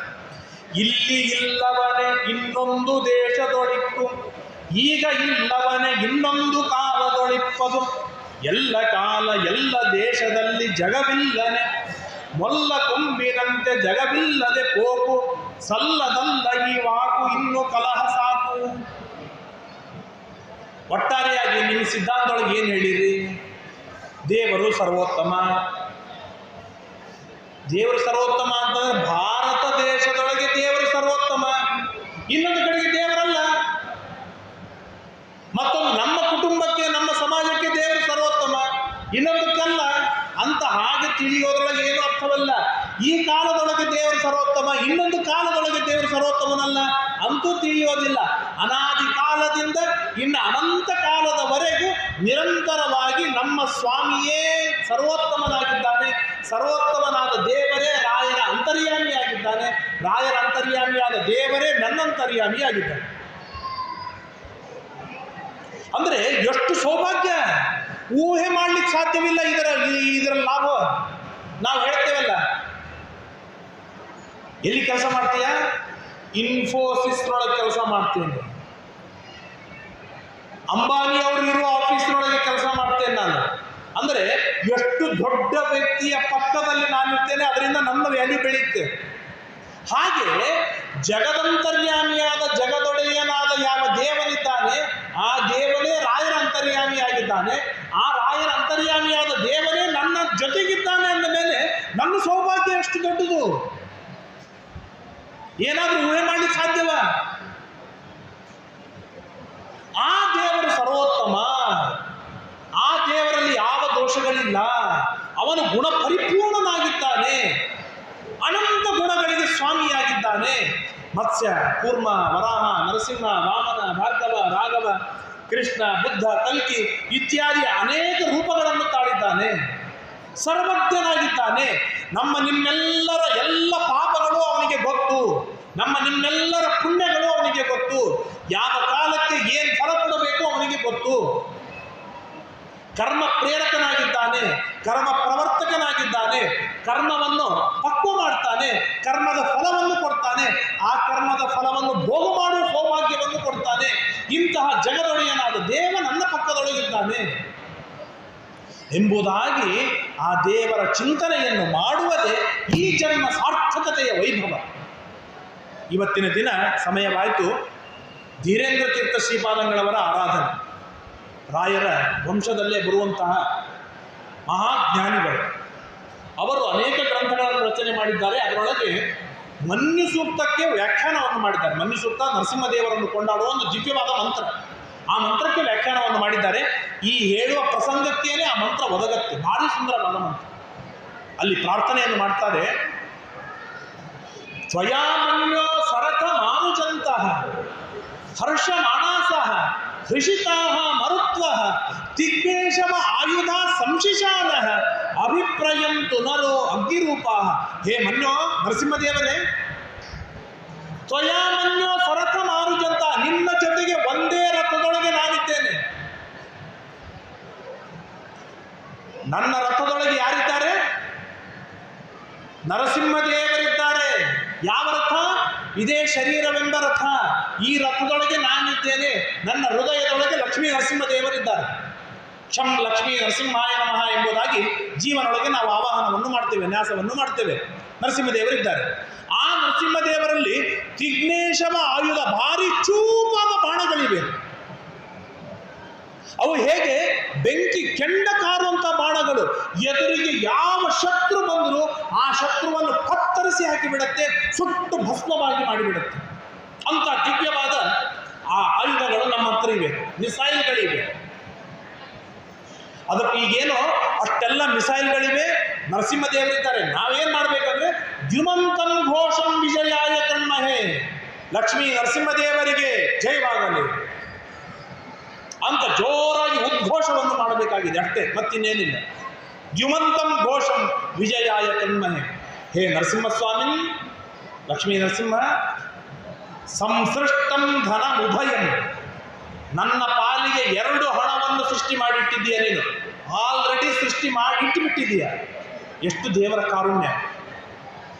ಇಲ್ಲಿ ಇಲ್ಲವನೇ ಇನ್ನೊಂದು ದೇಶದೊಳಿಪ್ಪು, ಈಗ ಇಲ್ಲವನೇ ಇನ್ನೊಂದು ಕಾಲದೊಳಿಪ್ಪದು, ಎಲ್ಲ ಕಾಲ ಎಲ್ಲ ದೇಶದಲ್ಲಿ ಜಗವಿಲ್ಲನೆ, ಮೊಲ್ಲ ಕೊಂಬಿನಂತೆ ಜಗವಿಲ್ಲದೆ ಪೋಕು, ಸಲ್ಲದಲ್ಲ ಈ ವಾಕು ಇನ್ನು ಕಲಹ ಸಾಕು. ಒಟ್ಟಾರೆಯಾಗಿ ನಿಮ್ಮ ಸಿದ್ಧಾಂತದೊಳಗೆ ಏನು ಹೇಳಿರಿ? ದೇವರು ಸರ್ವೋತ್ತಮ. ದೇವರು ಸರ್ವೋತ್ತಮ ಅಂತಂದ್ರೆ ಭಾರತ ದೇಶದೊಳಗೆ ದೇವರು ಸರ್ವೋತ್ತಮ, ಇನ್ನೊಂದು ಕಡೆಗೆ ದೇವರಲ್ಲ. ಮತ್ತೊಂದು ನಮ್ಮ ಕುಟುಂಬಕ್ಕೆ ನಮ್ಮ ಸಮಾಜಕ್ಕೆ ದೇವರು ಸರ್ವೋತ್ತಮ, ಇನ್ನೊಂದಕ್ಕಲ್ಲ ಅಂತ ಹಾಗೆ ತಿಳಿಯೋದ್ರೊಳಗೆ ಏನು ಅರ್ಥವಲ್ಲ. ಈ ಕಾಲದೊಳಗೆ ದೇವರು ಸರ್ವೋತ್ತಮ, ಇನ್ನೊಂದು ಕಾಲದೊಳಗೆ ದೇವರು ಸರ್ವೋತ್ತಮನಲ್ಲ ಅಂತೂ ತಿಳಿಯೋದಿಲ್ಲ. ಅನಾದಿ ಕಾಲದಿಂದ ಇನ್ನು ಅನಂತ ಕಾಲದವರೆಗೂ ನಿರಂತರವಾಗಿ ನಮ್ಮ ಸ್ವಾಮಿಯೇ ಸರ್ವೋತ್ತಮನಾಗಿದ್ದಾನೆ. ಸರ್ವೋತ್ತಮನಾದ ದೇವರೇ ರಾಯರ ಅಂತರ್ಯಾಮಿಯಾಗಿದ್ದಾನೆ. ರಾಯರ ಅಂತರ್ಯಾಮಿಯಾದ ದೇವರೇ ನನ್ನಂತರ್ಯಾಮಿಯಾಗಿದ್ದಾನೆ. ಅಂದರೆ ಎಷ್ಟು ಸೌಭಾಗ್ಯ! ಊಹೆ ಮಾಡ್ಲಿಕ್ಕೆ ಸಾಧ್ಯವಿಲ್ಲ ಇದರ ಲಾಭ. ನಾವು ಹೇಳ್ತೇವಲ್ಲ, ಎಲ್ಲಿ ಕೆಲಸ ಮಾಡ್ತೀಯ? ಇನ್ಫೋಸಿಸ್ನೊಳಗೆ ಕೆಲಸ ಮಾಡ್ತೇನೆ, ಅಂಬಾನಿ ಅವರು ಇರುವ ಆಫೀಸ್ನೊಳಗೆ ಕೆಲಸ ಮಾಡ್ತೇನೆ ನಾನು. ಅಂದರೆ ಎಷ್ಟು ದೊಡ್ಡ ವ್ಯಕ್ತಿಯ ಪಕ್ಕದಲ್ಲಿ ನಾನಿರ್ತೇನೆ, ಅದರಿಂದ ನನ್ನ ವ್ಯಾಲ್ಯೂ ಬೆಳೆಯುತ್ತೆ. ಹಾಗೆ ಜಗದಂತರ್ಯಾಮಿಯಾದ ಜಗದೊಡೆಯನಾದ ಯಾವ ದೇವನಿದ್ದಾನೆ ಆ ದೇವನೇ ರಾಯರ ಅಂತರ್ಯಾಮಿಯಾಗಿದ್ದಾನೆ. ಆ ರಾಯರ ಅಂತರ್ಯಾಮಿಯಾದ ದೇವನೇ ನನ್ನ ಜೊತೆಗಿದ್ದಾನೆ ಅಂದ ಮೇಲೆ ನನ್ನ ಸೌಭಾಗ್ಯ ಎಷ್ಟು ದೊಡ್ಡದು! ಏನಾದರೂ ಊಹೆ ಮಾಡಲಿಕ್ಕೆ ಸಾಧ್ಯವ? ಆ ದೇವರು ಸರ್ವೋತ್ತಮ. ಆ ದೇವರಲ್ಲಿ ಯಾವ ದೋಷಗಳಿಲ್ಲ. ಅವನು ಗುಣ ಪರಿಪೂರ್ಣನಾಗಿದ್ದಾನೆ, ಅನಂತ ಗುಣಗಳಿಗೆ ಸ್ವಾಮಿಯಾಗಿದ್ದಾನೆ. ಮತ್ಸ್ಯ, ಕೂರ್ಮ, ವರಾಹ, ನರಸಿಂಹ, ವಾಮನ, ಭಾರ್ಗವ, ರಾಘವ, ಕೃಷ್ಣ, ಬುದ್ಧ, ಕಲ್ಕಿ ಇತ್ಯಾದಿ ಅನೇಕ ರೂಪಗಳನ್ನು ತಾಳಿದ್ದಾನೆ. ಸರ್ವಜ್ಞನಾಗಿದ್ದಾನೆ. ನಮ್ಮ ನಿಮ್ಮೆಲ್ಲರ ಎಲ್ಲ ಪಾಪಗಳು ಅವನಿಗೆ ಗೊತ್ತು, ನಮ್ಮ ನಿಮ್ಮೆಲ್ಲರ ಪುಣ್ಯಗಳು ಅವನಿಗೆ ಗೊತ್ತು, ಯಾವ ಕಾಲಕ್ಕೆ ಏನು ಫಲ ಕೊಡಬೇಕು ಅವನಿಗೆ ಗೊತ್ತು. ಕರ್ಮ ಪ್ರೇರಕನಾಗಿದ್ದಾನೆ, ಕರ್ಮ ಪ್ರವರ್ತಕನಾಗಿದ್ದಾನೆ, ಕರ್ಮವನ್ನು ಪಕ್ವ ಮಾಡ್ತಾನೆ, ಕರ್ಮದ ಫಲವನ್ನು ಕೊಡ್ತಾನೆ, ಆ ಕರ್ಮದ ಫಲವನ್ನು ಭೋಗ ಮಾಡುವ ಸೌಭಾಗ್ಯವನ್ನು ಕೊಡ್ತಾನೆ. ಇಂತಹ ಜಗದೊಡೆಯನಾದ ದೇವ ನನ್ನ ಪಕ್ಕದೊಳಗಿದ್ದಾನೆ ಎಂಬುದಾಗಿ ಆ ದೇವರ ಚಿಂತನೆಯನ್ನು ಮಾಡುವುದೇ ಈ ಜನ್ಮ ಸಾರ್ಥಕತೆಯ ವೈಭವ. ಇವತ್ತಿನ ದಿನ ಸಮಯವಾಯಿತು ಧೀರೇಂದ್ರ ತೀರ್ಥ ಶ್ರೀಪಾದಂಗಳವರ ಆರಾಧನೆ. ರಾಯರ ವಂಶದಲ್ಲೇ ಬರುವಂತಹ ಮಹಾಜ್ಞಾನಿಗಳು. ಅವರು ಅನೇಕ ಗ್ರಂಥಗಳನ್ನು ರಚನೆ ಮಾಡಿದ್ದಾರೆ. ಅದರೊಳಗೆ ಮನ್ಯು ಸೂಕ್ತಕ್ಕೆ ವ್ಯಾಖ್ಯಾನವನ್ನು ಮಾಡಿದ್ದಾರೆ. ಮನ್ಯು ಸೂಕ್ತ ನರಸಿಂಹದೇವರನ್ನು ಕೊಂಡಾಡುವ ಒಂದು ದಿವ್ಯವಾದ ಮಂತ್ರ. ಆ ಮಂತ್ರಕ್ಕೆ ವ್ಯಾಖ್ಯಾನವನ್ನು ಮಾಡಿದ್ದಾರೆ. ಈ ಹೇಳುವ ಪ್ರಸಂಗಕ್ಕೇನೆ ಆ ಮಂತ್ರ ಒದಗತ್ತೆ. ಭಾರಿ ಸುಂದರವಾದ ಮಂತ್ರ. ಅಲ್ಲಿ ಪ್ರಾರ್ಥನೆಯನ್ನು ಮಾಡ್ತಾರೆ. ತ್ವಯಾಮನ್ಯೋ ಸರಥ ಮಾನುಜಂತಹ ಹರ್ಷ ಮಾನಸಃ ಹೃಷಿತಾಃ ಮರುತ್ವಃ ದಿಗ್ವೇಷವ ಆಯುಧ ಸಂಶಿಶಾನಃ ಅಭಿಪ್ರಯಂತು ನರೋ ಅಗ್ನಿರೂಪಾಃ. ಹೇ ಮನ್ಯೋ ನರಸಿಂಹದೇವರೇ, ತ್ವಯಾಮನ್ಯೋ ಸರಥ ಮಾರುಜಂತ, ನಿನ್ನ ಜೊತೆಗೆ ಒಂದೇ ರಥದೊಳಗೆ ನಾನಿದ್ದೇನೆ. ನನ್ನ ರಥದೊಳಗೆ ಯಾರಿದ್ದಾರೆ? ನರಸಿಂಹದೇವರಿದ್ದಾರೆ. ಯಾವ ರಥ? ಇದೇ ಶರೀರವೆಂಬ ರಥ. ಈ ರಥದೊಳಗೆ ನಾನಿದ್ದೇನೆ. ನನ್ನ ಹೃದಯದೊಳಗೆ ಲಕ್ಷ್ಮೀ ನರಸಿಂಹದೇವರಿದ್ದಾರೆ. ಕ್ಷಂ ಲಕ್ಷ್ಮೀ ನರಸಿಂಹಾಯ ನಮಃ ಎಂಬುದಾಗಿ ಜೀವನೊಳಗೆ ನಾವು ಆವಾಹನವನ್ನು ಮಾಡ್ತೇವೆ, ನ್ಯಾಸವನ್ನು ಮಾಡ್ತೇವೆ. ನರಸಿಂಹದೇವರಿದ್ದಾರೆ. ಆ ನರಸಿಂಹದೇವರಲ್ಲಿ ತಿಗ್ನೇಶವ ಆಯುಧ, ಭಾರಿ ಚೂಪಾದ ಬಾಣಗಳಿವೆ. ಅವು ಹೇಗೆ ಬೆಂಕಿ ಕೆಂಡ ಕಾರುವಂತ ಬಾಣಗಳು, ಎದುರಿಗೆ ಯಾವ ಶತ್ರು ಬಂದರೂ ಆ ಶತ್ರುವನ್ನು ಕತ್ತರಿಸಿ ಹಾಕಿಬಿಡತ್ತೆ, ಸುಟ್ಟು ಭಸ್ಮವಾಗಿ ಮಾಡಿಬಿಡುತ್ತೆ. ಅಂತ ದಿವ್ಯವಾದ ಆ ಆಯುಧಗಳು ನಮ್ಮ ಹತ್ರ ಇವೆ, ಮಿಸೈಲ್ಗಳಿವೆ. ಅದಕ್ಕೆ ಈಗೇನೋ ಅಷ್ಟೆಲ್ಲ ಮಿಸೈಲ್ಗಳಿವೆ, ನರಸಿಂಹದೇವರಿದ್ದಾರೆ. ನಾವೇನ್ ಮಾಡ್ಬೇಕಂದ್ರೆ ದ್ಯುಮಂತಂ ಘೋಷಂ ವಿಜಯಾಯ ಕಣ್ಮಹೇ, ಲಕ್ಷ್ಮೀ ನರಸಿಂಹದೇವರಿಗೆ ಜಯವಾಗಲಿ ಅಂತ ಜೋರಾಗಿ ಉದ್ಘೋಷವನ್ನು ಮಾಡಬೇಕಾಗಿದೆ ಅಷ್ಟೇ, ಮತ್ತಿನ್ನೇನಿಲ್ಲ. ದ್ಯುಮಂತಂ ಘೋಷಂ ವಿಜಯಾಯ ಕಣ್ಮಹೇ. ಹೇ ನರಸಿಂಹಸ್ವಾಮಿ, ಲಕ್ಷ್ಮೀ ನರಸಿಂಹ, ಸಂಸೃಷ್ಟಂ ಧನ ಉಭಯಂ, ನನ್ನ ಪಾಲಿಗೆ 2 ಹಣವನ್ನು ಸೃಷ್ಟಿ ಮಾಡಿಟ್ಟಿದ್ದೀಯ ನೀನು. ಆಲ್ರೆಡಿ ಸೃಷ್ಟಿ ಮಾಡಿ ಇಟ್ಟುಬಿಟ್ಟಿದ್ದೀಯ. ಎಷ್ಟು ದೇವರ ಕಾರುಣ್ಯ.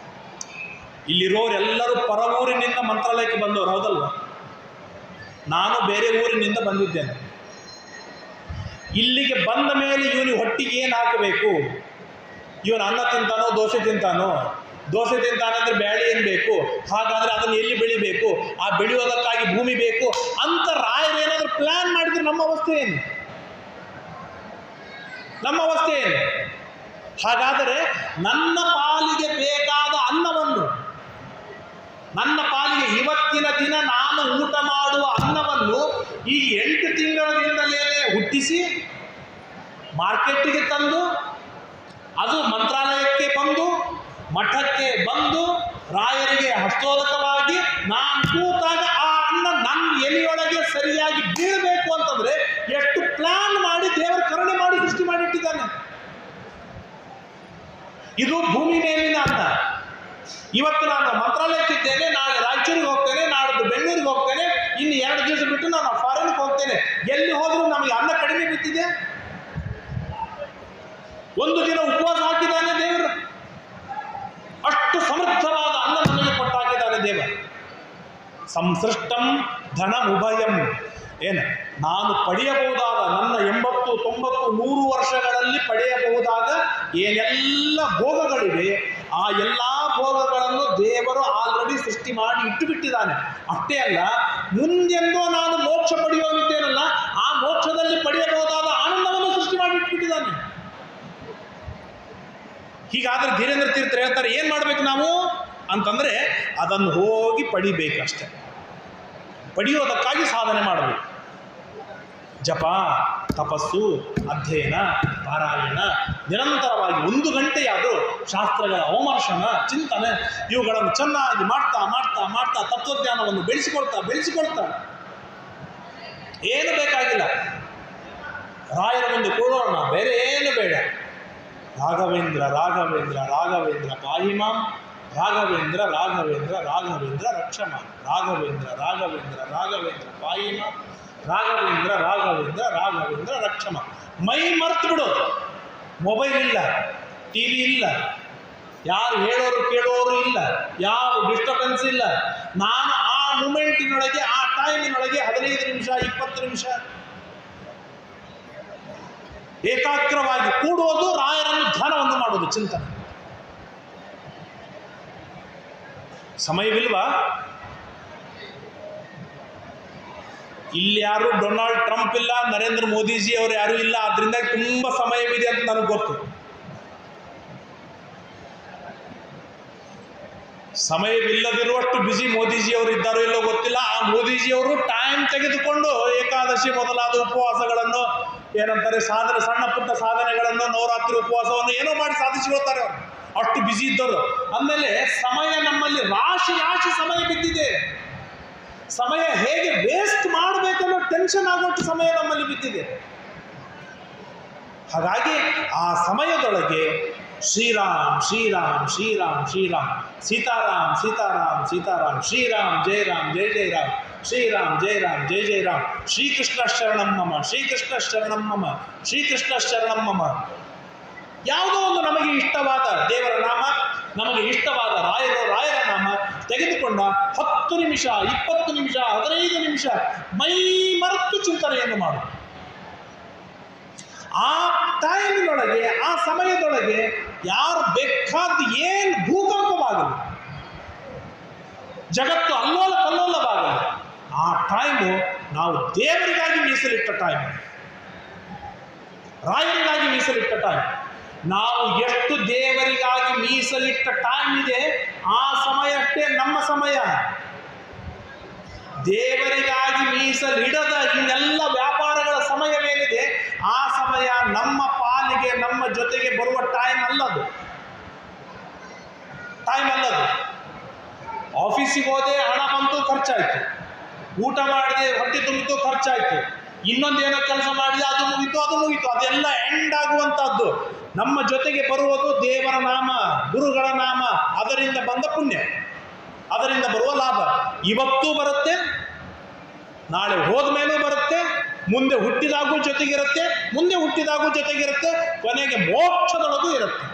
ಇಲ್ಲಿರೋರೆಲ್ಲರೂ ಪರ ಊರಿನಿಂದ ಮಂತ್ರಾಲಯಕ್ಕೆ ಬಂದವರು, ಹೌದಲ್ವ? ನಾನು ಬೇರೆ ಊರಿನಿಂದ ಬಂದಿದ್ದೇನೆ. ಇಲ್ಲಿಗೆ ಬಂದ ಮೇಲೆ ಇವನಿಗೆ ಹೊಟ್ಟಿಗೆ ಏನು ಹಾಕಬೇಕು? ಇವನು ಅನ್ನ ತಿಂತಾನೋ ದೋಸೆ ತಿಂತಾನೋ? ದೋಸೆ ತಿಂತಾನಂದ್ರೆ ಬ್ಯಾಳಿ ಏನು ಬೇಕು? ಹಾಗಾದ್ರೆ ಅದನ್ನು ಎಲ್ಲಿ ಬೆಳಿಬೇಕು? ಆ ಬೆಳೆಯೋದಕ್ಕಾಗಿ ಭೂಮಿ ಬೇಕು ಅಂತ ರಾಯರೇನಾದ್ರೂ ಪ್ಲಾನ್ ಮಾಡಿದ್ರೆ ನಮ್ಮ ಅವಸ್ಥೆ ಏನು? ನಮ್ಮ ಅವಸ್ಥೆ ಏನು? ಹಾಗಾದರೆ ನನ್ನ ಪಾಲಿಗೆ ಬೇಕಾದ ಅನ್ನವನ್ನು, ನನ್ನ ಪಾಲಿಗೆ ಇವತ್ತಿನ ದಿನ ನಾನು ಊಟ ಮಾಡುವ ಅನ್ನವನ್ನು ಈ 8 ತಿಂಗಳಿಂದಲೇ ಹುಟ್ಟಿಸಿ ಮಾರ್ಕೆಟಿಗೆ ತಂದು, ಅದು ಮಂತ್ರಾಲಯಕ್ಕೆ ಬಂದು, ಮಠಕ್ಕೆ ಬಂದು, ರಾಯರಿಗೆ ಹಸ್ತೋದಕವಾಗಿ ನಾನು ಕೂತಾಗ ಆ ಅನ್ನ ನನ್ನ ಎಲೆಯೊಳಗೆ ಸರಿಯಾಗಿ ಬೀಳಬೇಕು ಅಂತಂದ್ರೆ ಎಷ್ಟು ಪ್ಲಾನ್ ಮಾಡಿ ದೇವರು ಕರುಣೆ ಮಾಡಿ ಸೃಷ್ಟಿ ಮಾಡಿಟ್ಟಿದ್ದಾನೆ. ಇದು ಭೂಮಿ ಮೇಲಿನ ಅನ್ನ. ಇವತ್ತು ನಾನು ಮಂತ್ರಾಲಯಕ್ಕಿದ್ದೇನೆ, ನಾಳೆ ರಾಯಚೂರಿಗೆ ಹೋಗ್ತೇನೆ, ನಾಡ್ದು ಬೆಂಗಳೂರಿಗೆ ಹೋಗ್ತೇನೆ, ಇನ್ನು 2 ದಿವಸ ಬಿಟ್ಟು ನಾನು ಫಾರಿನ್ಗೆ ಹೋಗ್ತೇನೆ. ಎಲ್ಲಿ ಹೋದ್ರೂ ನಮಗೆ ಅನ್ನ ಕಡಿಮೆ ಬಿತ್ತಿದೆ. ಒಂದು ದಿನ ಉಪವಾಸ ಹಾಕಿದ್ದಾನೆ ದೇವರು, ಅಷ್ಟು ಸಮೃದ್ಧವಾದ ಅನ್ನ ನನಗೆ ಕೊಟ್ಟಾಕಿದ್ದಾನೆ ದೇವ. ಸಂಸೃಷ್ಟಂ ಧನ ಉಭಯಂ. ಏನು ನಾನು ಪಡೆಯಬಹುದಾದ ನನ್ನ 80, 90, 100 ವರ್ಷಗಳಲ್ಲಿ ಪಡೆಯಬಹುದಾದ ಏನೆಲ್ಲ ಭೋಗಗಳಿವೆ, ಆ ಎಲ್ಲ ಭೋಗಗಳನ್ನು ದೇವರು ಆಲ್ರೆಡಿ ಸೃಷ್ಟಿ ಮಾಡಿ ಇಟ್ಟುಬಿಟ್ಟಿದ್ದಾನೆ. ಅಷ್ಟೇ ಅಲ್ಲ, ಮುಂದೆಂದೋ ನಾನು ಮೋಕ್ಷ ಪಡೆಯೋಗಿದ್ದೇನಲ್ಲ, ಆ ಮೋಕ್ಷದಲ್ಲಿ ಪಡೆಯಬಹುದಾದ ಆನಂದವನ್ನು ಸೃಷ್ಟಿ ಮಾಡಿ ಇಟ್ಬಿಟ್ಟಿದ್ದಾನೆ. ಹೀಗಾದ್ರೆ ಧೀರೇಂದ್ರ ತೀರ್ಥರು ಹೇಳ್ತಾರೆ, ಏನ್ ಮಾಡ್ಬೇಕು ನಾವು ಅಂತಂದ್ರೆ ಅದನ್ನು ಹೋಗಿ ಪಡಿಬೇಕಷ್ಟೆ. ಪಡೆಯೋದಕ್ಕಾಗಿ ಸಾಧನೆ ಮಾಡಬೇಕು. ಜಪ, ತಪಸ್ಸು, ಅಧ್ಯಯನ, ಪಾರಾಯಣ, ನಿರಂತರವಾಗಿ 1 ಗಂಟೆಯಾದರೂ ಶಾಸ್ತ್ರಗಳ ಅವಮರ್ಶನ, ಚಿಂತನೆ ಇವುಗಳನ್ನು ಚೆನ್ನಾಗಿ ಮಾಡ್ತಾ ಮಾಡ್ತಾ ಮಾಡ್ತಾ ತತ್ವಜ್ಞಾನವನ್ನು ಬೆಳೆಸಿಕೊಳ್ತಾ ಏನು ಬೇಕಾಗಿಲ್ಲ. ರಾಯರ ಮುಂದೆ ಕೂಡೋಣ, ಬೇರೆ ಏನು ಬೇಡ. ರಾಘವೇಂದ್ರ ರಾಘವೇಂದ್ರ ರಾಘವೇಂದ್ರ ಪಾಹಿಮಾಂ, ರಾಘವೇಂದ್ರ ರಾಘವೇಂದ್ರ ರಾಘವೇಂದ್ರ ರಕ್ಷಮಾಂ, ರಾಘವೇಂದ್ರ ರಾಘವೇಂದ್ರ ರಾಘವೇಂದ್ರ ಪಾಹಿಮಾಂ, ರಾಘವೇಂದ್ರ ರಾಘವೇಂದ್ರ ರಾಘವೇಂದ್ರ ರಕ್ಷಮಾಂ. ಮೈ ಮರ್ತು ಬಿಡೋದು. ಮೊಬೈಲ್ ಇಲ್ಲ, ಟಿವಿ ಇಲ್ಲ, ಯಾರು ಹೇಳೋರು ಕೇಳೋರು ಇಲ್ಲ, ಯಾವ ಡಿಸ್ಟರ್ಬೆನ್ಸ್ ಇಲ್ಲ. ನಾನು ಆ ಮೂಮೆಂಟಿನೊಳಗೆ, ಆ ಟೈಮಿನೊಳಗೆ 15 ನಿಮಿಷ 20 ನಿಮಿಷ ಏಕಾಗ್ರವಾಗಿ ಕೂಡುವುದು, ರಾಯರನ್ನು ಧ್ಯಾನವನ್ನು ಮಾಡುವುದು, ಚಿಂತನೆ. ಸಮಯವಿಲ್ವಾ? ಇಲ್ಲಿ ಯಾರು ಡೊನಾಲ್ಡ್ ಟ್ರಂಪ್ ಇಲ್ಲ, ನರೇಂದ್ರ ಮೋದಿಜಿ ಅವರು ಯಾರು ಇಲ್ಲ. ಆದ್ರಿಂದ ತುಂಬಾ ಸಮಯವಿದೆ ಅಂತ ನನಗೆ ಗೊತ್ತು. ಸಮಯವಿಲ್ಲದಿರುವಷ್ಟು ಬಿಸಿ ಮೋದಿಜಿ ಅವರು ಇದ್ದಾರೋ ಇಲ್ಲೋ ಗೊತ್ತಿಲ್ಲ. ಆ ಮೋದಿಜಿ ಅವರು ಟೈಮ್ ತೆಗೆದುಕೊಂಡು ಏಕಾದಶಿ ಮೊದಲಾದ ಉಪವಾಸಗಳನ್ನು, ಏನಂತಾರೆ, ಸಣ್ಣ ಪುಟ್ಟ ಸಾಧನೆಗಳನ್ನು, ನವರಾತ್ರಿ ಉಪವಾಸವನ್ನು ಏನೋ ಮಾಡಿ ಸಾಧಿಸಿಕೊಳ್ತಾರೆ ಅವರು. ಅಷ್ಟು ಬಿಸಿ ಇದ್ದವರು. ಆಮೇಲೆ ಸಮಯ ನಮ್ಮಲ್ಲಿ ರಾಶಿ ಸಮಯ ಬಿದ್ದಿದೆ. ಸಮಯ ಹೇಗೆ ವೇಸ್ಟ್ ಮಾಡಬೇಕನ್ನೋ ಟೆನ್ಷನ್ ಆಗುವಷ್ಟು ಸಮಯ ನಮ್ಮಲ್ಲಿ ಬಿದ್ದಿದೆ. ಹಾಗಾಗಿ ಆ ಸಮಯದೊಳಗೆ ಶ್ರೀರಾಮ್ ಶ್ರೀರಾಮ್ ಶ್ರೀರಾಮ್ ಶ್ರೀರಾಮ್, ಸೀತಾರಾಮ್ ಸೀತಾರಾಮ್ ಸೀತಾರಾಮ್, ಶ್ರೀರಾಮ್ ಜಯ ರಾಮ್ ಜಯ ಜಯ ರಾಮ್, ಶ್ರೀರಾಮ್ ಜಯ ರಾಮ್ ಜಯ ಜಯ ರಾಮ್, ಶ್ರೀಕೃಷ್ಣ ಶರಣಂ ಮಮ, ಶ್ರೀಕೃಷ್ಣ ಶರಣಂ ಮಮ, ಶ್ರೀಕೃಷ್ಣ ಶರಣಂ ಮಮ. ಯಾವುದೋ ಒಂದು ನಮಗೆ ಇಷ್ಟವಾದ ದೇವರ ನಾಮ, ನಮಗೆ ಇಷ್ಟವಾದ ರಾಯರ ನಾಮ ತೆಗೆದುಕೊಂಡ 10 ನಿಮಿಷ 20 ನಿಮಿಷ 15 ನಿಮಿಷ ಮೈ ಮರೆತು ಚಿಂತನೆಯನ್ನು ಮಾಡು. ಆ ಟೈಮಿನೊಳಗೆ, ಆ ಸಮಯದೊಳಗೆ ಯಾರು ಬೇಕಾದ ಏನು ಭೂಕಂಪವಾಗಲಿ, ಜಗತ್ತು ಅಲ್ಲೋಲವಾಗಲಿ, ಆ ಟೈಮು ನಾವು ದೇವರಿಗಾಗಿ ಮೀಸಲಿಟ್ಟ ಟೈಮ್. ರಾಯರಿಗಾಗಿ ಮೀಸಲಿಟ್ಟ ಟೈಮ್. ನಾವು ಎಷ್ಟು ದೇವರಿಗಾಗಿ ಮೀಸಲಿಟ್ಟ ಟೈಮ್ ಇದೆ, ಆ ಸಮಯ ಅಷ್ಟೇ ನಮ್ಮ ಸಮಯ. ದೇವರಿಗಾಗಿ ಮೀಸಲಿಡದ ಇನ್ನೆಲ್ಲ ವ್ಯಾಪಾರಗಳ ಸಮಯವೇನಿದೆ, ಆ ಸಮಯ ನಮ್ಮ ಪಾಲಿಗೆ ನಮ್ಮ ಜೊತೆಗೆ ಬರುವ ಟೈಮ್ ಅಲ್ಲದು. ಆಫೀಸಿಗೆ ಹೋದೆ, ಹಣ ಬಂತು, ಖರ್ಚಾಯ್ತು. ಊಟ ಮಾಡಿದೆ, ಹೊಟ್ಟೆ ತುಂಬಿತು, ಖರ್ಚಾಯ್ತು. ಇನ್ನೊಂದೇನೋ ಕೆಲಸ ಮಾಡಿದೆ, ಅದು ಮುಗೀತು. ಅದೆಲ್ಲ ಎಂಡ್ ಆಗುವಂತಹದ್ದು. ನಮ್ಮ ಜೊತೆಗೆ ಬರುವುದು ದೇವರ ನಾಮ, ಗುರುಗಳ ನಾಮ, ಅದರಿಂದ ಬಂದ ಪುಣ್ಯ, ಅದರಿಂದ ಬರುವ ಲಾಭ. ಇವತ್ತೂ ಬರುತ್ತೆ, ನಾಳೆ ಹೋದ ಮೇಲೂ ಬರುತ್ತೆ, ಮುಂದೆ ಹುಟ್ಟಿದಾಗೂ ಜೊತೆಗಿರುತ್ತೆ, ಕೊನೆಗೆ ಮೋಕ್ಷದೊಳಗೂ ಇರುತ್ತೆ.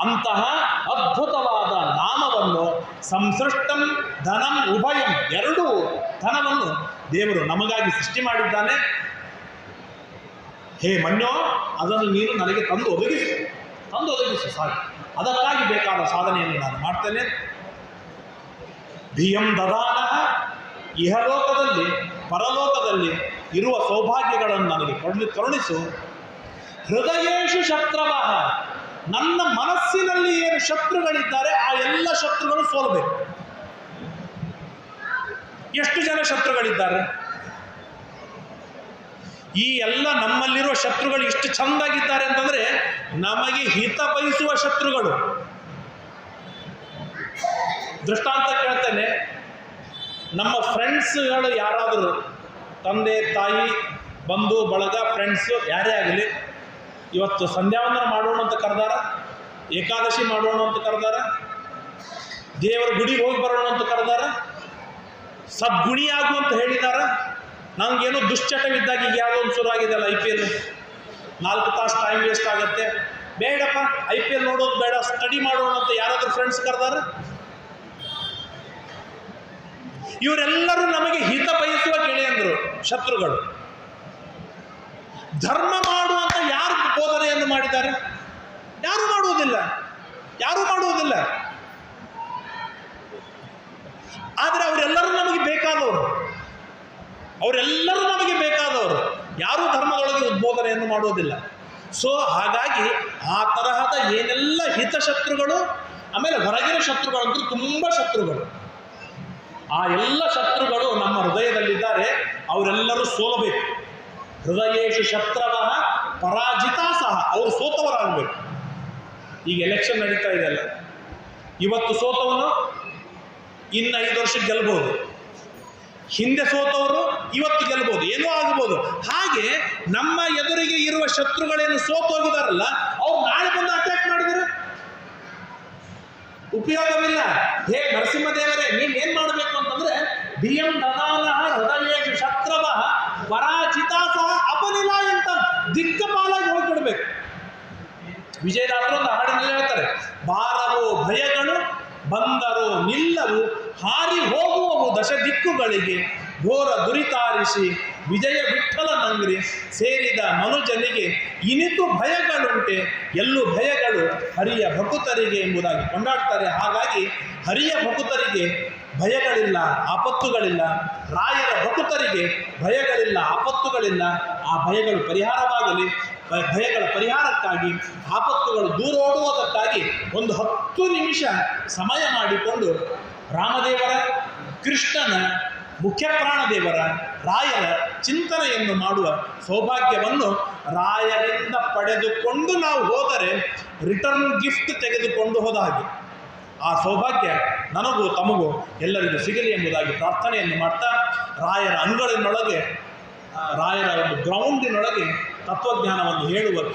ಅಂತಹ ಅದ್ಭುತವಾದ ನಾಮವನ್ನು ಸಂಸೃಷ್ಟಂ ಧನಂ ಉಭಯಂ, ಎರಡೂ ಧನವನ್ನು ದೇವರು ನಮಗಾಗಿ ಸೃಷ್ಟಿ ಮಾಡಿದ್ದಾನೆ. ಹೇ ಮನ್ಯೋ, ಅದನ್ನು ನೀನು ನನಗೆ ತಂದು ಒದಗಿಸು ಸಾಕು. ಅದಕ್ಕಾಗಿ ಬೇಕಾದ ಸಾಧನೆಯನ್ನು ನಾನು ಮಾಡ್ತೇನೆ. ಭಿಯಂ ದದಾನಃ, ಇಹಲೋಕದಲ್ಲಿ ಪರಲೋಕದಲ್ಲಿ ಇರುವ ಸೌಭಾಗ್ಯಗಳನ್ನು ನನಗೆ ಕರುಣಿಸು. ಹೃದಯೇಶು ಶತ್ರವಃ, ನನ್ನ ಮನಸ್ಸಿನಲ್ಲಿ ಏನು ಶತ್ರುಗಳಿದ್ದಾರೆ ಆ ಎಲ್ಲ ಶತ್ರುಗಳು ಸೋಲಬೇಕು. ಎಷ್ಟು ಜನ ಶತ್ರುಗಳಿದ್ದಾರೆ? ಈ ಎಲ್ಲ ನಮ್ಮಲ್ಲಿರುವ ಶತ್ರುಗಳು ಇಷ್ಟು ಚಂದಾಗಿದ್ದಾರೆ ಅಂತಂದ್ರೆ ನಮಗೆ ಹಿತ ಬಯಸುವ ಶತ್ರುಗಳು. ದೃಷ್ಟಾಂತ ಕೇಳ್ತೇನೆ. ನಮ್ಮ ಫ್ರೆಂಡ್ಸ್ಗಳು ಯಾರಾದರೂ, ತಂದೆ ತಾಯಿ ಬಂಧು ಬಳಗ ಫ್ರೆಂಡ್ಸು ಯಾರೇ ಆಗಲಿ, ಇವತ್ತು ಸಂಧ್ಯಾವಂದನ ಮಾಡೋಣ ಅಂತ ಕರೆದಾರ, ಏಕಾದಶಿ ಮಾಡೋಣ ಅಂತ ಕರೆದಾರ, ದೇವರ ಗುಡಿಗೆ ಹೋಗಿ ಬರೋಣ ಅಂತ ಕರೆದಾರ, ಸದ್ಗುಣಿ ಆಗು ಅಂತ ಹೇಳಿದಾರ. ನನಗೇನೋ ದುಶ್ಚಟವಿದ್ದಾಗ ಈಗ ಯಾವುದೋ ಒಂದು ಶುರು ಆಗಿದೆಯಲ್ಲ IPL, 4 ತಾಸು ಟೈಮ್ ವೇಸ್ಟ್ ಆಗುತ್ತೆ, ಬೇಡಪ್ಪ IPL ನೋಡೋದು ಬೇಡ, ಸ್ಟಡಿ ಮಾಡೋಣ ಅಂತ ಯಾರಾದರೂ ಫ್ರೆಂಡ್ಸ್ ಕರೆದಾರ. ಇವರೆಲ್ಲರೂ ನಮಗೆ ಹಿತ ಬಯಸುವ ಗೆಳೆಯಂದರು, ಶತ್ರುಗಳು. ಧರ್ಮ ಮಾಡುವಂತ ಯಾರು ಬೋಧನೆಯನ್ನು ಮಾಡಿದ್ದಾರೆ? ಯಾರು ಮಾಡುವುದಿಲ್ಲ. ಆದರೆ ಅವರೆಲ್ಲರೂ ನಮಗೆ ಬೇಕಾದವರು, ಯಾರೂ ಧರ್ಮದೊಳಗೆ ಉದ್ಬೋಧನೆಯನ್ನು ಮಾಡುವುದಿಲ್ಲ. ಸೊ ಹಾಗಾಗಿ ಆ ತರಹದ ಏನೆಲ್ಲ ಹಿತಶತ್ರುಗಳು, ಆಮೇಲೆ ಹೊರಗಿನ ಶತ್ರುಗಳು ಅಂತೂ ತುಂಬ ಶತ್ರುಗಳು, ಆ ಎಲ್ಲ ಶತ್ರುಗಳು ನಮ್ಮ ಹೃದಯದಲ್ಲಿದ್ದಾರೆ. ಅವರೆಲ್ಲರೂ ಸೋಲಬೇಕು. ಹೃದಯೇಶು ಶತ್ರವಃ ಪರಾಜಿತಾ ಸಹ, ಅವರು ಸೋತವರಾಗಬೇಕು. ಈಗ ಎಲೆಕ್ಷನ್ ನಡೀತಾ ಇದೆಯಲ್ಲ, ಇವತ್ತು ಸೋತವನು ಇನ್ನು 5 ವರ್ಷಕ್ಕೆ ಗೆಲ್ಬಹುದು, ಹಿಂದೆ ಸೋತವರು ಇವತ್ತು ಗೆಲ್ಬಹುದು, ಏನೋ ಆಗಬಹುದು. ಹಾಗೆ ನಮ್ಮ ಎದುರಿಗೆ ಇರುವ ಶತ್ರುಗಳೇನು ಸೋತೋಗಿದಾರಲ್ಲ, ಅವ್ರು ನಾಳೆ ಬಂದು ಅಟ್ಯಾಕ್ ಮಾಡಿದರೆ ಉಪಯೋಗವಿಲ್ಲ. ಹೇ ನರಸಿಂಹದೇವರೇ, ನೀವೇನ್ ಮಾಡಬೇಕು ಅಂತಂದ್ರೆ, ಭಿಯಂ ದದಾನಃ ಹೃದಯೇಶು ಶತ್ರವಃ ಪರಾಜಿತಾ ಸಹ ಅಪನಿಲಾಯಂತ, ದಿಕ್ಕಪಾಲಾಗಿ ಹೋಗ್ಬಿಡ್ಬೇಕು. ವಿಜಯದಾಸರು ಒಂದು ಹಾಡಿನಲ್ಲಿ ಹೇಳ್ತಾರೆ, ಬಾರವೋ ಭಯಗಳು ಬಂದರು ನಿಲ್ಲವು, ಹಾರಿ ಹೋಗುವವು ದಶ ದಿಕ್ಕುಗಳಿಗೆ, ಘೋರ ದುರಿತಾರಿಸಿ ವಿಜಯ ವಿಠಲ ನಂಗ್ರಿ ಸೇರಿದ ಮನುಜನಿಗೆ ಇನಿತು ಭಯಗಳುಂಟೆ, ಎಲ್ಲೂ ಭಯಗಳು ಹರಿಯ ಭಕುತರಿಗೆ ಎಂಬುದಾಗಿ ಕೊಂಡಾಡ್ತಾರೆ. ಹಾಗಾಗಿ ಹರಿಯ ಭಕುತರಿಗೆ ಭಯಗಳಿಲ್ಲ, ಆಪತ್ತುಗಳಿಲ್ಲ. ರಾಯರ ಭಕುತರಿಗೆ ಭಯಗಳಿಲ್ಲ, ಆಪತ್ತುಗಳಿಲ್ಲ. ಆ ಭಯಗಳು ಪರಿಹಾರವಾಗಲಿ. ಭಯಗಳ ಪರಿಹಾರಕ್ಕಾಗಿ, ಆಪತ್ತುಗಳು ದೂರ ಓಡುವುದಕ್ಕಾಗಿ ಒಂದು 10 ನಿಮಿಷ ಸಮಯ ಮಾಡಿಕೊಂಡು ರಾಮದೇವರ, ಕೃಷ್ಣನ, ಮುಖ್ಯ ಪ್ರಾಣದೇವರ, ರಾಯರ ಚಿಂತನೆಯನ್ನು ಮಾಡುವ ಸೌಭಾಗ್ಯವನ್ನು ರಾಯರಿಂದ ಪಡೆದುಕೊಂಡು ನಾವು ಹೋದರೆ ರಿಟರ್ನ್ ಗಿಫ್ಟ್ ತೆಗೆದುಕೊಂಡು ಹೋದ ಹಾಗೆ. ಆ ಸೌಭಾಗ್ಯ ನನಗೂ ತಮಗೂ ಎಲ್ಲರಿಗೂ ಸಿಗಲಿ ಎಂಬುದಾಗಿ ಪ್ರಾರ್ಥನೆಯನ್ನು ಮಾಡ್ತಾ, ರಾಯರ ಅಂಗಳಿನೊಳಗೆ, ರಾಯರ ಒಂದು ಗ್ರೌಂಡಿನೊಳಗೆ ತತ್ವಜ್ಞಾನವನ್ನು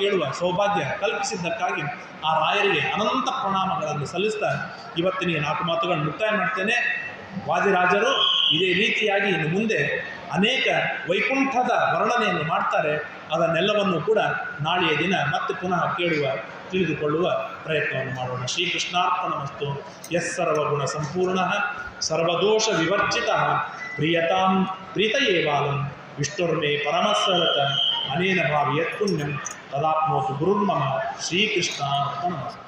ಕೇಳುವ ಸೌಭಾಗ್ಯ ಕಲ್ಪಿಸಿದ್ದಕ್ಕಾಗಿ ಆ ರಾಯರಿಗೆ ಅನಂತ ಪ್ರಣಾಮಗಳನ್ನು ಸಲ್ಲಿಸ್ತಾ ಇವತ್ತಿನ 4 ಮಾತುಗಳನ್ನು ಮುಕ್ತಾಯ ಮಾಡ್ತೇನೆ. ವಾದಿರಾಜರು ಇದೇ ರೀತಿಯಾಗಿ ಇನ್ನು ಮುಂದೆ ಅನೇಕ ವೈಕುಂಠದ ವರ್ಣನೆಯನ್ನು ಮಾಡ್ತಾರೆ. ಅದನ್ನೆಲ್ಲವನ್ನು ಕೂಡ ನಾಳೆಯ ದಿನ ಮತ್ತೆ ಪುನಃ ತಿಳಿದುಕೊಳ್ಳುವ ಪ್ರಯತ್ನವನ್ನು ಮಾಡೋಣ. ಶ್ರೀಕೃಷ್ಣಾರ್ಪಣಮಸ್ತು. ಯಸ್ಸರ್ವಗುಣ ಸಂಪೂರ್ಣ ಸರ್ವದೋಷ ವಿವರ್ಜಿತ ಪ್ರಿಯತಾಂ ಪ್ರೀತಯೇವಾಲಂ ವಿಷ್ಣುರ್ಮೇ ಪರಮಸ್ಸರತ ಅನೇನ ಭಾವಿ ಯತ್ಪುಣ್ಯಂ ತದಾಪ್ನೋತು ಗುರುರ್ಮಮ. ಶ್ರೀಕೃಷ್ಣಾರ್ಪಣಮಸ್ತು.